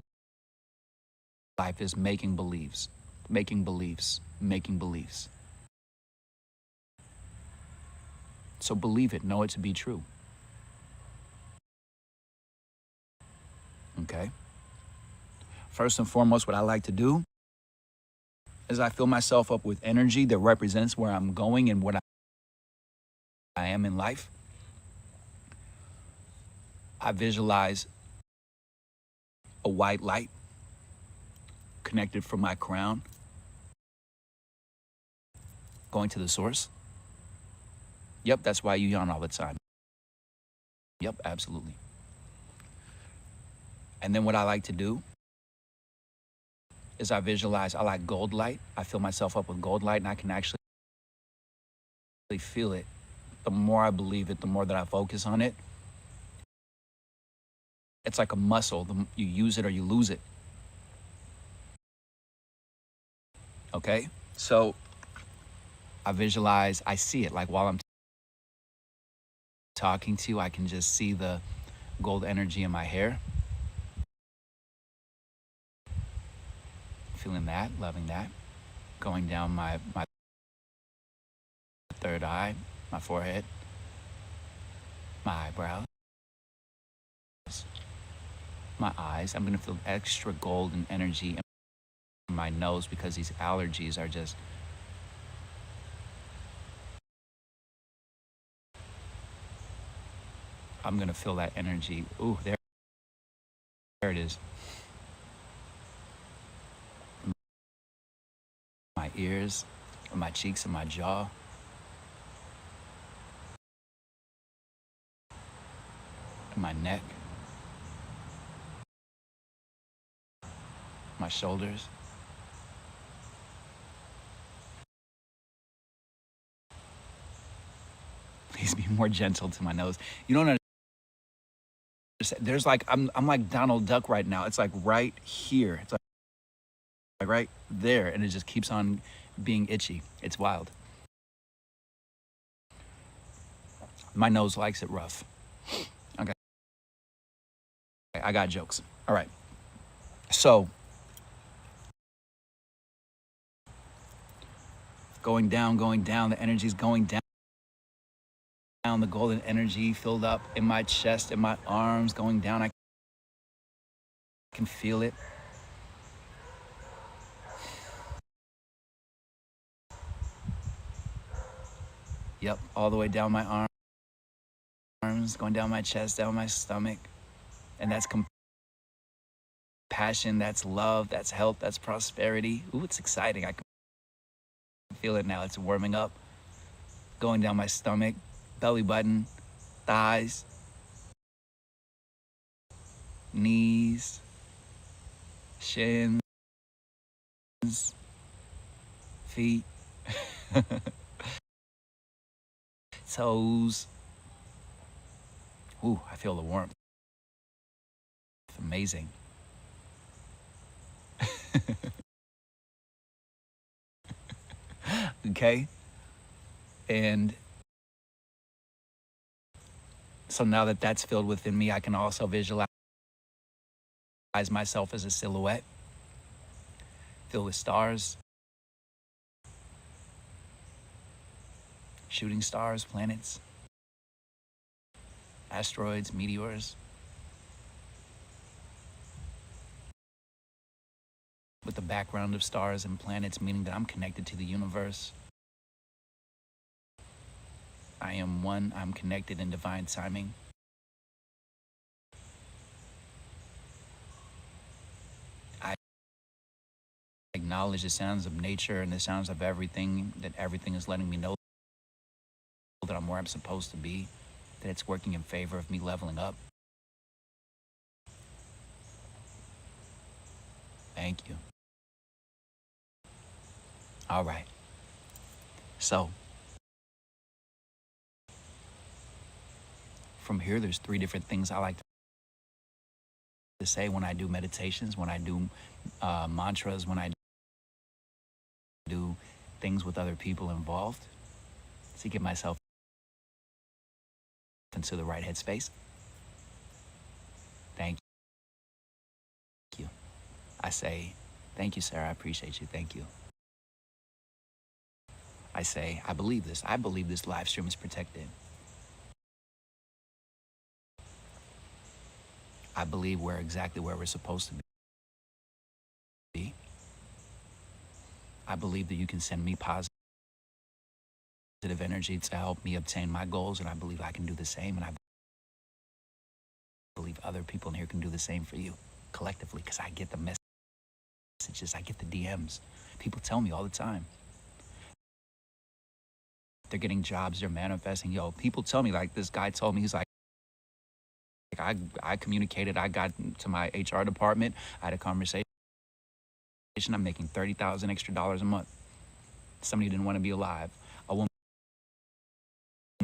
life is making beliefs, making beliefs, making beliefs. So believe it, know it to be true. Okay? First and foremost, what I like to do is I fill myself up with energy that represents where I'm going and what I am in life. I visualize a white light connected from my crown, going to the source. Yep, that's why you yawn all the time. Yep, absolutely. And then what I like to do is I visualize, I like gold light. I fill myself up with gold light, and I can actually feel it. The more I believe it, the more that I focus on it. It's like a muscle. You use it or you lose it. Okay? So I visualize, I see it like while I'm talking to you, I can just see the gold energy in my hair. Feeling that, loving that. Going down my third eye, my forehead, my eyebrows, my eyes. I'm gonna feel extra golden energy in my nose because these allergies are just I'm gonna feel that energy. Ooh, there it is. My ears, my cheeks, and my jaw. My neck, my shoulders. Please be more gentle to my nose. You don't understand. There's like I'm like Donald Duck right now. It's like right here. It's like right there, and it just keeps on being itchy. It's wild. My nose likes it rough. Okay. I got jokes. All right. So going down, the energy's going down, the golden energy filled up in my chest, in my arms, going down. I can feel it. Yep, all the way down my arms, going down my chest, down my stomach. And that's compassion, that's love, that's health, that's prosperity. Ooh, it's exciting. I can feel it now. It's warming up. Going down my stomach, belly button, thighs, knees, shins, feet, toes. Ooh, I feel the warmth. It's amazing. Okay? And so now that that's filled within me, I can also visualize myself as a silhouette, filled with stars, shooting stars, planets, asteroids, meteors, with the background of stars and planets, meaning that I'm connected to the universe. I am one, I'm connected in divine timing. I acknowledge the sounds of nature and the sounds of everything, that everything is letting me know that I'm where I'm supposed to be, that it's working in favor of me leveling up. Thank you. All right. So, from here, there's 3 different things I like to say when I do meditations, when I do mantras, when I do things with other people involved to get myself into the right headspace. Thank you. I say, thank you, Sarah. I appreciate you. Thank you. I say, I believe this. I believe this live stream is protected. I believe we're exactly where we're supposed to be. I believe that you can send me positive energy to help me obtain my goals, and I believe I can do the same, and I believe other people in here can do the same for you, collectively, because I get the messages, I get the DMs. People tell me all the time. They're getting jobs, they're manifesting. Yo, people tell me, like this guy told me, he's like, I communicated, I got to my HR department, I had a conversation, I'm making $30,000 extra a month. Somebody didn't want to be alive. A woman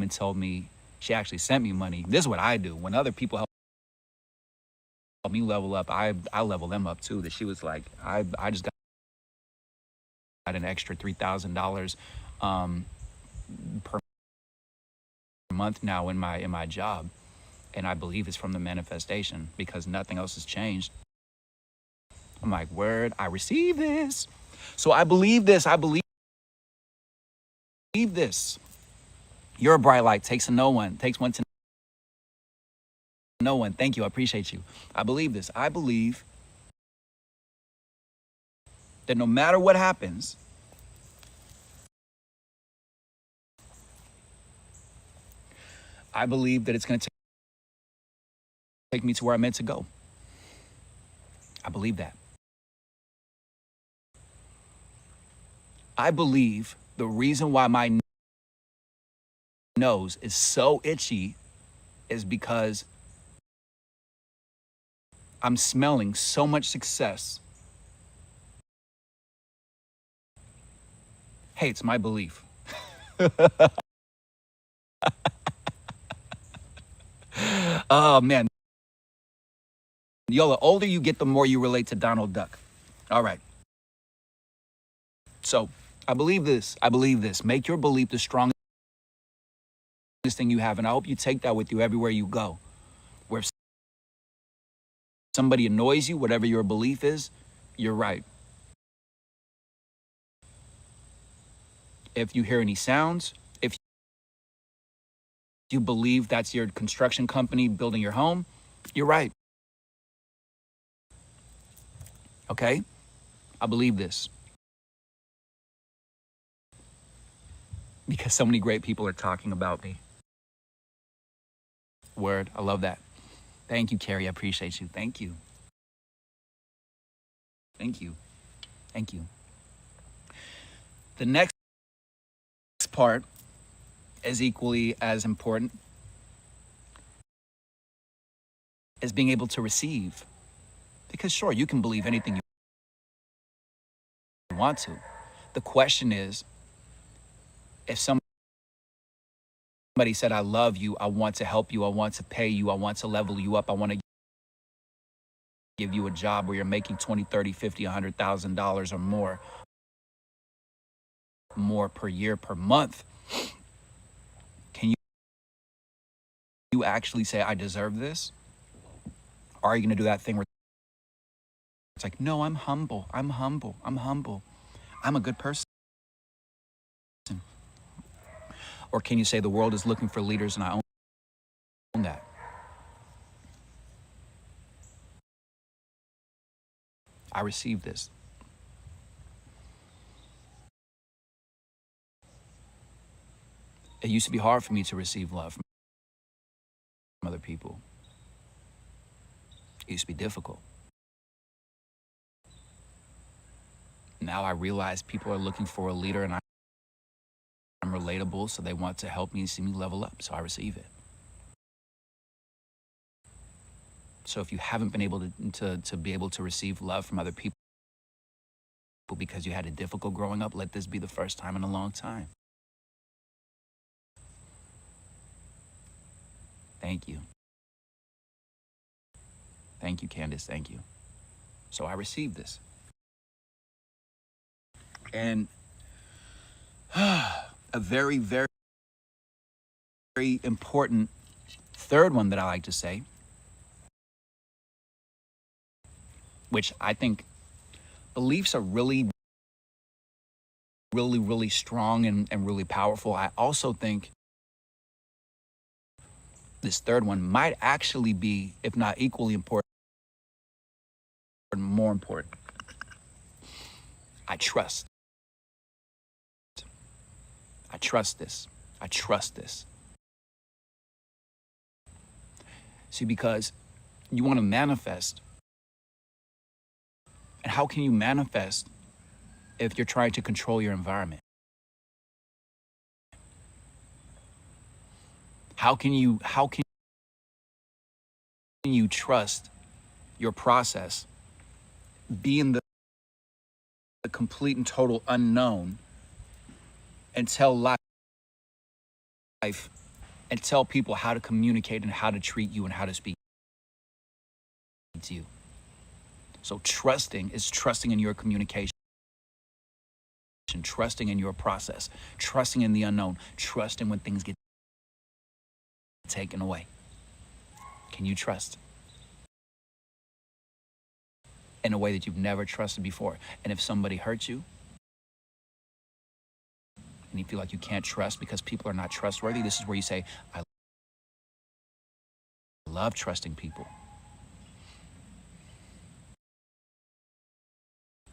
told me, she actually sent me money. This is what I do. When other people help me level up, I level them up too. That she was like, I just got an extra $3,000 per month now in my job, and I believe it's from the manifestation because nothing else has changed. I'm like, word, I receive this. So I believe this. I believe this. You're a bright light. Takes one to know one. Thank you. I appreciate you. I believe this. I believe that no matter what happens, I believe that it's going to take me to where I'm meant to go. I believe that. I believe the reason why my nose is so itchy is because I'm smelling so much success. Hey, it's my belief. Oh, man. Yo, the older you get, the more you relate to Donald Duck. All right. So I believe this. I believe this. Make your belief the strongest thing you have. And I hope you take that with you everywhere you go. Where if somebody annoys you, whatever your belief is, you're right. If you hear any sounds, if you believe that's your construction company building your home, you're right. Okay? I believe this. Because so many great people are talking about me. Word, I love that. Thank you, Carrie. I appreciate you. Thank you. Thank you. Thank you. The next part is equally as important, is being able to receive. Because sure, you can believe anything you want to. The question is, if somebody said, I love you, I want to help you, I want to pay you, I want to level you up, I want to give you a job where you're making $20, $30, $50, $100,000 or more per year, per month, can you actually say, I deserve this? Or are you going to do that thing where it's like, no, I'm humble, I'm humble, I'm humble, I'm a good person? Or can you say the world is looking for leaders and I own that? I received this. It used to be hard for me to receive love from other people. It used to be difficult. Now I realize people are looking for a leader and I'm relatable, so they want to help me and see me level up, so I receive it. So if you haven't been able to be able to receive love from other people because you had it difficult growing up, let this be the first time in a long time. Thank you. Thank you, Candace. Thank you. So I received this. And a very, very, very important third one that I like to say, which I think beliefs are really, really, really strong and really powerful. I also think this third one might actually be, if not equally important, more important. I trust. I trust this. I trust this. See, because you want to manifest. And how can you manifest if you're trying to control your environment? How can you trust your process, be in the complete and total unknown, and tell life and tell people how to communicate and how to treat you and how to speak to you? So trusting is trusting in your communication, trusting in your process, trusting in the unknown, trusting when things get taken away? Can you trust in a way that you've never trusted before? And if somebody hurts you and you feel like you can't trust because people are not trustworthy, this is where you say, I love trusting people.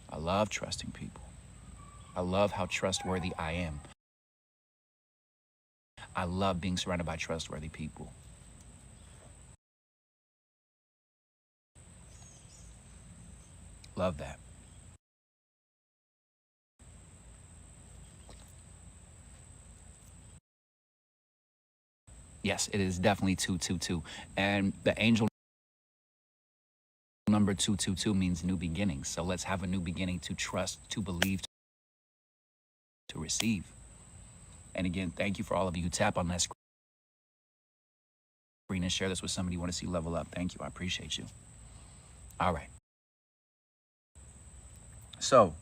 I love trusting people. I love how trustworthy I am. I love being surrounded by trustworthy people. Love that. Yes, it is definitely 222. And the angel number 222 means new beginnings. So let's have a new beginning to trust, to believe, to receive. And again, thank you for all of you who tap on that screen and share this with somebody you want to see level up. Thank you. I appreciate you. All right. So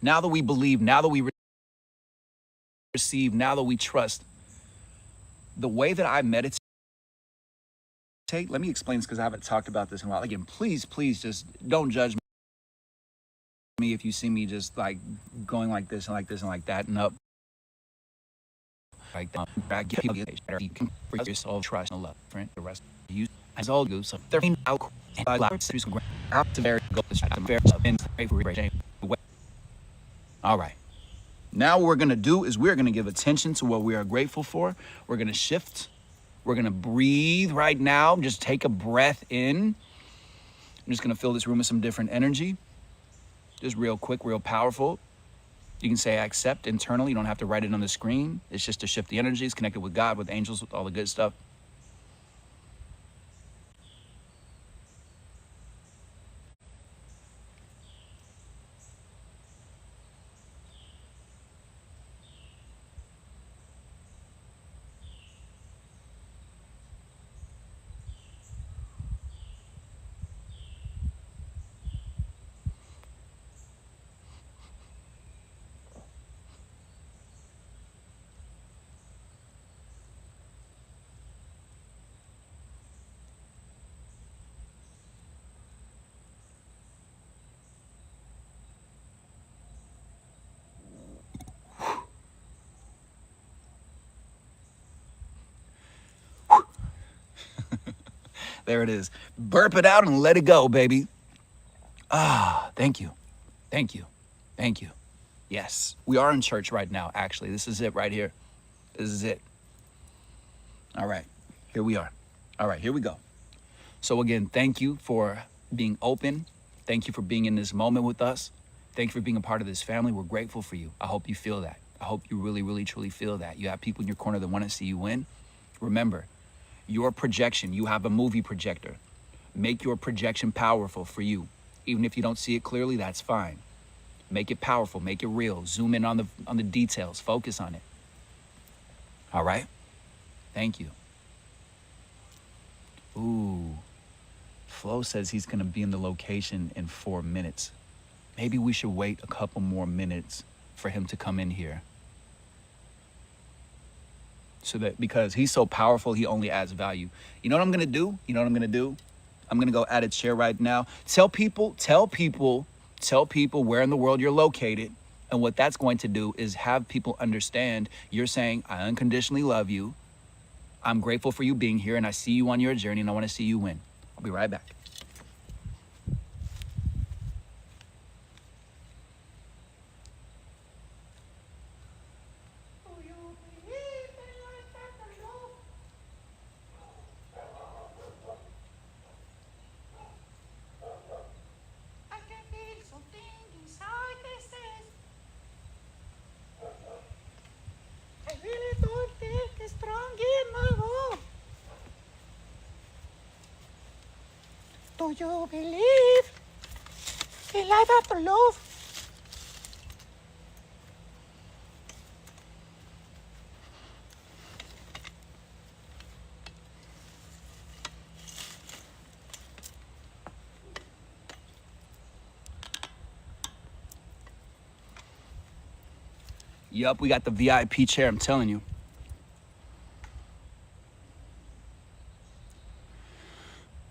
now that we believe, now that we receive, now that we trust, the way that I meditate, let me explain this because I haven't talked about this in a while. Again, please just don't judge me if you see me just like going like this and like this and like that and up. Like that. You can free yourself, trust, and love. Friend, the rest of you as all do. So they're out to very go all right. Now what we're gonna do is we're gonna give attention to what we are grateful for. We're gonna shift. We're gonna breathe right now. Just take a breath in. I'm just gonna fill this room with some different energy. Just real quick, real powerful. You can say I accept internally. You don't have to write it on the screen. It's just to shift the energies, connected with God, with angels, with all the good stuff. There it is. Burp it out and let it go, baby. Ah, thank you. Thank you. Thank you. Yes, we are in church right now, actually. This is it right here. This is it. All right, here we are. All right, here we go. So again, thank you for being open. Thank you for being in this moment with us. Thank you for being a part of this family. We're grateful for you. I hope you feel that. I hope you really, really, truly feel that. You have people in your corner that want to see you win. Remember, your projection, you have a movie projector. Make your projection powerful for you. Even if you don't see it clearly, that's fine. Make it powerful, make it real. Zoom in on the details, focus on it. All right? Thank you. Ooh. Flo says he's gonna be in the location in 4 minutes. Maybe we should wait a couple more minutes for him to come in here. So that, because he's so powerful, he only adds value. You know what I'm gonna do? You know what I'm gonna do? I'm gonna go add a chair right now. Tell people where in the world you're located. And what that's going to do is have people understand you're saying, I unconditionally love you. I'm grateful for you being here and I see you on your journey and I wanna see you win. I'll be right back. Do you believe in life after love? Yup, we got the VIP chair, I'm telling you.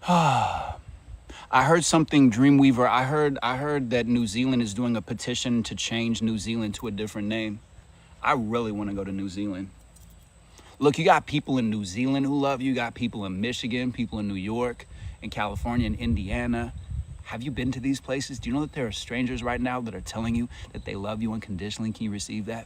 I heard something, Dreamweaver. I heard that New Zealand is doing a petition to change New Zealand to a different name. I really want to go to New Zealand. Look, you got people in New Zealand who love you. You got people in Michigan, people in New York, in California, and Indiana. Have you been to these places? Do you know that there are strangers right now that are telling you that they love you unconditionally? Can you receive that?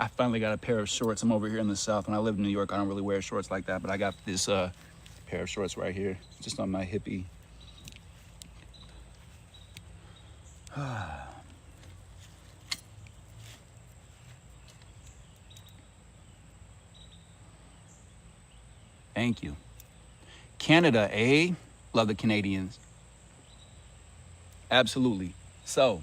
I finally got a pair of shorts. I'm over here in the South. When I live in New York, I don't really wear shorts like that, but I got this pair of shorts right here, just on my hippie. Thank you. Canada, eh? Love the Canadians. Absolutely. So,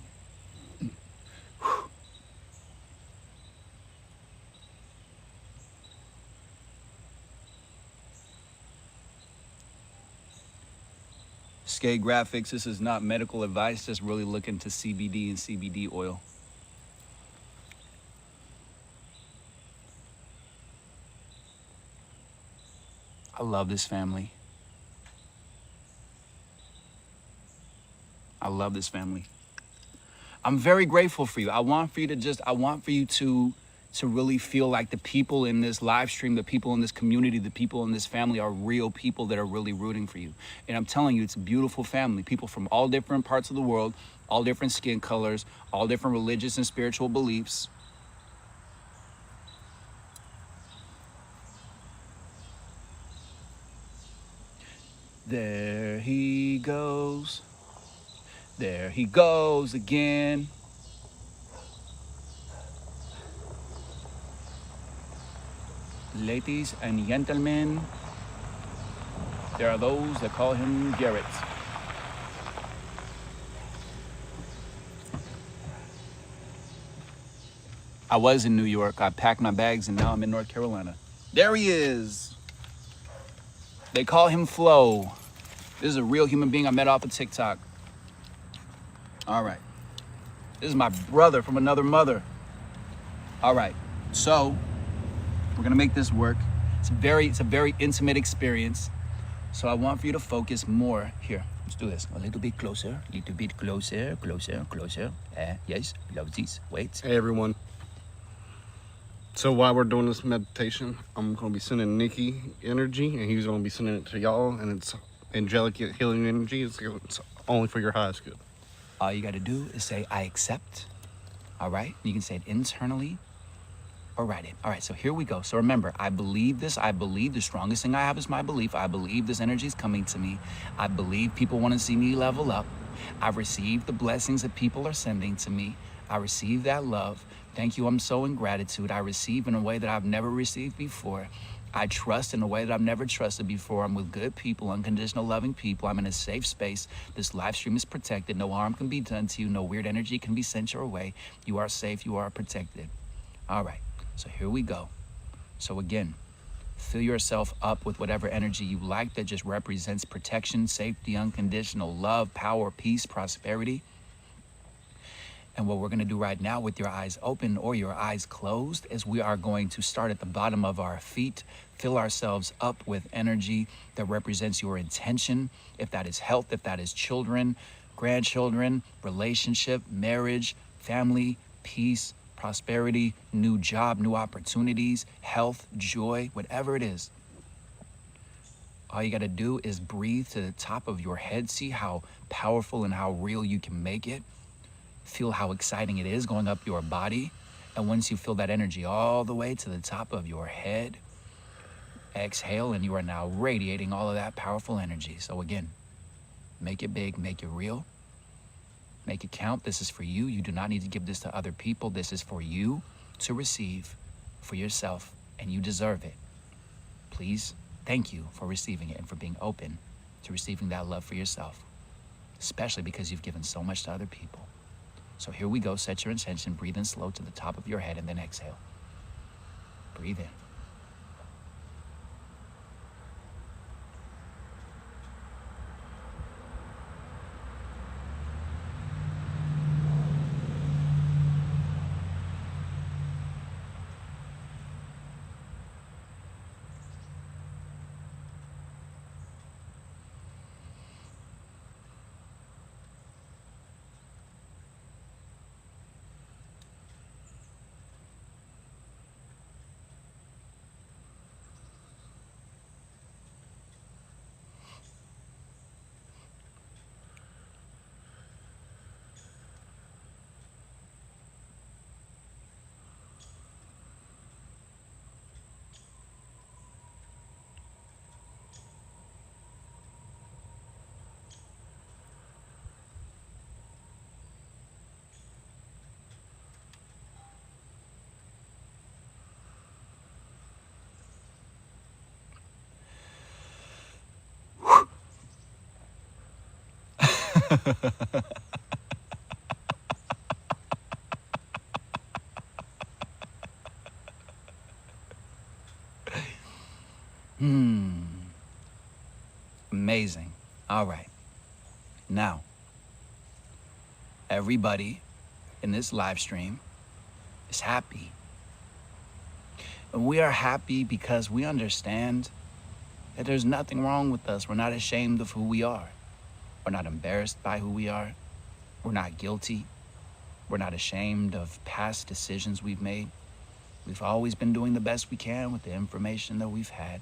Skate Graphics, this is not medical advice, just really looking to CBD and CBD oil. I love this family. I love this family. I'm very grateful for you. I want for you to really feel like the people in this live stream, the people in this community, the people in this family are real people that are really rooting for you. And I'm telling you, it's a beautiful family. People from all different parts of the world, all different skin colors, all different religious and spiritual beliefs. There he goes. There he goes again. Ladies and gentlemen, there are those that call him Garrett. I was in New York. I packed my bags and now I'm in North Carolina. There he is. They call him Flo. This is a real human being I met off of TikTok. All right. This is my brother from another mother. All right. So we're gonna make this work. It's a very intimate experience. So I want for you to focus more. Here, let's do this. A little bit closer, closer. Yes, love this. Wait. Hey everyone. So while we're doing this meditation, I'm gonna be sending Nikki energy, and he's gonna be sending it to y'all, and it's angelic healing energy. It's only for your highest good. All you gotta do is say, I accept. All right? You can say it internally or write it. All right, so here we go. So remember, I believe this. I believe the strongest thing I have is my belief. I believe this energy is coming to me. I believe people want to see me level up. I've received the blessings that people are sending to me. I receive that love. Thank you. I'm so in gratitude. I receive in a way that I've never received before. I trust in a way that I've never trusted before. I'm with good people, unconditional loving people. I'm in a safe space. This live stream is protected. No harm can be done to you. No weird energy can be sent your way. You are safe. You are protected. All right. So here we go. So again, fill yourself up with whatever energy you like that just represents protection, safety, unconditional love, power, peace, prosperity. And what we're gonna do right now with your eyes open or your eyes closed is we are going to start at the bottom of our feet, fill ourselves up with energy that represents your intention, if that is health, if that is children, grandchildren, relationship, marriage, family, peace, prosperity, new job, new opportunities, health, joy, whatever it is. All you gotta do is breathe to the top of your head. See how powerful and how real you can make it. Feel how exciting it is going up your body. And once you feel that energy all the way to the top of your head, exhale, and you are now radiating all of that powerful energy. So again, make it big, make it real. Make it count. This is for you. You do not need to give this to other people. This is for you to receive for yourself, and you deserve it. Please, thank you for receiving it and for being open to receiving that love for yourself, especially because you've given so much to other people. So here we go. Set your intention. Breathe in slow to the top of your head and then exhale. Breathe in. Amazing. All right. Now, everybody in this live stream is happy. And we are happy because we understand that there's nothing wrong with us. We're not ashamed of who we are. We're not embarrassed by who we are. We're not guilty. We're not ashamed of past decisions we've made. We've always been doing the best we can with the information that we've had.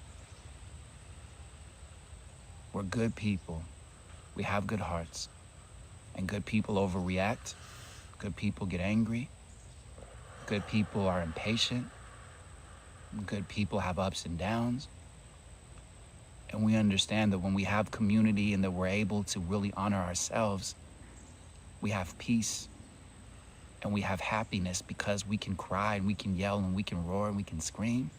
We're good people. We have good hearts. And good people overreact. Good people get angry. Good people are impatient. Good people have ups and downs. And we understand that when we have community and that we're able to really honor ourselves, we have peace and we have happiness because we can cry and we can yell and we can roar and we can scream.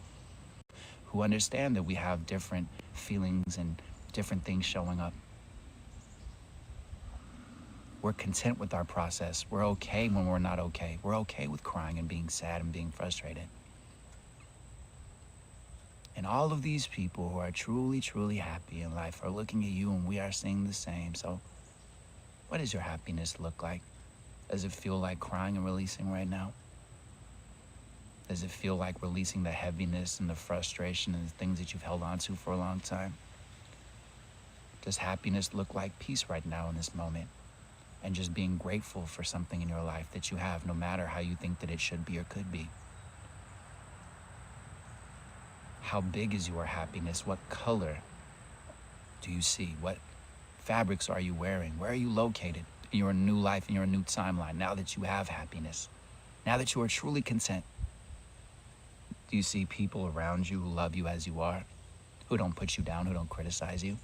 Who understand that we have different feelings and different things showing up. We're content with our process. We're okay when we're not okay. We're okay with crying and being sad and being frustrated. And all of these people who are truly, truly happy in life are looking at you and we are seeing the same. So what does your happiness look like? Does it feel like crying and releasing right now? Does it feel like releasing the heaviness and the frustration and the things that you've held on to for a long time? Does happiness look like peace right now in this moment? And just being grateful for something in your life that you have, no matter how you think that it should be or could be. How big is your happiness? What color do you see? What fabrics are you wearing? Where are you located in your new life, in your new timeline, now that you have happiness? Now that you are truly content? Do you see people around you who love you as you are? Who don't put you down, who don't criticize you?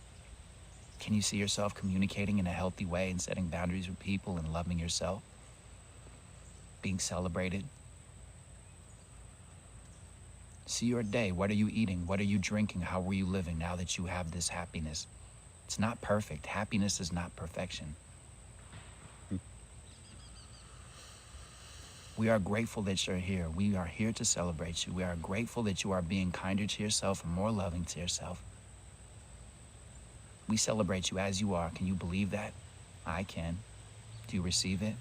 Can you see yourself communicating in a healthy way and setting boundaries with people and loving yourself? Being celebrated? See your day. What are you eating? What are you drinking? How are you living now that you have this happiness? It's not perfect. Happiness is not perfection. We are grateful that you're here. We are here to celebrate you. We are grateful that you are being kinder to yourself and more loving to yourself. We celebrate you as you are. Can you believe that? I can. Do you receive it?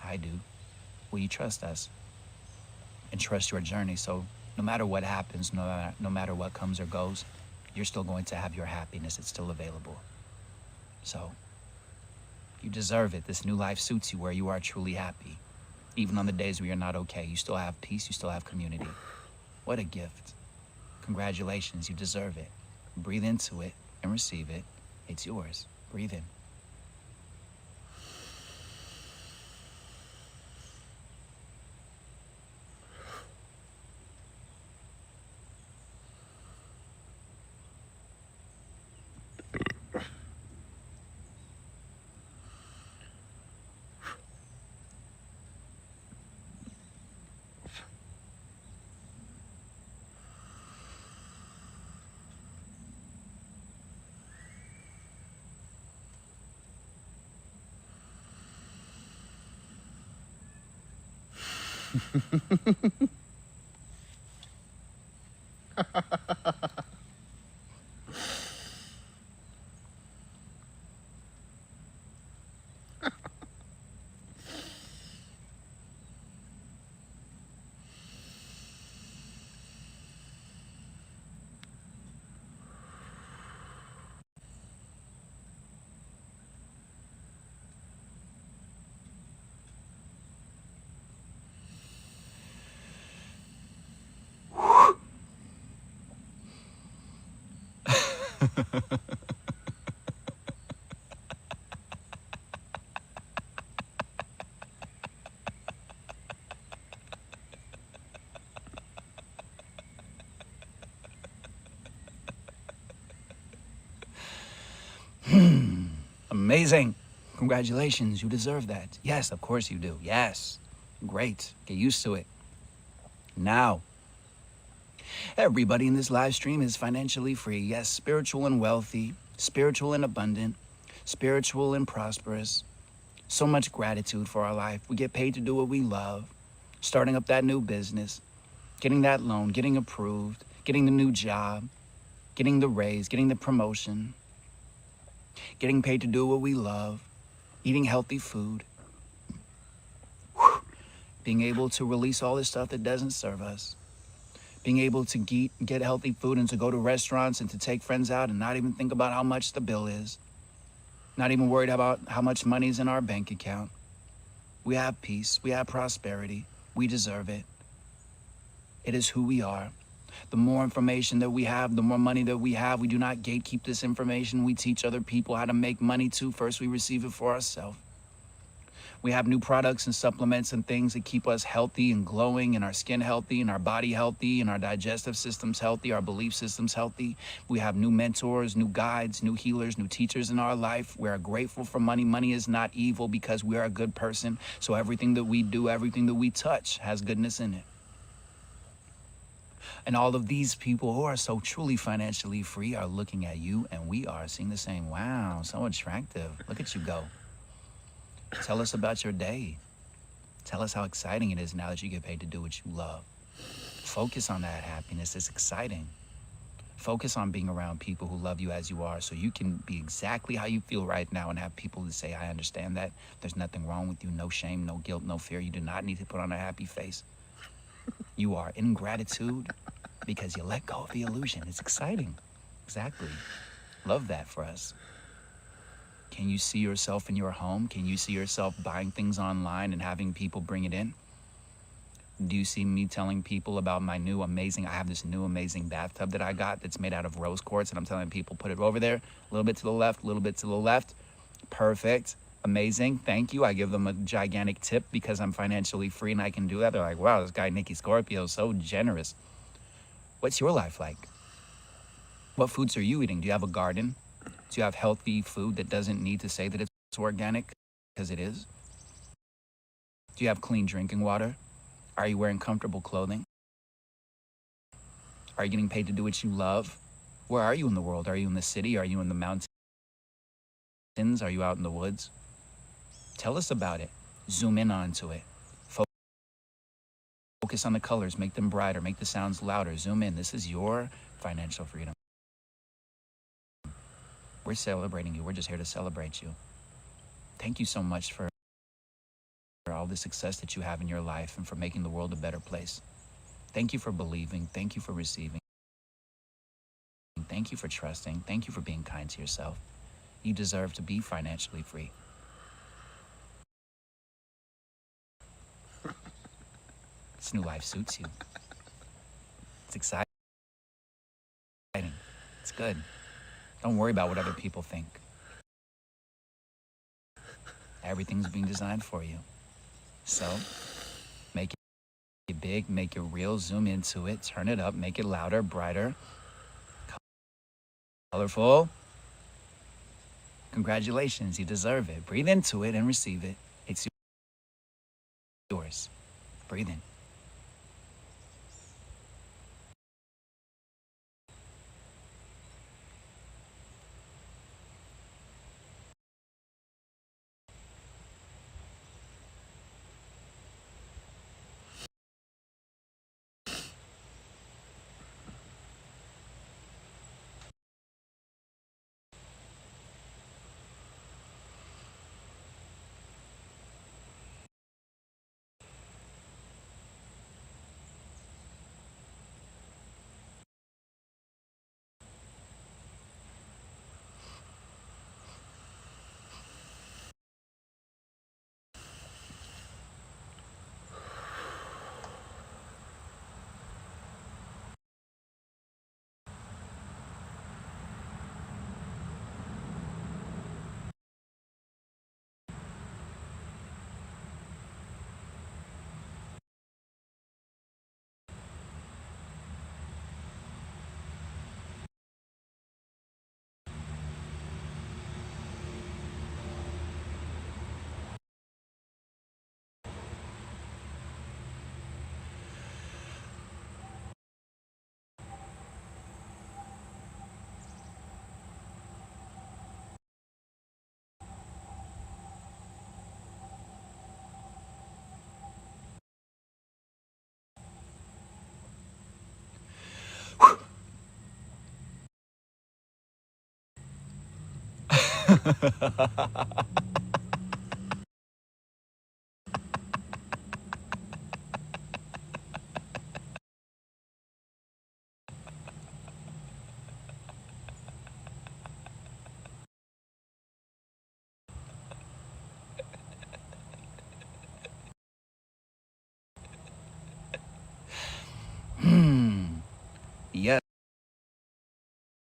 I do. Will you trust us and trust your journey? So no matter what happens, no matter what comes or goes, you're still going to have your happiness. It's still available. So you deserve it. This new life suits you where you are truly happy. Even on the days where you're not okay, you still have peace, you still have community. What a gift. Congratulations, you deserve it. Breathe into it and receive it. It's yours. Breathe in. Amazing. Congratulations. You deserve that. Yes, of course you do. Yes. Great. Get used to it. Now, everybody in this live stream is financially free. Yes, spiritual and wealthy, spiritual and abundant, spiritual and prosperous. So much gratitude for our life. We get paid to do what we love, starting up that new business, getting that loan, getting approved, getting the new job, getting the raise, getting the promotion, getting paid to do what we love, eating healthy food, being able to release all this stuff that doesn't serve us, being able to get healthy food and to go to restaurants and to take friends out and not even think about how much the bill is, not even worried about how much money is in our bank account. We have peace. We have prosperity. We deserve it. It is who we are. The more information that we have, the more money that we have. We do not gatekeep this information. We teach other people how to make money too. First, we receive it for ourselves. We have new products and supplements and things that keep us healthy and glowing, and our skin healthy, and our body healthy, and our digestive systems healthy, our belief systems healthy. We have new mentors, new guides, new healers, new teachers in our life. We are grateful for money. Money is not evil because we are a good person. So everything that we do, everything that we touch has goodness in it. And all of these people who are so truly financially free are looking at you, and we are seeing the same. Wow, so attractive. Look at you go. Tell us about your day. Tell us how exciting it is now that you get paid to do what you love. Focus on that happiness. It's exciting. Focus on being around people who love you as you are so you can be exactly how you feel right now and have people to say, I understand that. There's nothing wrong with you. No shame, no guilt, no fear. You do not need to put on a happy face. You are in gratitude because you let go of the illusion. It's exciting. Exactly. Love that for us. Can you see yourself in your home? Can you see yourself buying things online and having people bring it in? Do you see me telling people about I have this new amazing bathtub that I got that's made out of rose quartz, and I'm telling people, put it over there, a little bit to the left, a little bit to the left. Perfect. Amazing. Thank you. I give them a gigantic tip because I'm financially free and I can do that. They're like, wow, this guy, Nicky Scorpio, is so generous. What's your life like? What foods are you eating? Do you have a garden? Do you have healthy food that doesn't need to say that it's organic? Because it is. Do you have clean drinking water? Are you wearing comfortable clothing? Are you getting paid to do what you love? Where are you in the world? Are you in the city? Are you in the mountains? Are you out in the woods? Tell us about it. Zoom in onto it. Focus on the colors. Make them brighter. Make the sounds louder. Zoom in. This is your financial freedom. We're celebrating you. We're just here to celebrate you. Thank you so much for all the success that you have in your life and for making the world a better place. Thank you for believing. Thank you for receiving. Thank you for trusting. Thank you for being kind to yourself. You deserve to be financially free. This new life suits you. It's exciting. It's good. Don't worry about what other people think. Everything's being designed for you. So, make it big, make it real, zoom into it, turn it up, make it louder, brighter, colorful. Congratulations, you deserve it. Breathe into it and receive it. It's yours. Breathe in.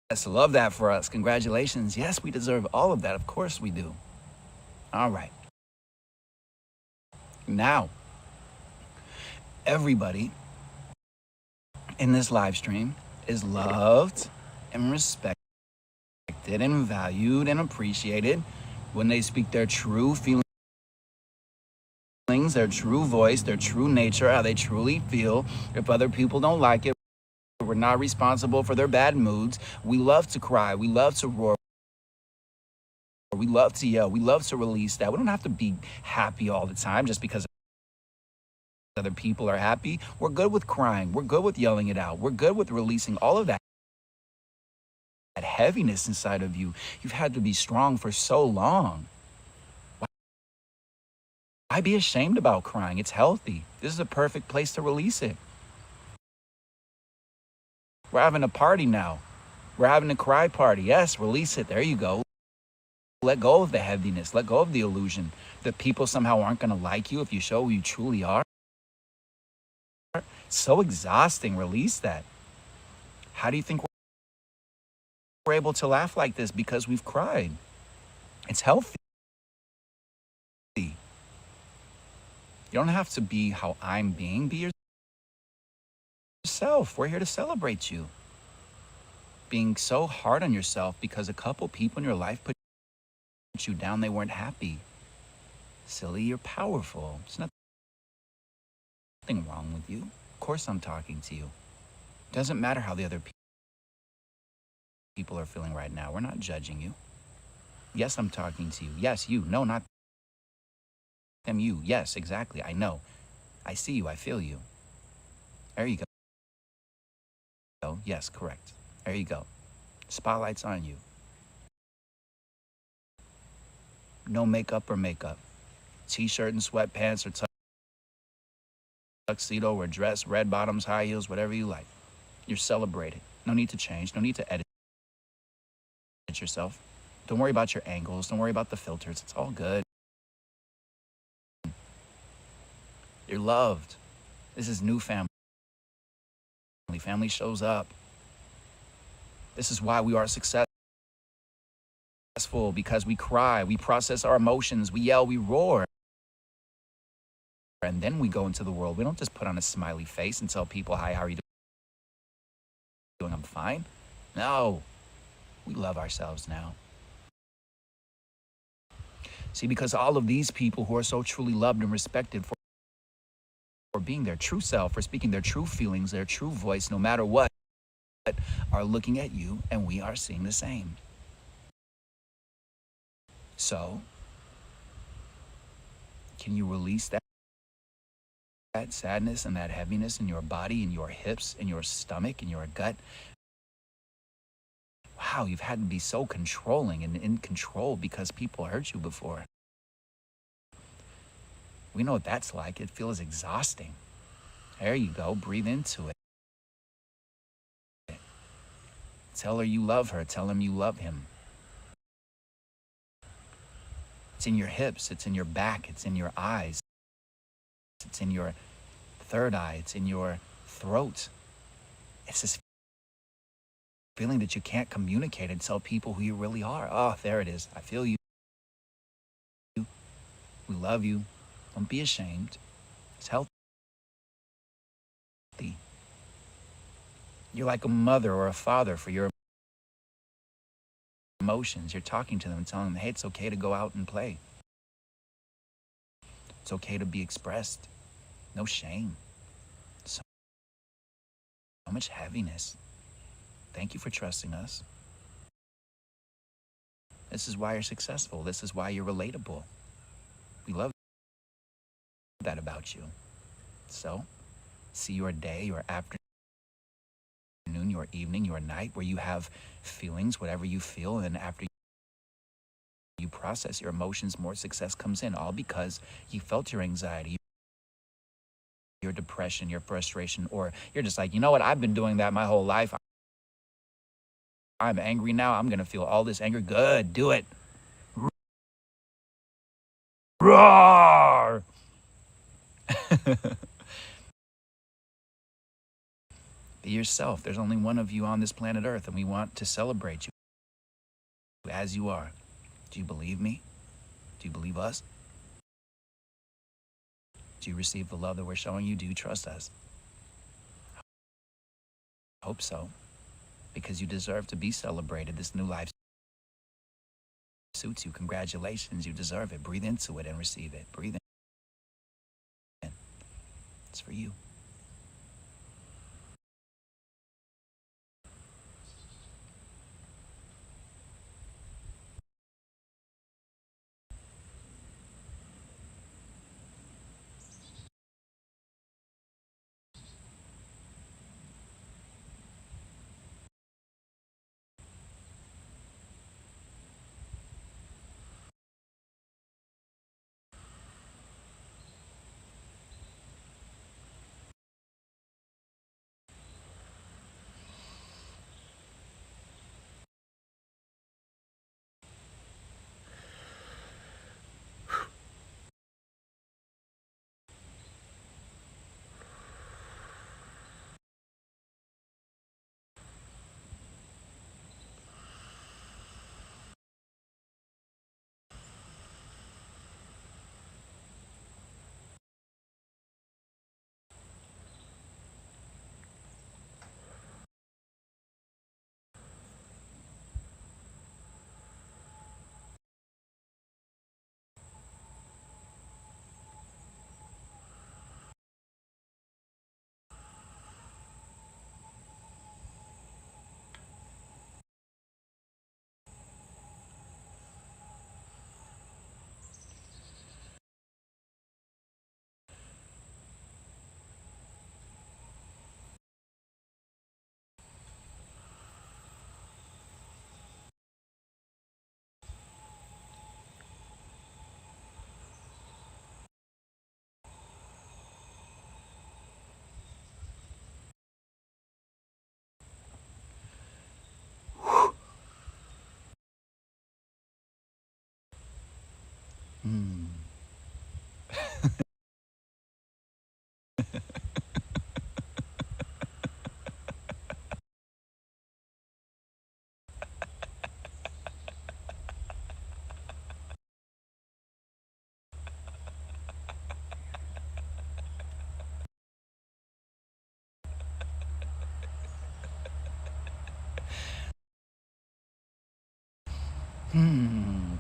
Yes, love that for us. Congratulations. Yes, we deserve all of that. Of course we do. All right. Now, everybody in this live stream is loved and respected and valued and appreciated when they speak their true feelings, their true voice, their true nature, how they truly feel. If other people don't like it, we're not responsible for their bad moods. We love to cry. We love to roar. We love to yell. We love to release that. We don't have to be happy all the time just because other people are happy. We're good with crying. We're good with yelling it out. We're good with releasing all of that heaviness inside of you. You've had to be strong for so long. Why be ashamed about crying? It's healthy. This is a perfect place to release it. We're having a party now. We're having a cry party. Yes, release it. There you go. Let go of the heaviness. Let go of the illusion that people somehow aren't going to like you if you show who you truly are. So exhausting. Release that. How do you think we're able to laugh like this? Because we've cried. It's healthy. You don't have to be how I'm being. Be yourself. We're here to celebrate you. Being so hard on yourself because a couple people in your life put you down, they weren't happy. Silly, you're powerful. There's nothing wrong with you. Of course I'm talking to you. Doesn't matter how the other people are feeling right now. We're not judging you. Yes, I'm talking to you. Yes, you. No, not them, you. Yes, exactly. I know. I see you. I feel you. There you go. Yes, correct. There you go. Spotlight's on you. No makeup or makeup. T-shirt and sweatpants or tuxedo or dress, red bottoms, high heels, whatever you like. You're celebrated. No need to change. No need to edit yourself. Don't worry about your angles. Don't worry about the filters. It's all good. You're loved. This is new family. Family shows up. This is why we are successful, because we cry, we process our emotions, we yell, we roar. And then we go into the world. We don't just put on a smiley face and tell people, hi, how are you doing? I'm fine. No, we love ourselves now. See, because all of these people who are so truly loved and respected for being their true self, for speaking their true feelings, their true voice, no matter what, are looking at you, and we are seeing the same. So, can you release that sadness and that heaviness in your body, in your hips, in your stomach, in your gut? Wow, you've had to be so controlling and in control because people hurt you before. We know what that's like. It feels exhausting. There you go. Breathe into it. Tell her you love her. Tell him you love him. It's in your hips. It's in your back. It's in your eyes. It's in your third eye. It's in your throat. It's this feeling that you can't communicate and tell people who you really are. Oh, there it is. I feel you. We love you. Don't be ashamed. It's healthy. You're like a mother or a father for your emotions. You're talking to them and telling them, hey, it's okay to go out and play. It's okay to be expressed. No shame. So much heaviness. Thank you for trusting us. This is why you're successful. This is why you're relatable. We love that about you. So, see your day, your afternoon, your evening, your night, where you have feelings, whatever you feel, and then after you process your emotions, more success comes in, all because you felt your anxiety, your depression, your frustration, or you're just like, you know what, I've been doing that my whole life. I'm angry now. I'm going to feel all this anger. Good, do it. Roar! Be yourself. There's only one of you on this planet Earth, and we want to celebrate you as you are. Do you believe me? Do you believe us? Do you receive the love that we're showing you? Do you trust us? I hope so, because you deserve to be celebrated. This new life suits you. Congratulations, you deserve it. Breathe into it and receive it. Breathe in. It's for you.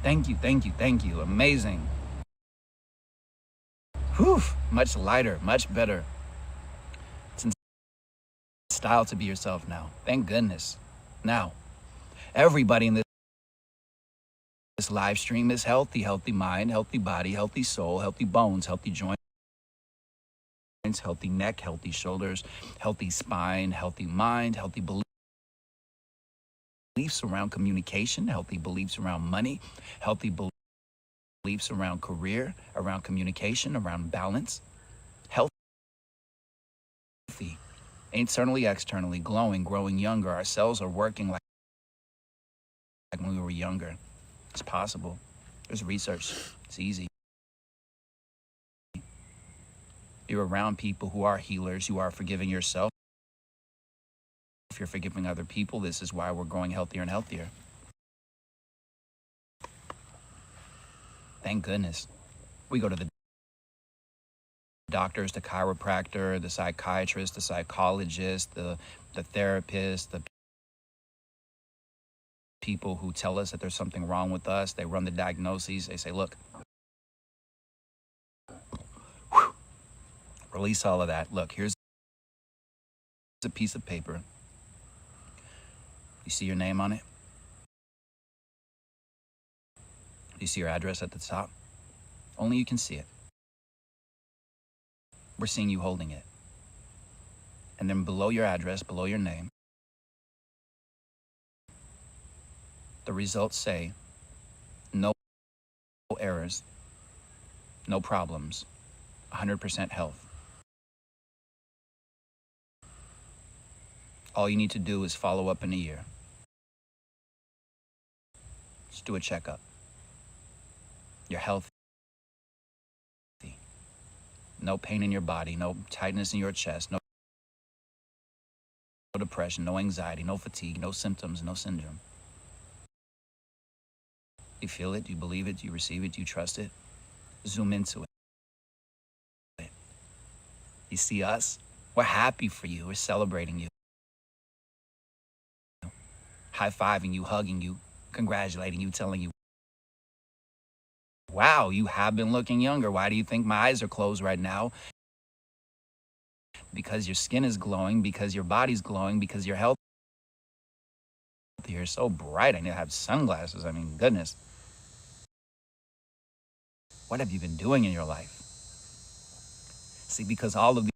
Thank you, thank you, thank you. Amazing. Whew, much lighter, much better. It's in style to be yourself now. Thank goodness. Now, everybody in this live stream is healthy. Healthy mind, healthy body, healthy soul, healthy bones, healthy joints, healthy neck, healthy shoulders, healthy spine, healthy mind, healthy beliefs around communication, healthy beliefs around money, healthy beliefs around career, around communication, around balance, healthy, internally, externally, glowing, growing younger. Our cells are working like when we were younger. It's possible. There's research. It's easy. You're around people who are healers. You are forgiving yourself. If you're forgiving other people, this is why we're growing healthier and healthier. Thank goodness. We go to the doctors, the chiropractor, the psychiatrist, the psychologist, the therapist, the people who tell us that there's something wrong with us. They run the diagnoses. They say, look, release all of that. Look, here's a piece of paper. You see your name on it? Do you see your address at the top? Only you can see it. We're seeing you holding it. And then below your address, below your name, the results say, no errors, no problems, 100% health. All you need to do is follow up in a year. Just do a checkup. You're healthy. No pain in your body, no tightness in your chest, no depression, no anxiety, no fatigue, no symptoms, no syndrome. You feel it, you believe it, you receive it, you trust it. Zoom into it. You see us? We're happy for you. We're celebrating you. High-fiving you, hugging you, congratulating you, telling you, wow, you have been looking younger. Why do you think my eyes are closed right now? Because your skin is glowing, because your body's glowing, because you're healthy. You're so bright. I need to have sunglasses. I mean, goodness. What have you been doing in your life? See, because all of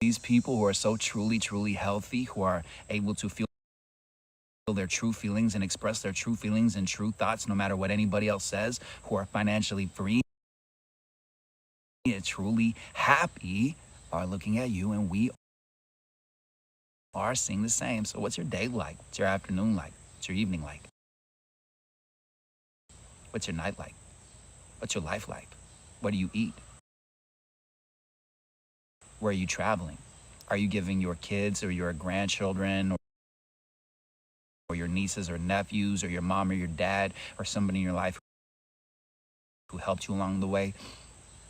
these people who are so truly, truly healthy, who are able to feel their true feelings and express their true feelings and true thoughts no matter what anybody else says, who are financially free and truly happy, are looking at you, and we are seeing the same. So what's your day like? What's your afternoon like? What's your evening like? What's your night like? What's your life like? What do you eat? Where are you traveling? Are you giving your kids or your grandchildren or your nieces or nephews or your mom or your dad or somebody in your life who helped you along the way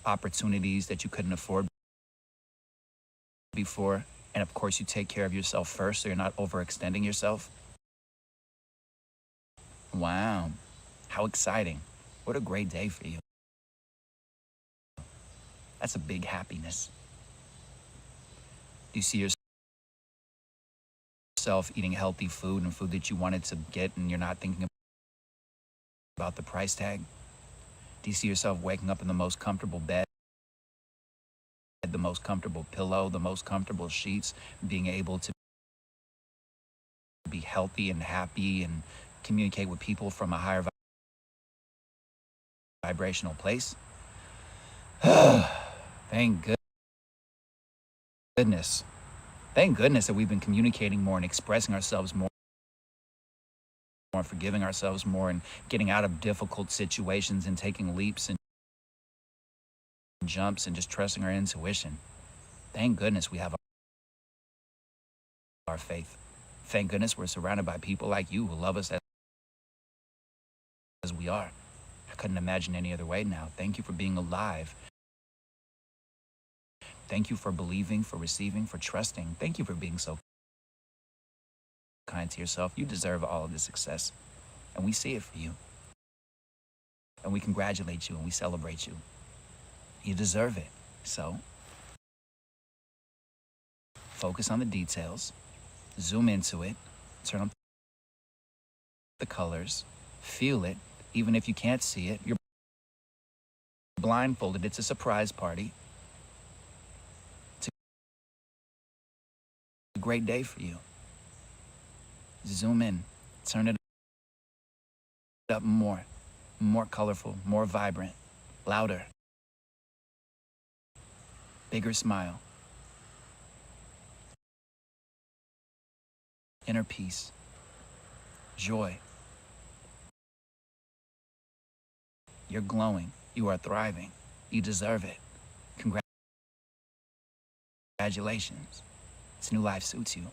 opportunities that you couldn't afford before? And of course, you take care of yourself first so you're not overextending yourself. Wow, how exciting. What a great day for you. That's a big happiness. Do you see yourself eating healthy food and food that you wanted to get and you're not thinking about the price tag? Do you see yourself waking up in the most comfortable bed, the most comfortable pillow, the most comfortable sheets, being able to be healthy and happy and communicate with people from a higher vibrational place? Thank goodness. Thank goodness that we've been communicating more and expressing ourselves more, forgiving ourselves more, and getting out of difficult situations and taking leaps and jumps and just trusting our intuition. Thank goodness we have our faith. Thank goodness we're surrounded by people like you who love us as we are. I couldn't imagine any other way now. Thank you for being alive. Thank you for believing, for receiving, for trusting. Thank you for being so kind to yourself. You deserve all of the success, and we see it for you. And we congratulate you and we celebrate you. You deserve it. So, focus on the details, zoom into it, turn on the colors, feel it. Even if you can't see it, you're blindfolded. It's a surprise party. It's a great day for you. Zoom in, turn it up more colorful, more vibrant, louder, bigger smile, inner peace, joy. You're glowing. You are thriving. You deserve it. Congratulations. This new life suits you.